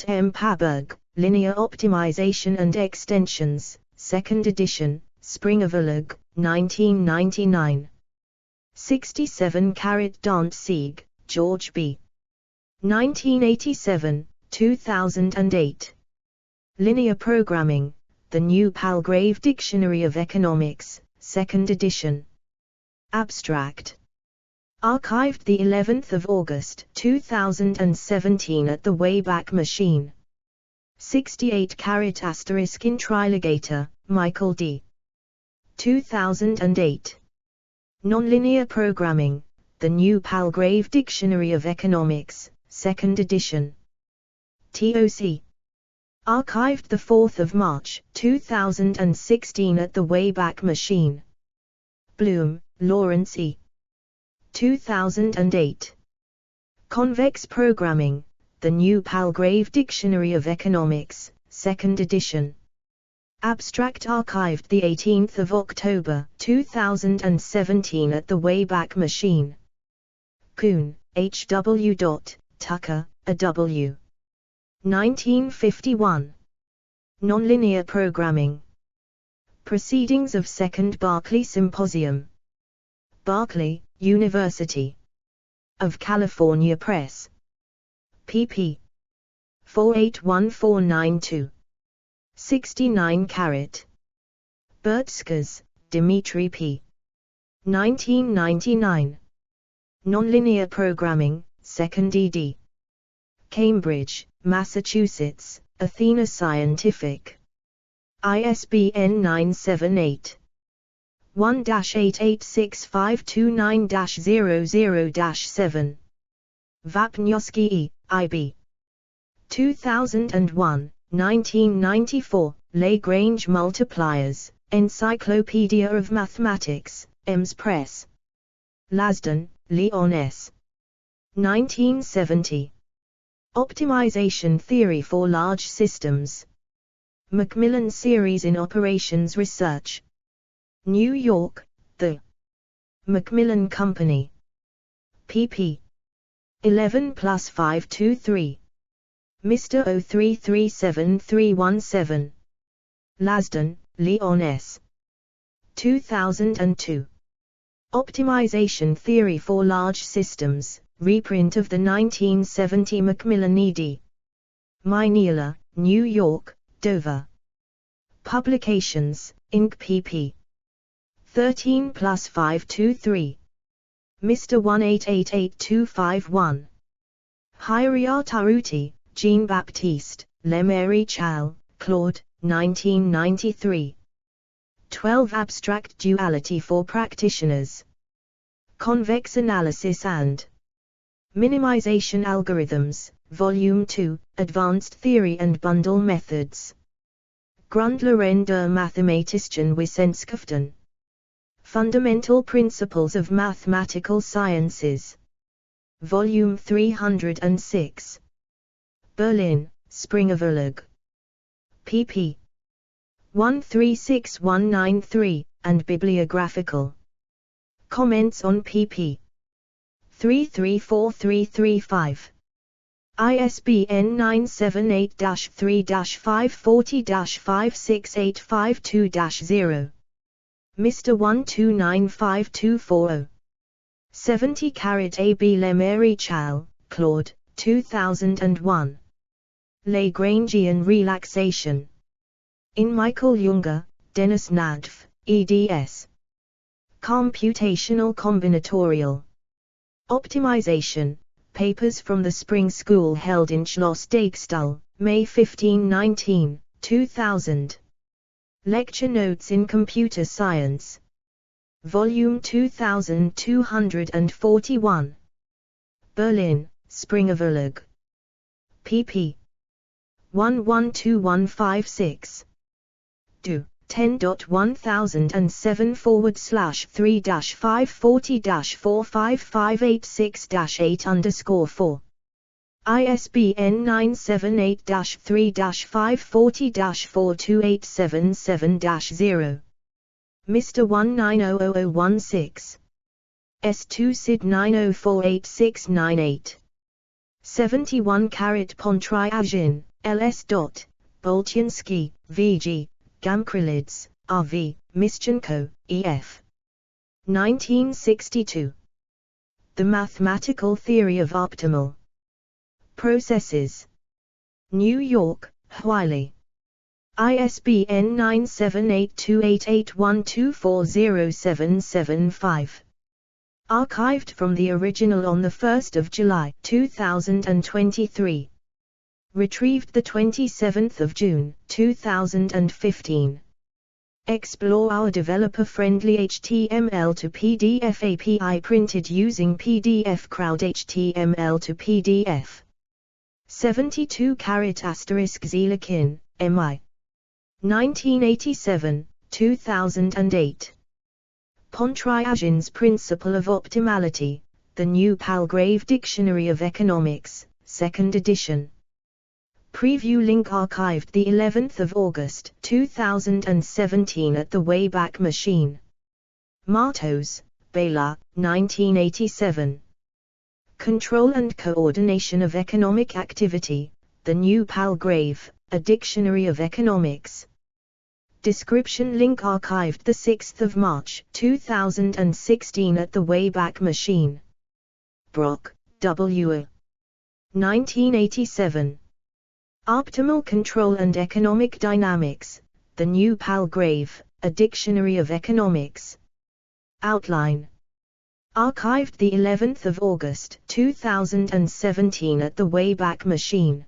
M. Paberg, Linear Optimization and Extensions, 2nd edition, Springer-Verlag, 1999. 67 Dantzig, George B. 1987, 2008. Linear Programming, The New Palgrave Dictionary of Economics, 2nd edition. Abstract. Archived 11 August 2017 at the Wayback Machine. 68 Intriligator, Michael D. 2008. Nonlinear Programming, The New Palgrave Dictionary of Economics, 2nd edition. TOC. Archived 4 March 2016 at the Wayback Machine. Bloom, Lawrence E. 2008. Convex Programming, The New Palgrave Dictionary of Economics, 2nd edition. Abstract archived 18 October 2017 at the Wayback Machine. Kuhn, H. W. Tucker, A. W. 1951. Nonlinear Programming. Proceedings of 2nd Berkeley Symposium. Berkeley, University of California Press. pp. 481492. 69 carat. Bertskas, Dimitri P. 1999. Nonlinear Programming, 2nd ed. Cambridge, Massachusetts, Athena Scientific. ISBN 978 1-886529-00-7. Vapnioski E. I.B. 2001, 1994, Lagrange Multipliers, Encyclopedia of Mathematics, Ems Press. Lasdun, Leon S. 1970. Optimization Theory for Large Systems. Macmillan Series in Operations Research. New York, The Macmillan Company. pp. 11+523. Mr. 0337317. Lasdun, Leon S. 2002. Optimization Theory for Large Systems, reprint of the 1970 Macmillan ed. Mineola, New York, Dover. Publications, Inc. pp. 13+523. Mr. 1888251. Hyriataruti, Jean-Baptiste, Lemery Chal, Claude, 1993. 12 Abstract Duality for Practitioners. Convex Analysis and Minimization Algorithms, Volume 2, Advanced Theory and Bundle Methods. Grundlagen der mathematischen Wissenschaften. Fundamental Principles of Mathematical Sciences. Volume 306. Berlin, Springer Verlag. pp. 136193, and bibliographical comments on pp. 334335. ISBN 978-3-540-56852-0. Mr. 1295240. 70 carat AB Lemery Chal, Claude, 2001. Lagrangian Relaxation. In Michael Junger, Dennis Nadv, eds. Computational Combinatorial Optimization, Papers from the Spring School held in Schloss Dagstuhl, May 15, 19, 2000. Lecture Notes in Computer Science. Volume 2241. Berlin, Springer Verlag. pp. 112156. Do. 10.1007-3-540-45586-8_4. ISBN 978-3-540-42877-0. Mr. 190016. S2 SID 9048698. 71 carat Pontriagin, LS. Boltiansky, VG, Gamkrilids, RV, Mischenko, EF. 1962. The Mathematical Theory of Optimal Processes. New York, Wiley. ISBN 9782881240775. Archived from the original on 1 July 2023. Retrieved 27 June 2015. Explore our developer-friendly HTML to PDF API printed using PDF Crowd HTML to PDF. 72 carat *Zelikin, MI. 1987, 2008. Pontryagin's Principle of Optimality, The New Palgrave Dictionary of Economics, 2nd edition. Preview link archived the 11th of August 2017 at the Wayback Machine. Martos, Bela, 1987. Control and Coordination of Economic Activity, The New Palgrave, A Dictionary of Economics. Description link archived the 6th of March 2016 at the Wayback Machine. Brock, W. 1987. Optimal Control and Economic Dynamics, The New Palgrave, A Dictionary of Economics. Outline. Archived the 11th of August 2017 at the Wayback Machine.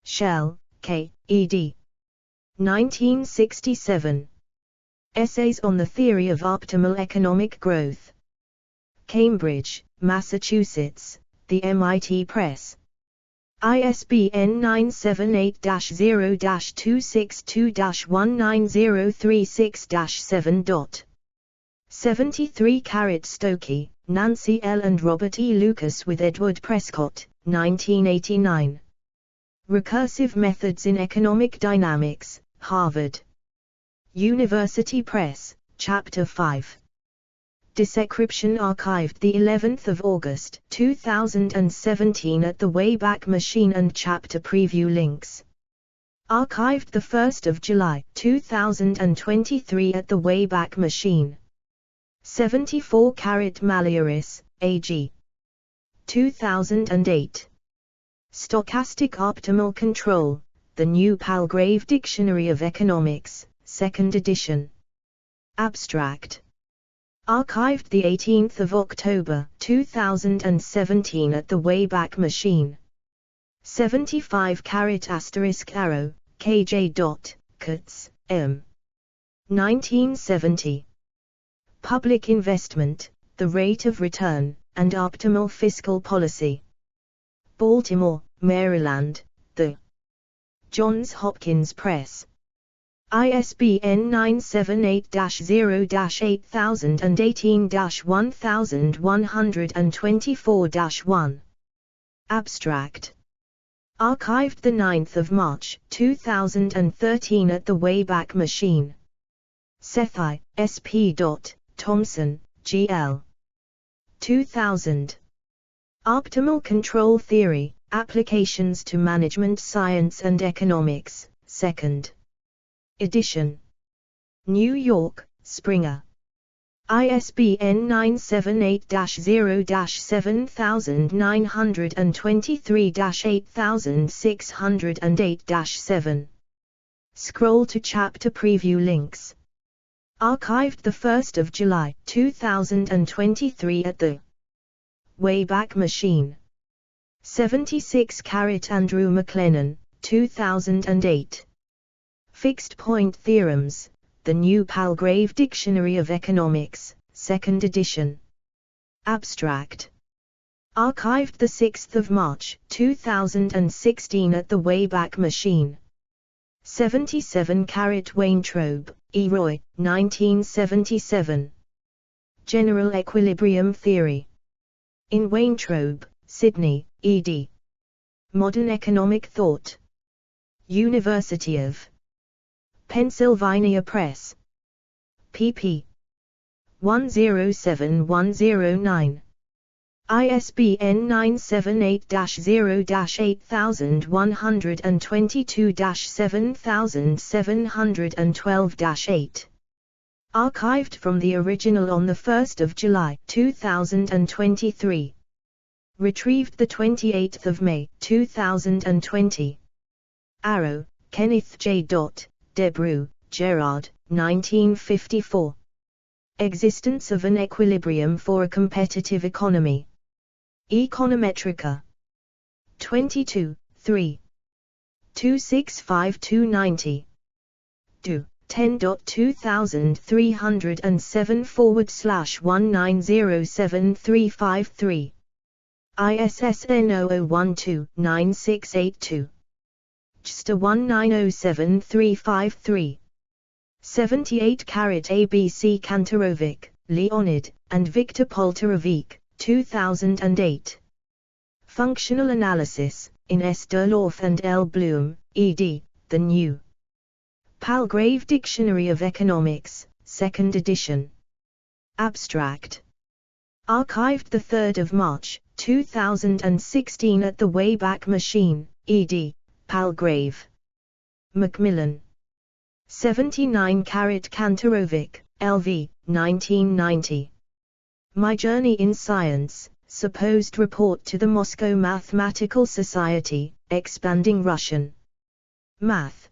Shell, K. ed. 1967. Essays on the Theory of Optimal Economic Growth. Cambridge, Massachusetts, The MIT Press. ISBN 978-0-262-19036-7. 73 Stokey, Nancy L. and Robert E. Lucas with Edward Prescott, 1989. Recursive Methods in Economic Dynamics, Harvard University Press, Chapter 5. Description archived the 11th of August 2017 at the Wayback Machine and chapter preview links. Archived the 1st of July 2023 at the Wayback Machine. 74 Malioris, A.G. 2008. Stochastic Optimal Control, The New Palgrave Dictionary of Economics, 2nd edition. Abstract. Archived the 18th of October 2017 at the Wayback Machine. 75 ***, K.J. Kurtz, M. 1970. Public Investment, the Rate of Return, and Optimal Fiscal Policy. Baltimore, Maryland, The Johns Hopkins Press. ISBN 978-0-8018-1124-1. Abstract. Archived the 9th of March 2013 at the Wayback Machine. Sethi, S.P. Thompson, G.L. 2000. Optimal Control Theory, Applications to Management Science and Economics, 2nd edition. New York, Springer. ISBN 978-0-7923-8608-7. Scroll to chapter preview links. Archived the 1st of July 2023 at the Wayback Machine. 76 Andrew McLennan, 2008. Fixed Point Theorems, The New Palgrave Dictionary of Economics, 2nd edition. Abstract. Archived the 6th of March 2016 at the Wayback Machine. 77 Weintraub, E. Roy, 1977. General Equilibrium Theory. In Weintraub, Sydney, ed. Modern Economic Thought. University of Pennsylvania Press. pp. 107109. ISBN 978-0-8122-7712-8. Archived from the original on 1 July 2023. Retrieved 28 May 2020. Arrow, Kenneth J. Debrew, Gerard, 1954. Existence of an Equilibrium for a Competitive Economy. Econometrica. 22, 3. 265290. Do. 10.2307/19075353. ISSN 0012-9682. JSTA 1907353. 78 ABC Kantarovic, Leonid, and Victor Polterovic, 2008. Functional Analysis, in S. Durloff and L. Bloom, ed., The New Palgrave Dictionary of Economics, 2nd edition. Abstract. Archived 3 March, 2016 at the Wayback Machine, ed., Palgrave. Macmillan. 79 Kantarovic, L.V., 1990. My Journey in Science, Supposed Report to the Moscow Mathematical Society, Expanding Russian Math.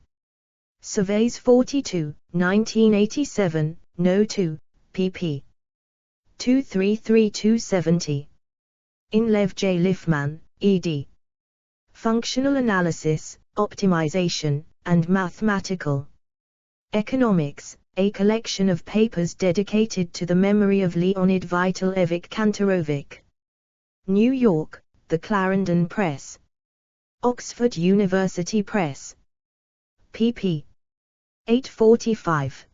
Surveys 42, 1987, No. 2, pp. 233-270. In Lev J. Liffman, ed. Functional Analysis, Optimization, and Mathematical Economics, a collection of papers dedicated to the memory of Leonid Vitalyevich Kantarovic. New York, The Clarendon Press. Oxford University Press. pp. 845.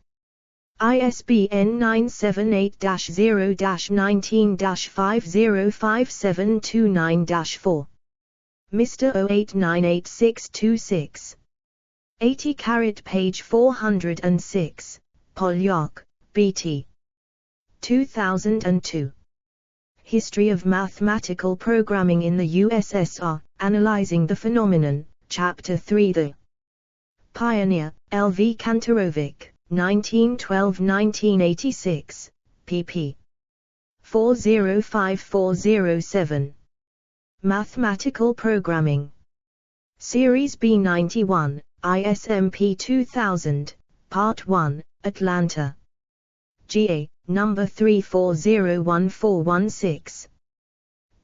ISBN 978-0-19-505729-4. Mr. 0898626. 80 page 406, Polyak, B.T. 2002. History of Mathematical Programming in the USSR, Analyzing the Phenomenon, Chapter 3. The Pioneer, L.V. Kantarovic, 1912-1986, pp. 405-407. Mathematical Programming. Series B91, ISMP 2000, Part 1, Atlanta. GA, number 3401416.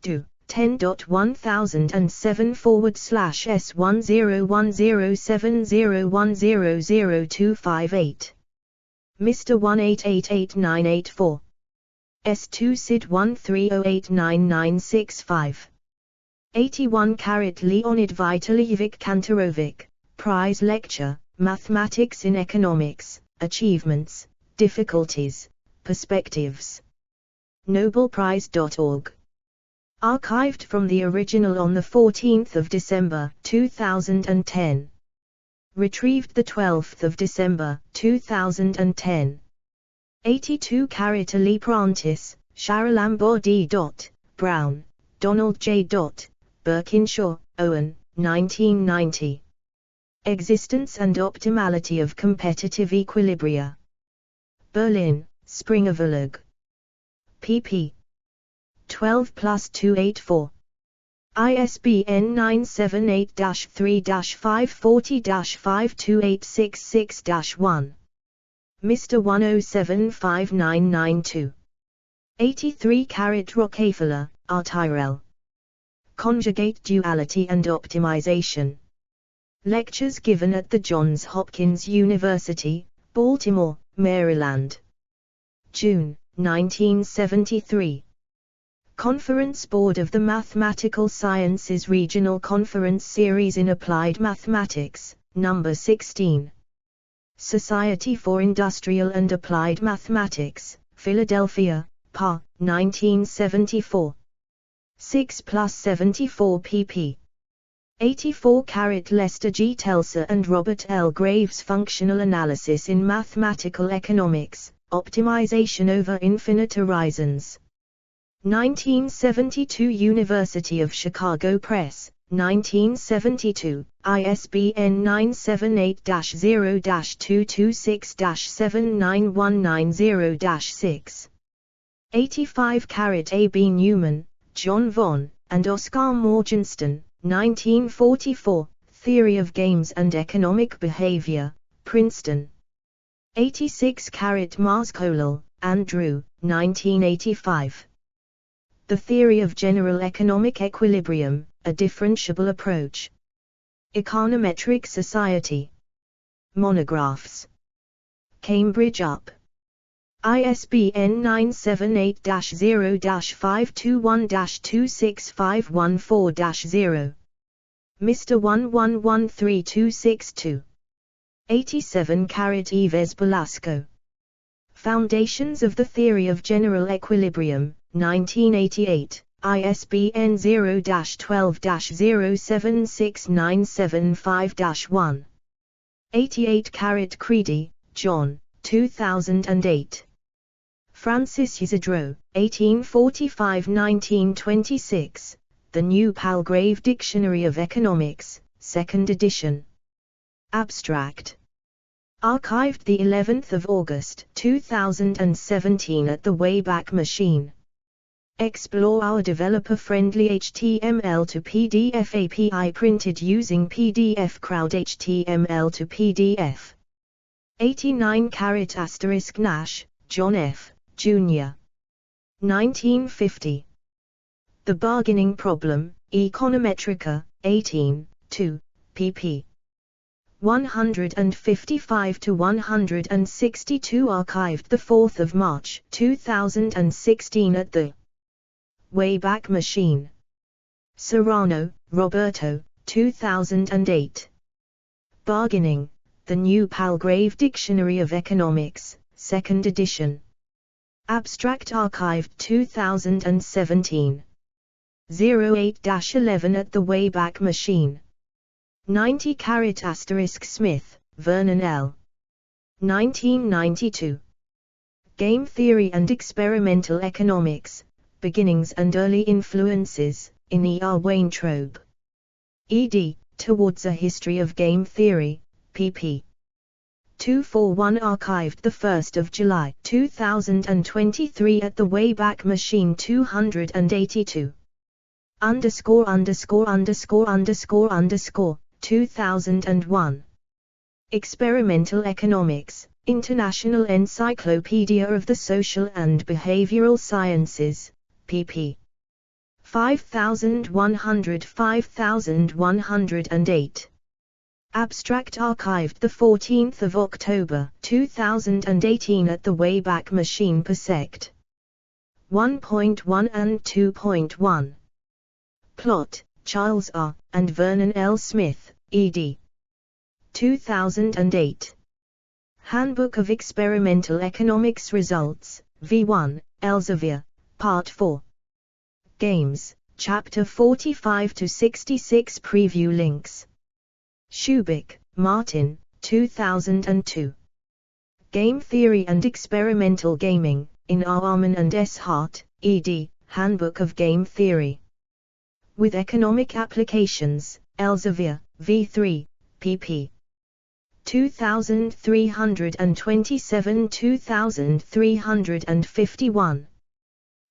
Do. 10.1000701070100258. Mr. 1888984. S2 SID 13089965. 81 Leonid Vitalyevich Kantarovic, Prize Lecture, Mathematics in Economics, Achievements, Difficulties, Perspectives. Nobelprize.org. Archived from the original on 14 December 2010. Retrieved 12 December 2010. 82 Ali Prentice, Sharalambo D. Brown, Donald J. Birkinshaw, Owen, 1990. Existence and Optimality of Competitive Equilibria. Berlin, Springer Verlag. pp. 12+284. ISBN 978-3-540-52866-1. Mr. 10759992. 83 Rockefeller, R. Tyrrell. Conjugate Duality and Optimization. Lectures given at the Johns Hopkins University, Baltimore, Maryland. June, 1973. Conference Board of the Mathematical Sciences Regional Conference Series in Applied Mathematics, No. 16. Society for Industrial and Applied Mathematics, Philadelphia, PA, 1974. 6+74 pp. 84 Lester G. Telser and Robert L. Graves. Functional Analysis in Mathematical Economics, Optimization over Infinite Horizons. 1972 University of Chicago Press, 1972, ISBN 978-0-226-79190-6. 85 A. B. Newman, John von, and Oscar Morgenstern, 1944, Theory of Games and Economic Behavior, Princeton. 86 Marskolal, Andrew, 1985. The Theory of General Economic Equilibrium, a Differentiable Approach. Econometric Society. Monographs. Cambridge UP. ISBN 978-0-521-26514-0. Mr. 111362. 87 Yves Belasco. Foundations of the Theory of General Equilibrium, 1988, ISBN 0-12-076975-1. 88 Creedy, John, 2008. Francis Isidro, 1845–1926, The New Palgrave Dictionary of Economics, 2nd edition. Abstract. Archived the 11th of August 2017 at the Wayback Machine. Explore our developer-friendly HTML to PDF API printed using PDF Crowd HTML to PDF. 89 * Nash, John F., Jr. 1950. The Bargaining Problem, Econometrica, 18, 2, pp. 155–162 archived 4 March 2016 at the Wayback Machine. Serrano, Roberto, 2008. Bargaining, The New Palgrave Dictionary of Economics, 2nd edition. Abstract archived 2017. 08-11 at the Wayback Machine. 90 * Smith, Vernon L. 1992. Game Theory and Experimental Economics, Beginnings and Early Influences, in E. R. Weintraub. ed. Towards a History of Game Theory, pp. 241 archived 1 July 2023 at the Wayback Machine 282. ________ 2001. Experimental Economics, International Encyclopedia of the Social and Behavioral Sciences, pp. 5100–5108. Abstract archived 14 October 2018 at the Wayback Machine Persect. 1.1 and 2.1. Plot, Charles R., and Vernon L. Smith, ed. 2008. Handbook of Experimental Economics Results, V1, Elsevier, Part 4. Games, Chapter 45–66 Preview links. Shubik, Martin, 2002. Game Theory and Experimental Gaming, in R. Arman and S. Hart, ed., Handbook of Game Theory. With Economic Applications, Elsevier, V3, pp. 2327–2351.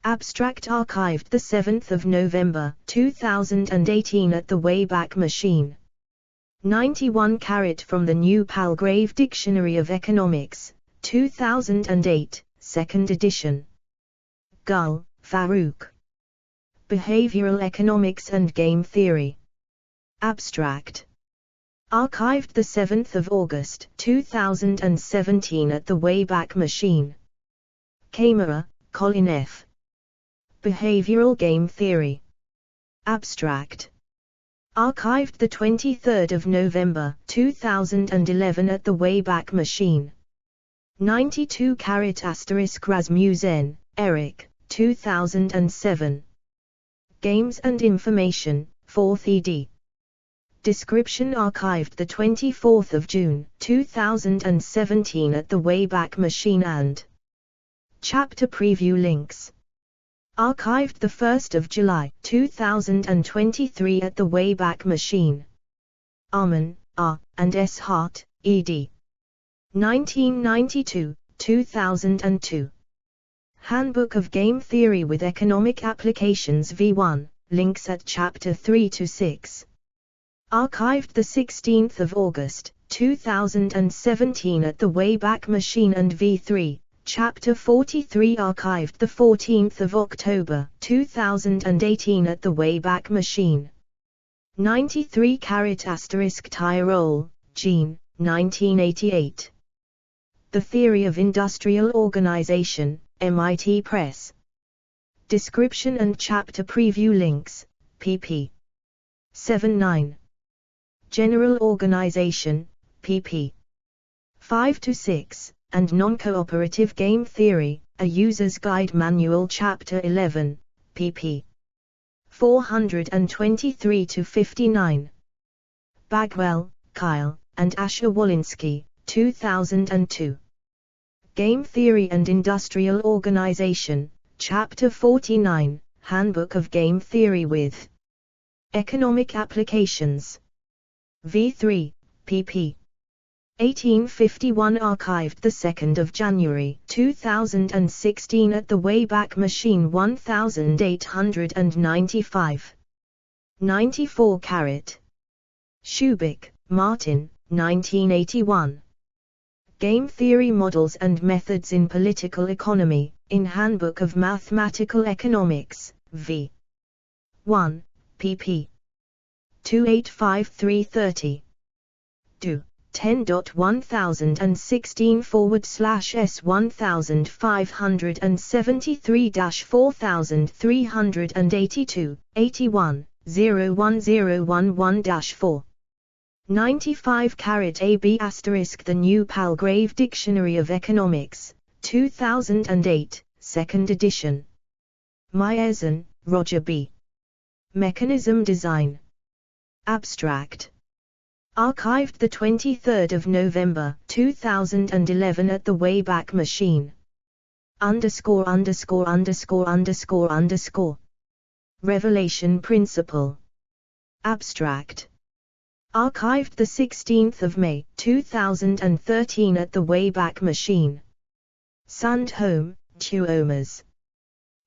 Abstract archived 7 November 2018 at the Wayback Machine. 91 from the New Palgrave Dictionary of Economics, 2008, 2nd edition. Gul, Farouk. Behavioral Economics and Game Theory. Abstract. Archived 7 August 2017 at the Wayback Machine. Kamara, Colin F. Behavioral Game Theory. Abstract. Archived 23 November 2011 at the Wayback Machine. 92 * Rasmussen, Eric, 2007. Games and Information, 4th ed. Description archived 24 June 2017 at the Wayback Machine and Chapter Preview links. Archived 1 July 2023 at the Wayback Machine. Arman, R., and S. Hart, ed. 1992, 2002. Handbook of Game Theory with Economic Applications V1, links at Chapter 3–6. Archived 16 August 2017 at the Wayback Machine and V3, Chapter 43 archived 14 October 2018 at the Wayback Machine. 93 * Tyrol, Jean, 1988. The Theory of Industrial Organization, MIT Press. Description and Chapter Preview links, pp. 7–9. General Organization, pp. 5–6, and Non-Cooperative Game Theory, A User's Guide Manual Chapter 11, pp. 423-59. Bagwell, Kyle, and Asher Walensky, 2002. Game Theory and Industrial Organization, Chapter 49, Handbook of Game Theory with Economic Applications. V3, pp. 1851. Archived 2 January 2016 at the Wayback Machine 1895. 94 Shubik, Martin, 1981. Game Theory Models and Methods in Political Economy, in Handbook of Mathematical Economics, v. 1, pp. 285330. Do. 10.10.1573-4573-4382, 81, 01011-4. 95 AB** The New Palgrave Dictionary of Economics, 2008, 2nd edition. Meyerson, Roger B. Mechanism Design. Abstract. Archived 23 November 2011 at the Wayback Machine. ________. Revelation Principle. Abstract. Archived 16 May 2013 at the Wayback Machine. Sandholm, Tuomas.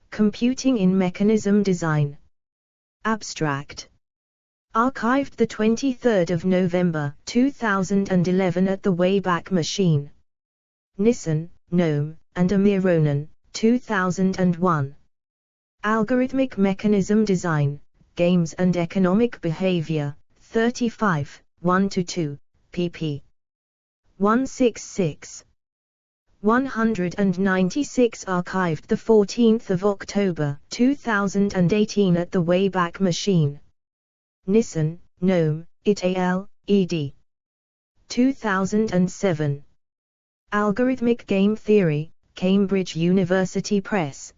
Computing in Mechanism Design. Abstract. Archived 23 November 2011 at the Wayback Machine. Nissen, Noam, and Amir Ronan, 2001. Algorithmic Mechanism Design, Games and Economic Behavior, 35, 1-2, pp. 166. 196 Archived 14 October 2018 at the Wayback Machine. Nissen, Noam, et al., ed. 2007. Algorithmic Game Theory, Cambridge University Press.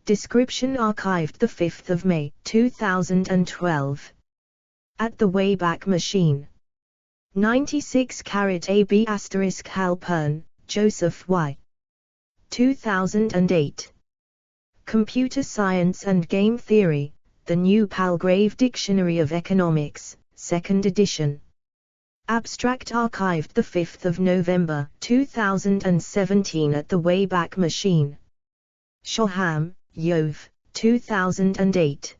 Description Archived 5 May 2012. At the Wayback Machine. 96 AB** Halpern, Joseph Y. 2008. Computer Science and Game Theory, The New Palgrave Dictionary of Economics, 2nd edition. Abstract Archived 5 November 2017 at the Wayback Machine. Shoham, Yov, 2008.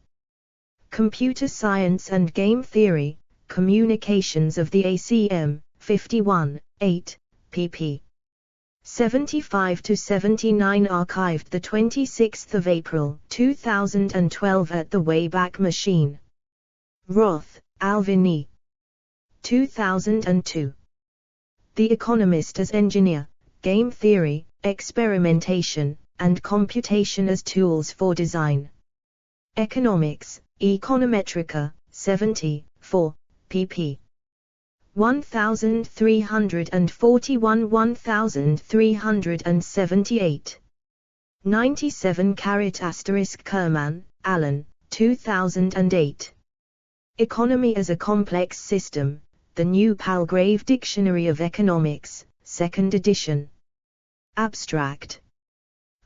Computer Science and Game Theory, Communications of the ACM, 51, 8, pp. 75-79 Archived 26 April 2012 at the Wayback Machine. Roth, Alvin E. 2002. The Economist as Engineer, Game Theory, Experimentation, and Computation as Tools for Design. Economics, Econometrica, 70, 4, pp. 1341-1378. 97 Kerman, Alan, 2008. Economy as a Complex System, The New Palgrave Dictionary of Economics, 2nd edition. Abstract.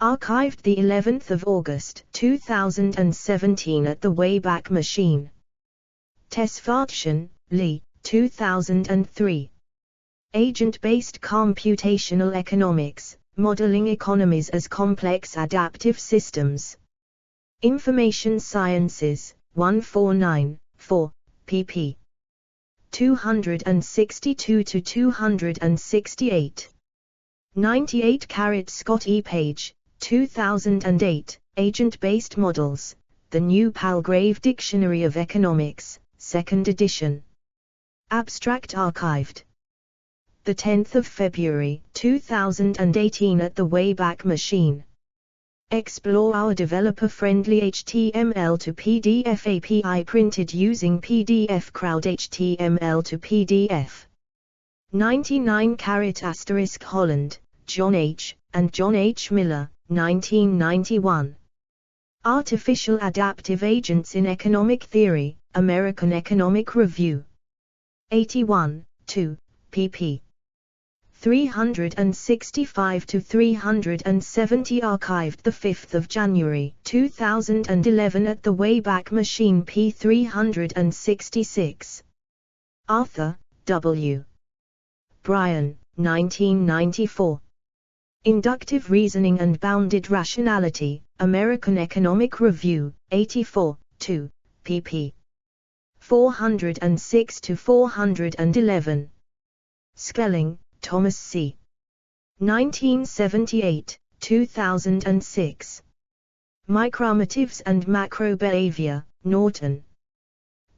Archived 11 August 2017 at the Wayback Machine. Tesfatshan, Lee, 2003. Agent-Based Computational Economics, Modeling Economies as Complex Adaptive Systems. Information Sciences, 149, 4, pp. 262-268. 98 Scott E. Page, 2008, Agent-Based Models, The New Palgrave Dictionary of Economics, 2nd edition. Abstract Archived. 10 February 2018 at the Wayback Machine. Explore our developer-friendly HTML to PDF API printed using PDF Crowd HTML to PDF. 99 Holland, John H. and John H. Miller, 1991. Artificial Adaptive Agents in Economic Theory, American Economic Review. 81, 2, pp. 365 to 370, archived 5 January 2011 at the Wayback Machine, p. 366. Arthur W. Bryan, 1994. Inductive Reasoning and Bounded Rationality, American Economic Review, 84, 2, pp. 406 to 411. Schelling, Thomas C. 1978, 2006. Micromotives and Macro Behavior, Norton.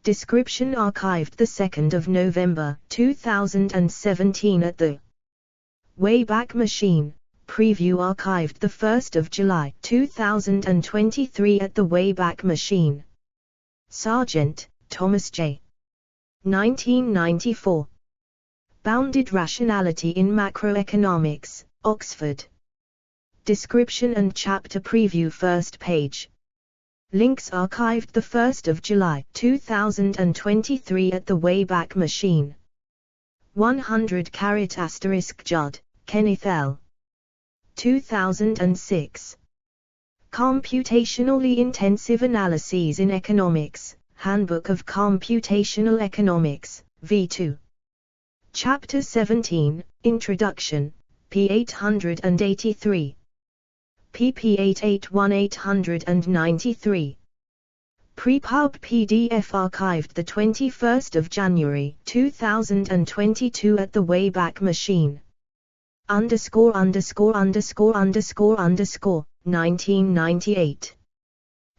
Description archived 2 November 2017 at the Wayback Machine. Preview archived 1 July 2023 at the Wayback Machine. Sargent, Thomas J. 1994. Bounded Rationality in Macroeconomics, Oxford. Description and chapter preview, first page. Links archived 1 July 2023 at the Wayback Machine. 100 ** Judd, Kenneth L. 2006. Computationally Intensive Analyses in Economics, Handbook of Computational Economics, V2. Chapter 17, Introduction, p. 883. pp. 881-893. Prepub PDF archived 21 January 2022 at the Wayback Machine. ___________, 1998.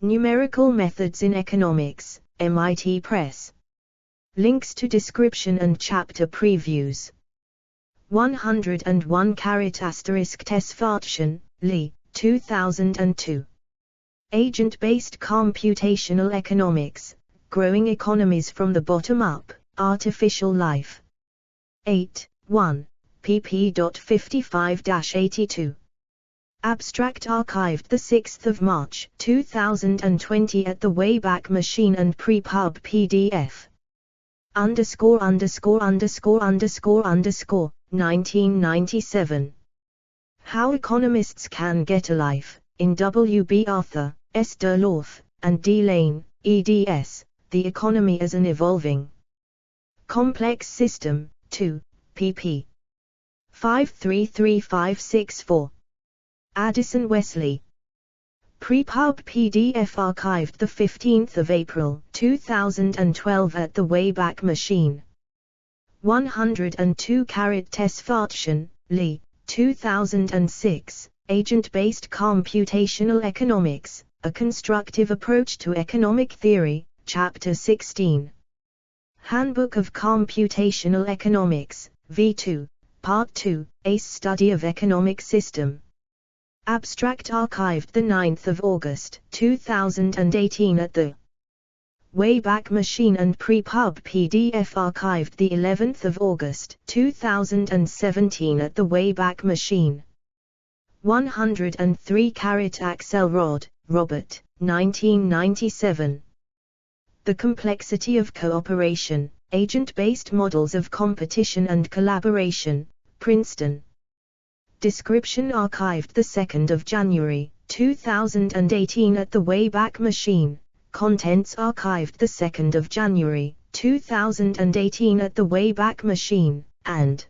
Numerical Methods in Economics, MIT Press. Links to description and chapter previews. 101 * Tesfahrtchen, Lee, 2002. Agent-Based Computational Economics, Growing Economies from the Bottom Up, Artificial Life. 8, 1, pp.55-82. Abstract archived 6 March 2020 at the Wayback Machine and Prepub PDF. _________, 1997. How Economists Can Get a Life, in W. B. Arthur, S. Derloff, and D. Lane, eds, The Economy as an Evolving Complex System, 2, pp. 533564. Addison Wesley. Prepub PDF archived 15 April 2012 at the Wayback Machine. 102 * Tesfahrtchen, Lee, 2006, Agent-Based Computational Economics, A Constructive Approach to Economic Theory, Chapter 16. Handbook of Computational Economics, V2, Part 2, ACE Study of Economic System. Abstract archived 9 August 2018 at the Wayback Machine and Prepub PDF archived 11 August 2017 at the Wayback Machine. 103 * Axelrod, Robert, 1997. The Complexity of Cooperation, Agent-Based Models of Competition and Collaboration, Princeton. Description archived 2 January 2018 at the Wayback Machine. Contents archived 2 January 2018 at the Wayback Machine, and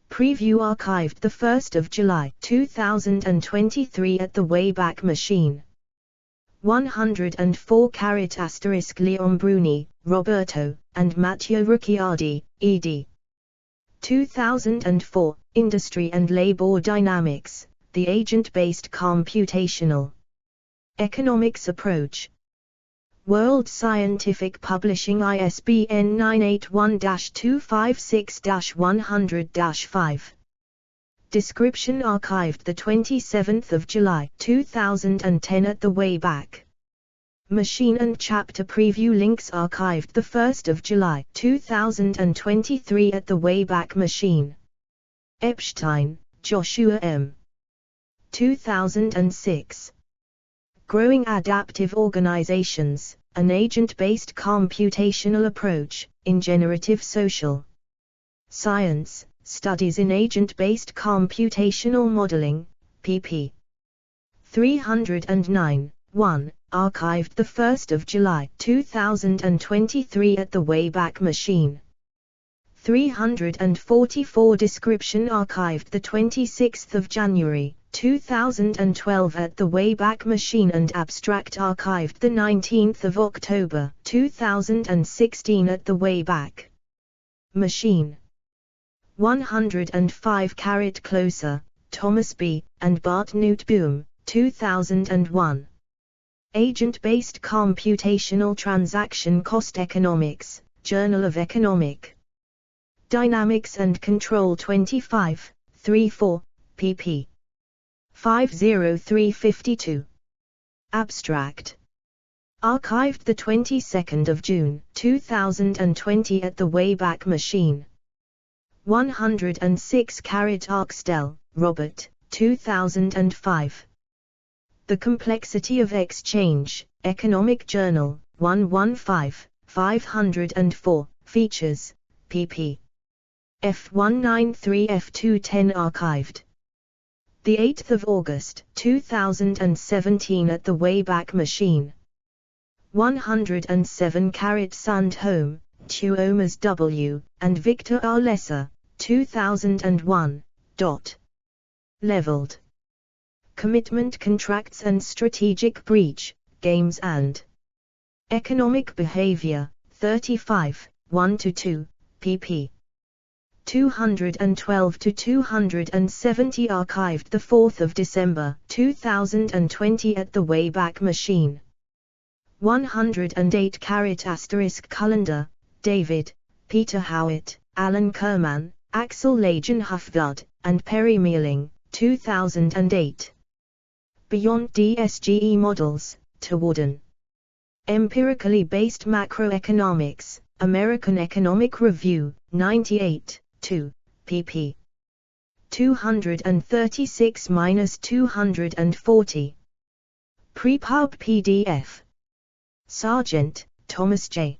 preview archived 1 July 2023 at the Wayback Machine. 104 * Leon Bruni, Roberto, and Matteo Ricciardi, ed. 2004, Industry and Labor Dynamics, The Agent-Based Computational Economics Approach. World Scientific Publishing, ISBN 981-256-100-5. Description archived 27 July 2010 at the Wayback Machine and chapter preview links archived 1 July 2023 at the Wayback Machine. Epstein, Joshua M. 2006. Growing Adaptive Organizations, an Agent-Based Computational Approach, in Generative Social Science, Studies in Agent-Based Computational Modeling, pp. 309, 1, archived 1 July 2023 at the Wayback Machine. 344 description archived 26 January 2012 at the Wayback Machine and abstract archived 19 October 2016 at the Wayback Machine. 105 Closer, Thomas B., and Bart Nootboom, 2001. Agent-Based Computational Transaction Cost Economics, Journal of Economic Dynamics and Control 25, 34, pp. 50352. Abstract. Archived 22 June 2020 at the Wayback Machine. 106 Arksdell, Robert, 2005. The Complexity of Exchange, Economic Journal, 115, 504, Features, pp. F193 F210 archived. 8 August 2017 at the Wayback Machine. 107 Sandholm, Tuomas W., and Victor R. Lesser, 2001. Leveled. Commitment Contracts and Strategic Breach, Games and Economic Behavior, 35, 1-2, pp. 212-270 archived 4 December 2020 at the Wayback Machine. 108 **Callender, David, Peter Howitt, Alan Kerman, Axel Lagenhufvud, and Perry Mealing, 2008. Beyond DSGE Models, Toward Empirically Based Macroeconomics, American Economic Review, 98, 2, pp. 236-240. Prepub PDF. Sargent, Thomas J.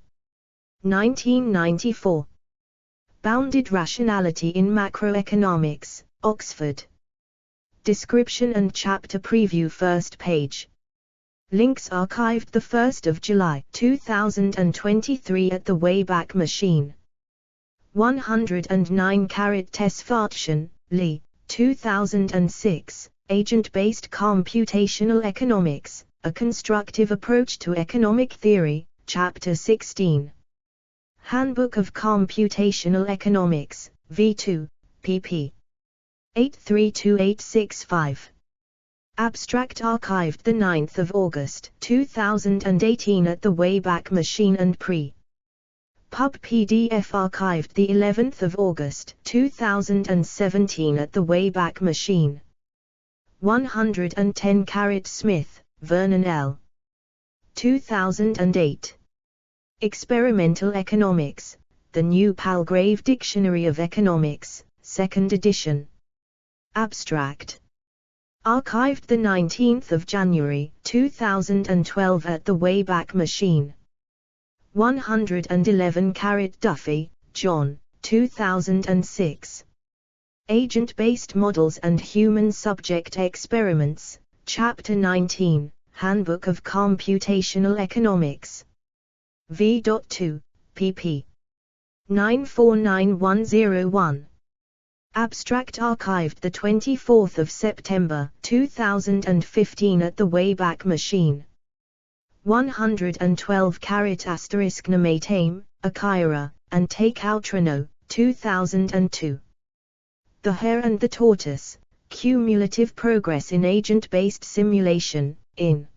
1994. Bounded Rationality in Macroeconomics, Oxford. Description and chapter preview first page. Links archived 1 July 2023 at the Wayback Machine. 109 Tesfatsjan, Lee, 2006, Agent-Based Computational Economics, A Constructive Approach to Economic Theory, Chapter 16. Handbook of Computational Economics, V2, pp. 832865. Abstract archived 9 August 2018 at the Wayback Machine and Pub PDF archived 11 August 2017 at the Wayback Machine. 110 Smith, Vernon L. 2008. Experimental Economics, The New Palgrave Dictionary of Economics, 2nd edition. Abstract. Archived 19 January 2012 at the Wayback Machine. 111 Duffy, John, 2006. Agent-Based Models and Human Subject Experiments, Chapter 19, Handbook of Computational Economics. V.2, pp. 949101. Abstract archived 24 September 2015 at the Wayback Machine. 112 **Namatame, Akira, and Takeoutrano, 2002. The Hare and the Tortoise, Cumulative Progress in Agent-Based Simulation, in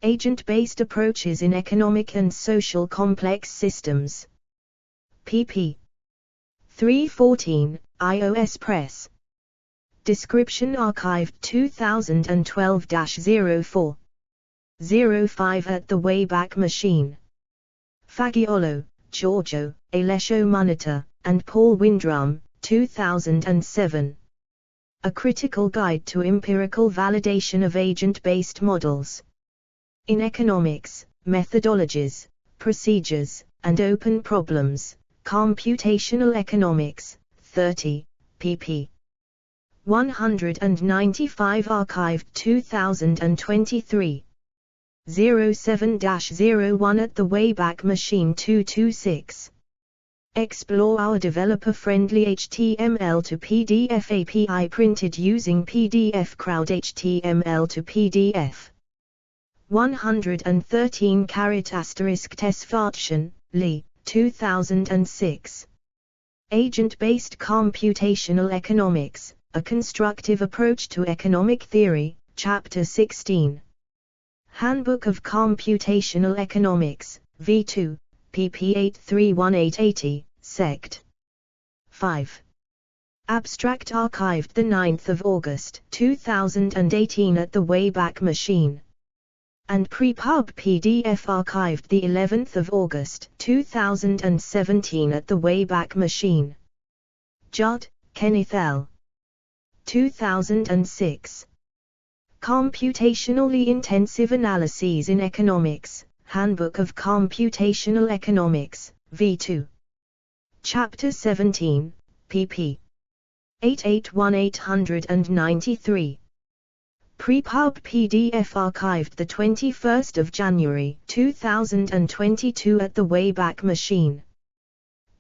Agent-Based Approaches in Economic and Social Complex Systems. pp. 314, iOS Press. Description archived 2012-04. 05 at the Wayback Machine. Fagiolo, Giorgio, Alessio Munita, and Paul Windrum, 2007. A Critical Guide to Empirical Validation of Agent-Based Models. In Economics, Methodologies, Procedures, and Open Problems, Computational Economics, 30, pp. 195 archived 2023. 07-01 at the Wayback Machine 226. Explore our developer-friendly HTML to PDF API printed using PDF Crowd HTML to PDF. 113 Tesfahrtchen, Lee, 2006. Agent-Based Computational Economics, A Constructive Approach to Economic Theory, Chapter 16. Handbook of Computational Economics, V2, pp 831880, Sect. 5. Abstract archived 9 August 2018 at the Wayback Machine. And prepub PDF archived 11 August 2017 at the Wayback Machine. Judd, Kenneth L. 2006. Computationally Intensive Analyses in Economics, Handbook of Computational Economics, V2. Chapter 17, pp. 881893. Prepub PDF archived 21 January 2022 at the Wayback Machine.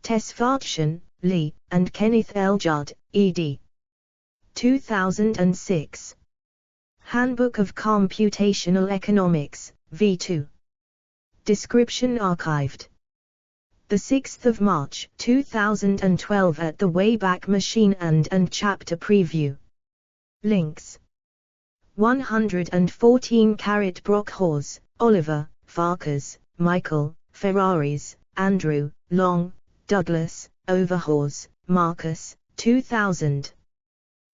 Tesfahrtchen, Lee, and Kenneth L. Judd, ed. 2006. Handbook of Computational Economics, V2. Description archived. 6 March 2012 at the Wayback Machine and Chapter Preview. Links. 114 Brockhorse, Oliver, Farkas, Michael, Ferraris, Andrew, Long, Douglas, Overhauser, Marcus, 2000.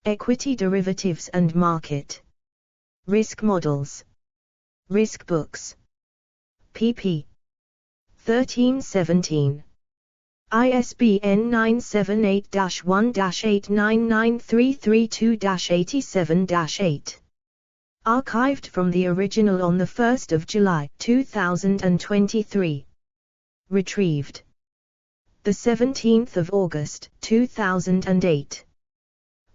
Equity Derivatives and Market. Risk Models. Risk Books. pp. 1317. ISBN 978-1-899332-87-8. Archived from the original on 1 July 2023. Retrieved. 17 August 2008.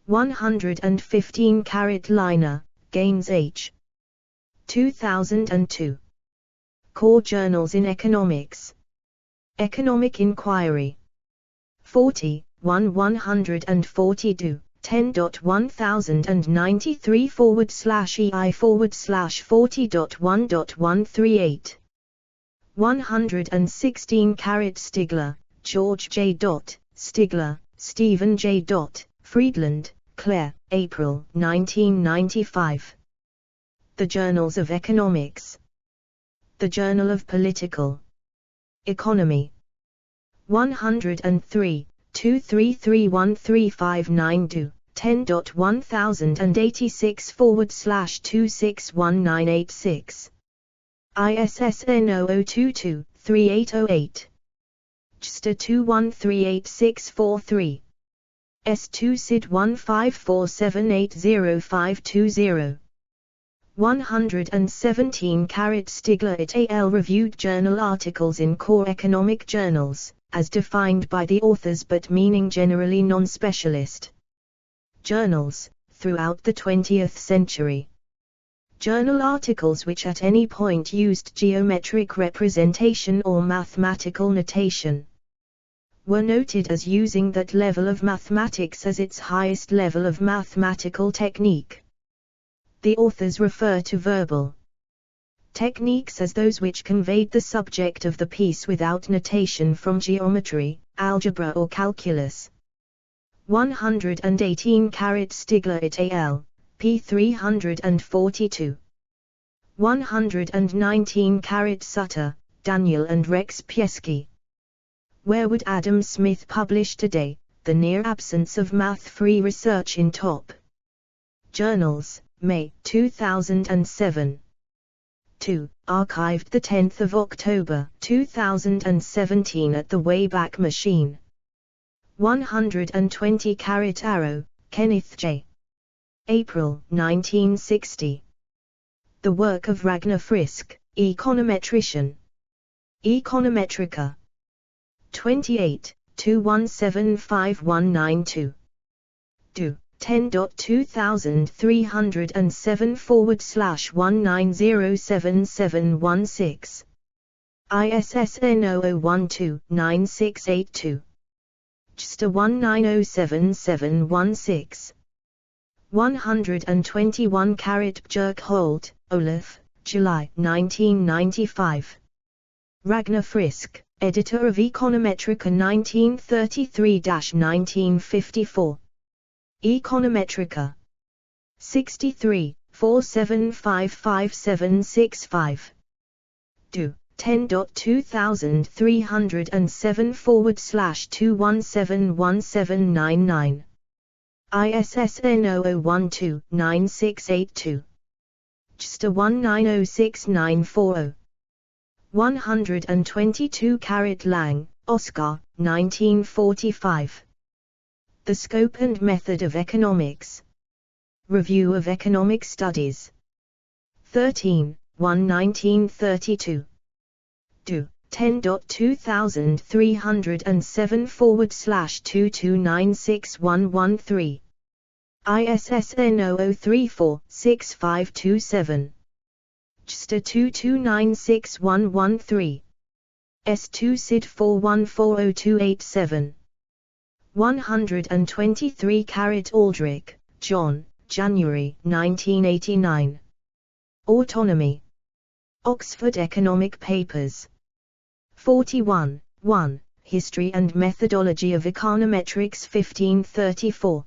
115 Liner, Gaines H. 2002. Core Journals in Economics. Economic Inquiry. 40, 142, 10.1093/EI/40.1.138. 116 Stigler, George J. Stigler, Stephen J. Friedland, Claire, April 1995. The Journals of Economics. The Journal of Political Economy. 103, 2331359 10.1086/261986. ISSN 0022-3808. JSTA 21388643. S2 SID 1547800520. 117 Stigler et al. Reviewed journal articles in core economic journals, as defined by the authors but meaning generally non-specialist journals, throughout the 20th century. Journal articles which at any point used geometric representation or mathematical notation were noted as using that level of mathematics as its highest level of mathematical technique. The authors refer to verbal techniques as those which conveyed the subject of the piece without notation from geometry, algebra or calculus. 118 Stigler et al., p. 342. 119 Sutter, Daniel and Rex Piesky. Where would Adam Smith publish today? The near absence of math-free research in top journals, May 2007. 2. Archived 10 October 2017 at the Wayback Machine. 120 Arrow, Kenneth J. April 1960. The work of Ragnar Frisk, econometrician. Econometrica. 28, 21759192. Do. 10.2307/19077716. ISSN 0012-9682. JSTA 19077716. 121 Bjerk Holt, Olaf, July 1995. Ragnar Frisk, editor of Econometrica 1933-1954. Econometrica. 63, 475565. Do. 10.2307/2171799. ISSN 0012-9682. JSTA 1906940. 122 Lang, Oscar, 1945. The Scope and Method of Economics. Review of Economic Studies. 13, 1932. Do. 10.2307/2296113. ISSN 0034-6527. JSTA 2296113. S2 SID 41402887. 123 Aldrich, John, January 1989. Autonomy. Oxford Economic Papers. 41, 1, History and Methodology of Econometrics 1534.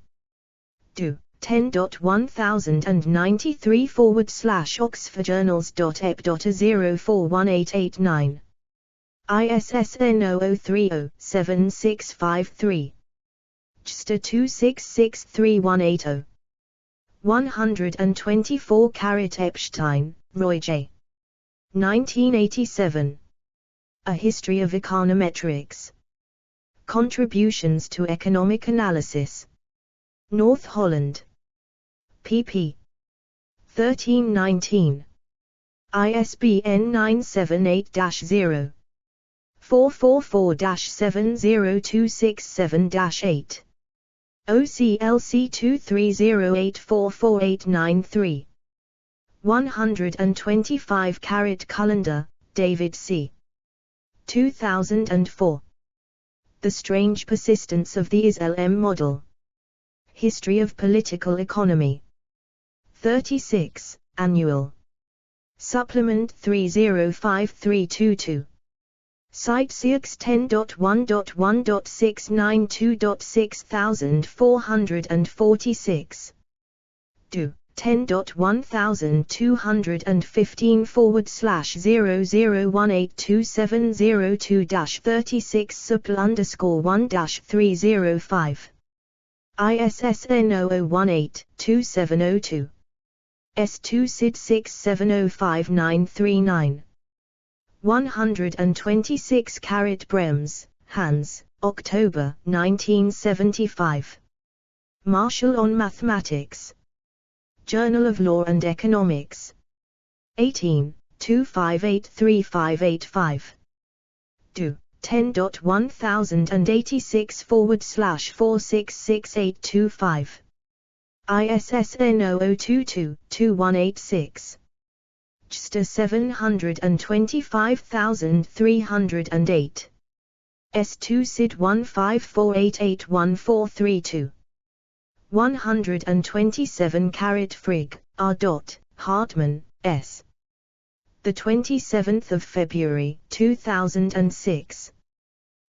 Do. 10.1093/oxfordjournals.ep.a041889. ISSN 0030-7653. JSTA 2663180. 124 Epstein, Roy J. 1987. A History of Econometrics. Contributions to Economic Analysis. North Holland. pp. 1319. ISBN 978-0-444-70267-8. OCLC 2308448893. 125 Cullender, David C. 2004. The Strange Persistence of the ISLM Model. History of Political Economy. 36, Annual. Supplement 305322. Site CX 10.1.1.692.6446. Do. 10.1023/00182702-36 suppl_1-305. ISSN 0018-2702. S2 SID 67053939. 126 Brems, Hans, October 1975. Marshall on Mathematics. Journal of Law and Economics. 18, 2583585. Do. 10.1086/4666825. ISSN 0022-2186. JSTA 725308. S2 SID 15488142. 127 Frigg, R. Hartman, S. The 27th of February 2006.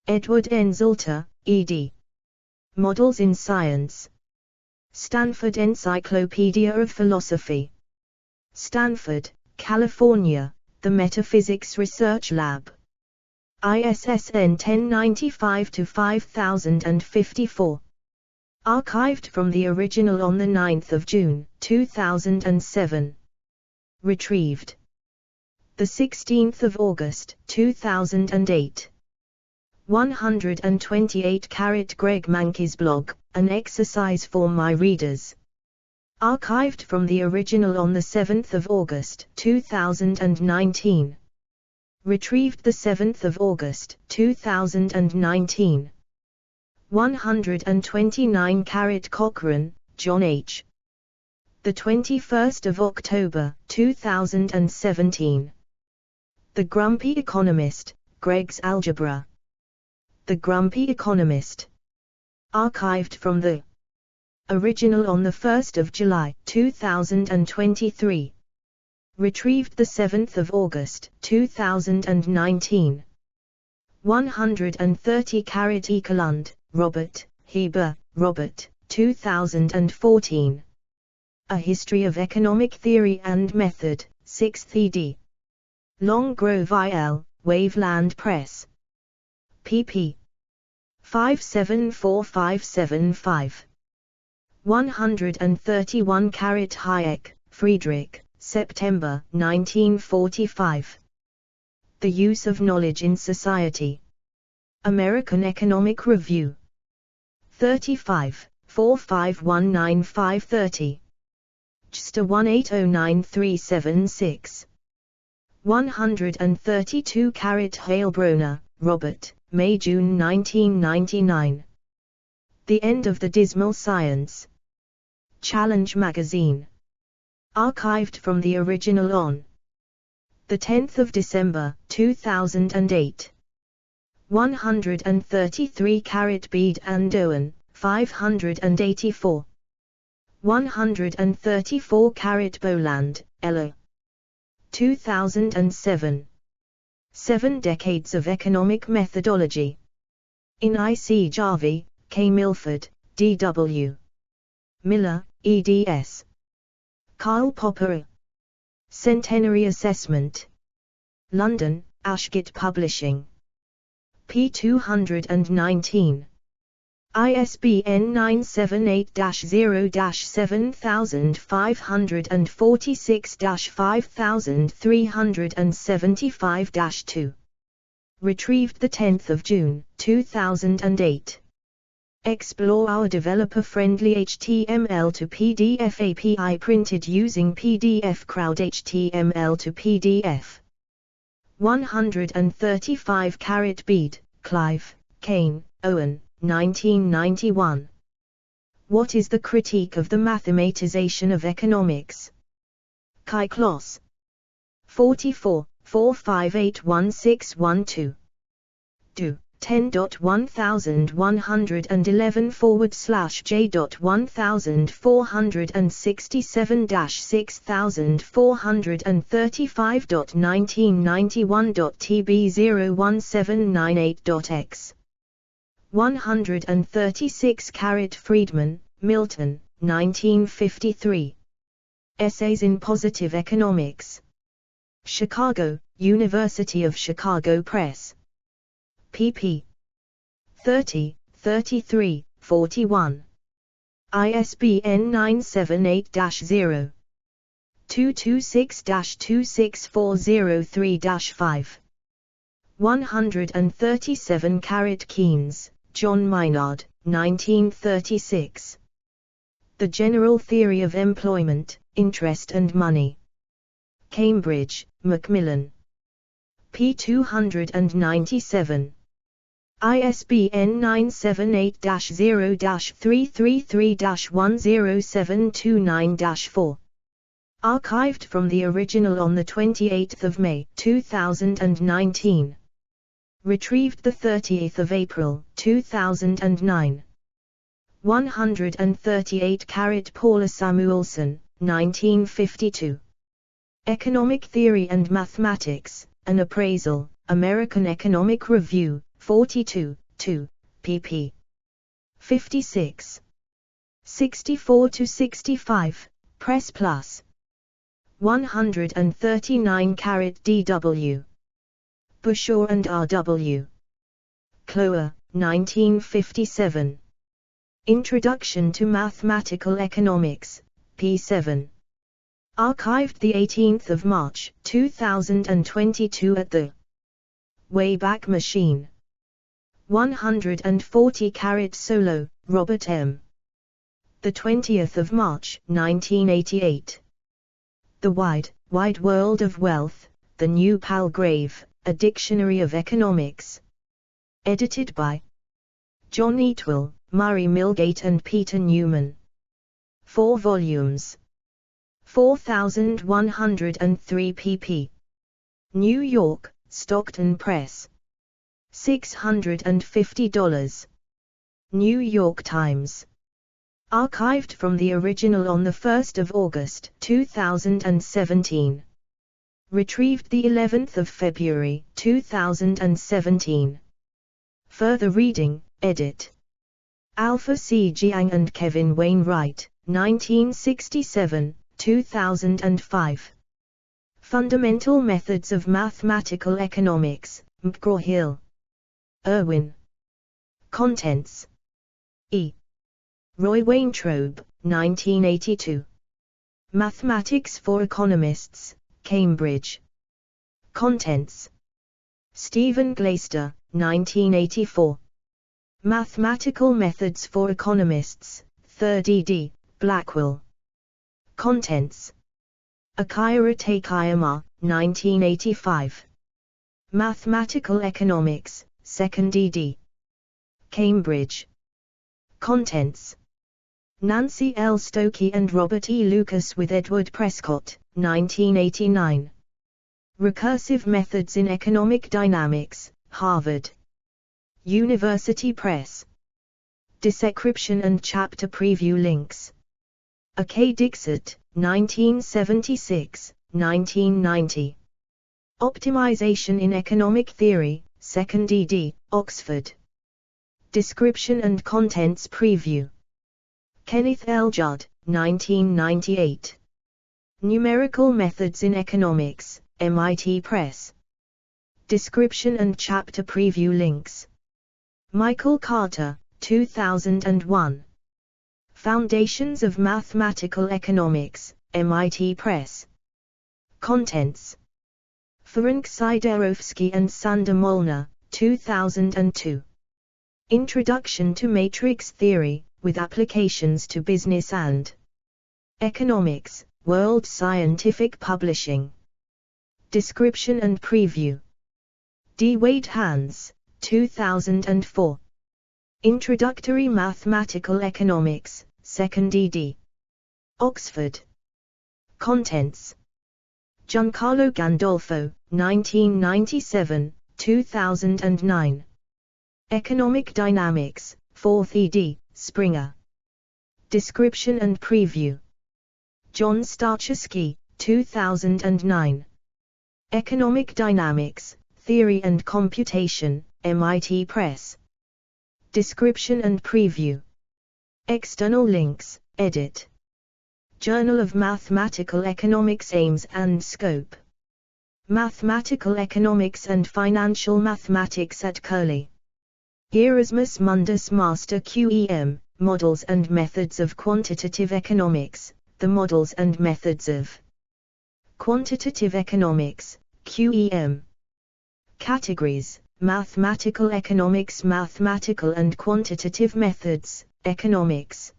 Edward N. Zolter, ed. Models in Science. Stanford Encyclopedia of Philosophy. Stanford, California, The Metaphysics Research Lab. ISSN 1095-5054. Archived from the original on 9 June 2007. Retrieved. 16 August 2008. 128 Greg Mankey's blog, an exercise for my readers. Archived from the original on the 7th of August 2019. Retrieved the 7th of August 2019. 129 Cochrane, John H. The 21st of October 2017. The Grumpy Economist, Greg's Algebra. The Grumpy Economist. Archived from the original on the 1st of July 2023. Retrieved the 7th of August 2019. 130 Ekelund, Robert, Heber, Robert, 2014. A History of Economic Theory and Method, 6th ed. Long Grove IL, Waveland Press. pp. 574575. 131 Hayek, Friedrich, September 1945. The Use of Knowledge in Society. American Economic Review. 35, 4519530. JSTOR 1809376. 132 Heilbronner, Robert, May-June 1999. The End of the Dismal Science. Challenge Magazine. Archived from the original on the 10th of December 2008. 133 Bede and Owen, 584. 134 Boland, Ella. 2007. 7 Decades of Economic Methodology. In I. C. Jarvie, K. Milford, D.W. Miller, eds. Kyle Popper. Centenary Assessment. London, Ashgate Publishing. p. 219. ISBN 978-0-7546-5375-2. Retrieved 10 June 2008. Explore our developer-friendly HTML to PDF API printed using PDF Crowd HTML to PDF. 135 Bede, Clive, Kane, Owen, 1991. What is the critique of the mathematization of economics? Kai Kloss. 44, 4581612. Do. 10.1467-6465.1991.tb01798.x. 136 Friedman, Milton, 1953. Essays in Positive Economics. Chicago, University of Chicago Press. pp. 30, 33, 41. ISBN 978-0-226-26403-5. 137 Keynes, John Maynard, 1936. The General Theory of Employment, Interest and Money. Cambridge, Macmillan. p. 297. ISBN 978-0-333-10729-4. Archived from the original on 28 May 2019. Retrieved 30 April 2009. 138 Paula Samuelson, 1952. Economic Theory and Mathematics, An Appraisal, American Economic Review, 42, 2, pp. 56. 64-65, Press Plus. 139 D.W. Bushaw and R.W. Clower, 1957. Introduction to Mathematical Economics, p. 7. Archived 18 March 2022 at the Wayback Machine. 140 Solo, Robert M. the 20th of March, 1988. The Wide World of Wealth, the New Palgrave, A Dictionary of Economics. Edited by John Eatwell, Murray Milgate and Peter Newman. 4 volumes. 4103 pp. New York, Stockton Press. $650. New York Times. Archived from the original on 1 August 2017. Retrieved 11 February 2017. Further reading, edit. Alpha C. Jiang and Kevin Wainwright, 1967, 2005. Fundamental Methods of Mathematical Economics, McGraw-Hill. Irwin. Contents. E. Roy Weintraub, 1982. Mathematics for Economists, Cambridge. Contents. Stephen Glaister, 1984. Mathematical Methods for Economists, 3rd ed., Blackwell. Contents. Akira Takayama, 1985. Mathematical Economics, 2nd ed. Cambridge. Contents. Nancy L. Stokey and Robert E. Lucas with Edward Prescott, 1989. Recursive Methods in Economic Dynamics, Harvard University Press. Description and chapter preview links. A. K. Dixit, 1976, 1990. Optimization in Economic Theory, 2nd ed., Oxford. Description and contents preview. Kenneth L. Judd, 1998. Numerical Methods in Economics, MIT Press. Description and chapter preview links. Michael Carter, 2001. Foundations of Mathematical Economics, MIT Press. Contents. Ferenc Siderovsky and Sander Molnar, 2002. Introduction to Matrix Theory, with Applications to Business and Economics, World Scientific Publishing. Description and preview. D. Wade Hans, 2004. Introductory Mathematical Economics, 2nd ed. Oxford. Contents. Giancarlo Gandolfo, 1997, 2009. Economic Dynamics, 4th ed., Springer. Description and preview. John Starczewski, 2009. Economic Dynamics, Theory and Computation, MIT Press. Description and preview. External links, edit. Journal of Mathematical Economics Aims and Scope. Mathematical Economics and Financial Mathematics at Curlie. Erasmus Mundus Master QEM, Models and Methods of Quantitative Economics, The Models and Methods of Quantitative Economics, QEM. Categories: Mathematical Economics, Mathematical and Quantitative Methods, Economics.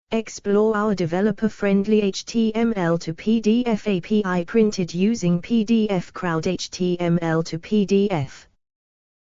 Explore our developer-friendly HTML to PDF API printed using PDF Crowd HTML to PDF.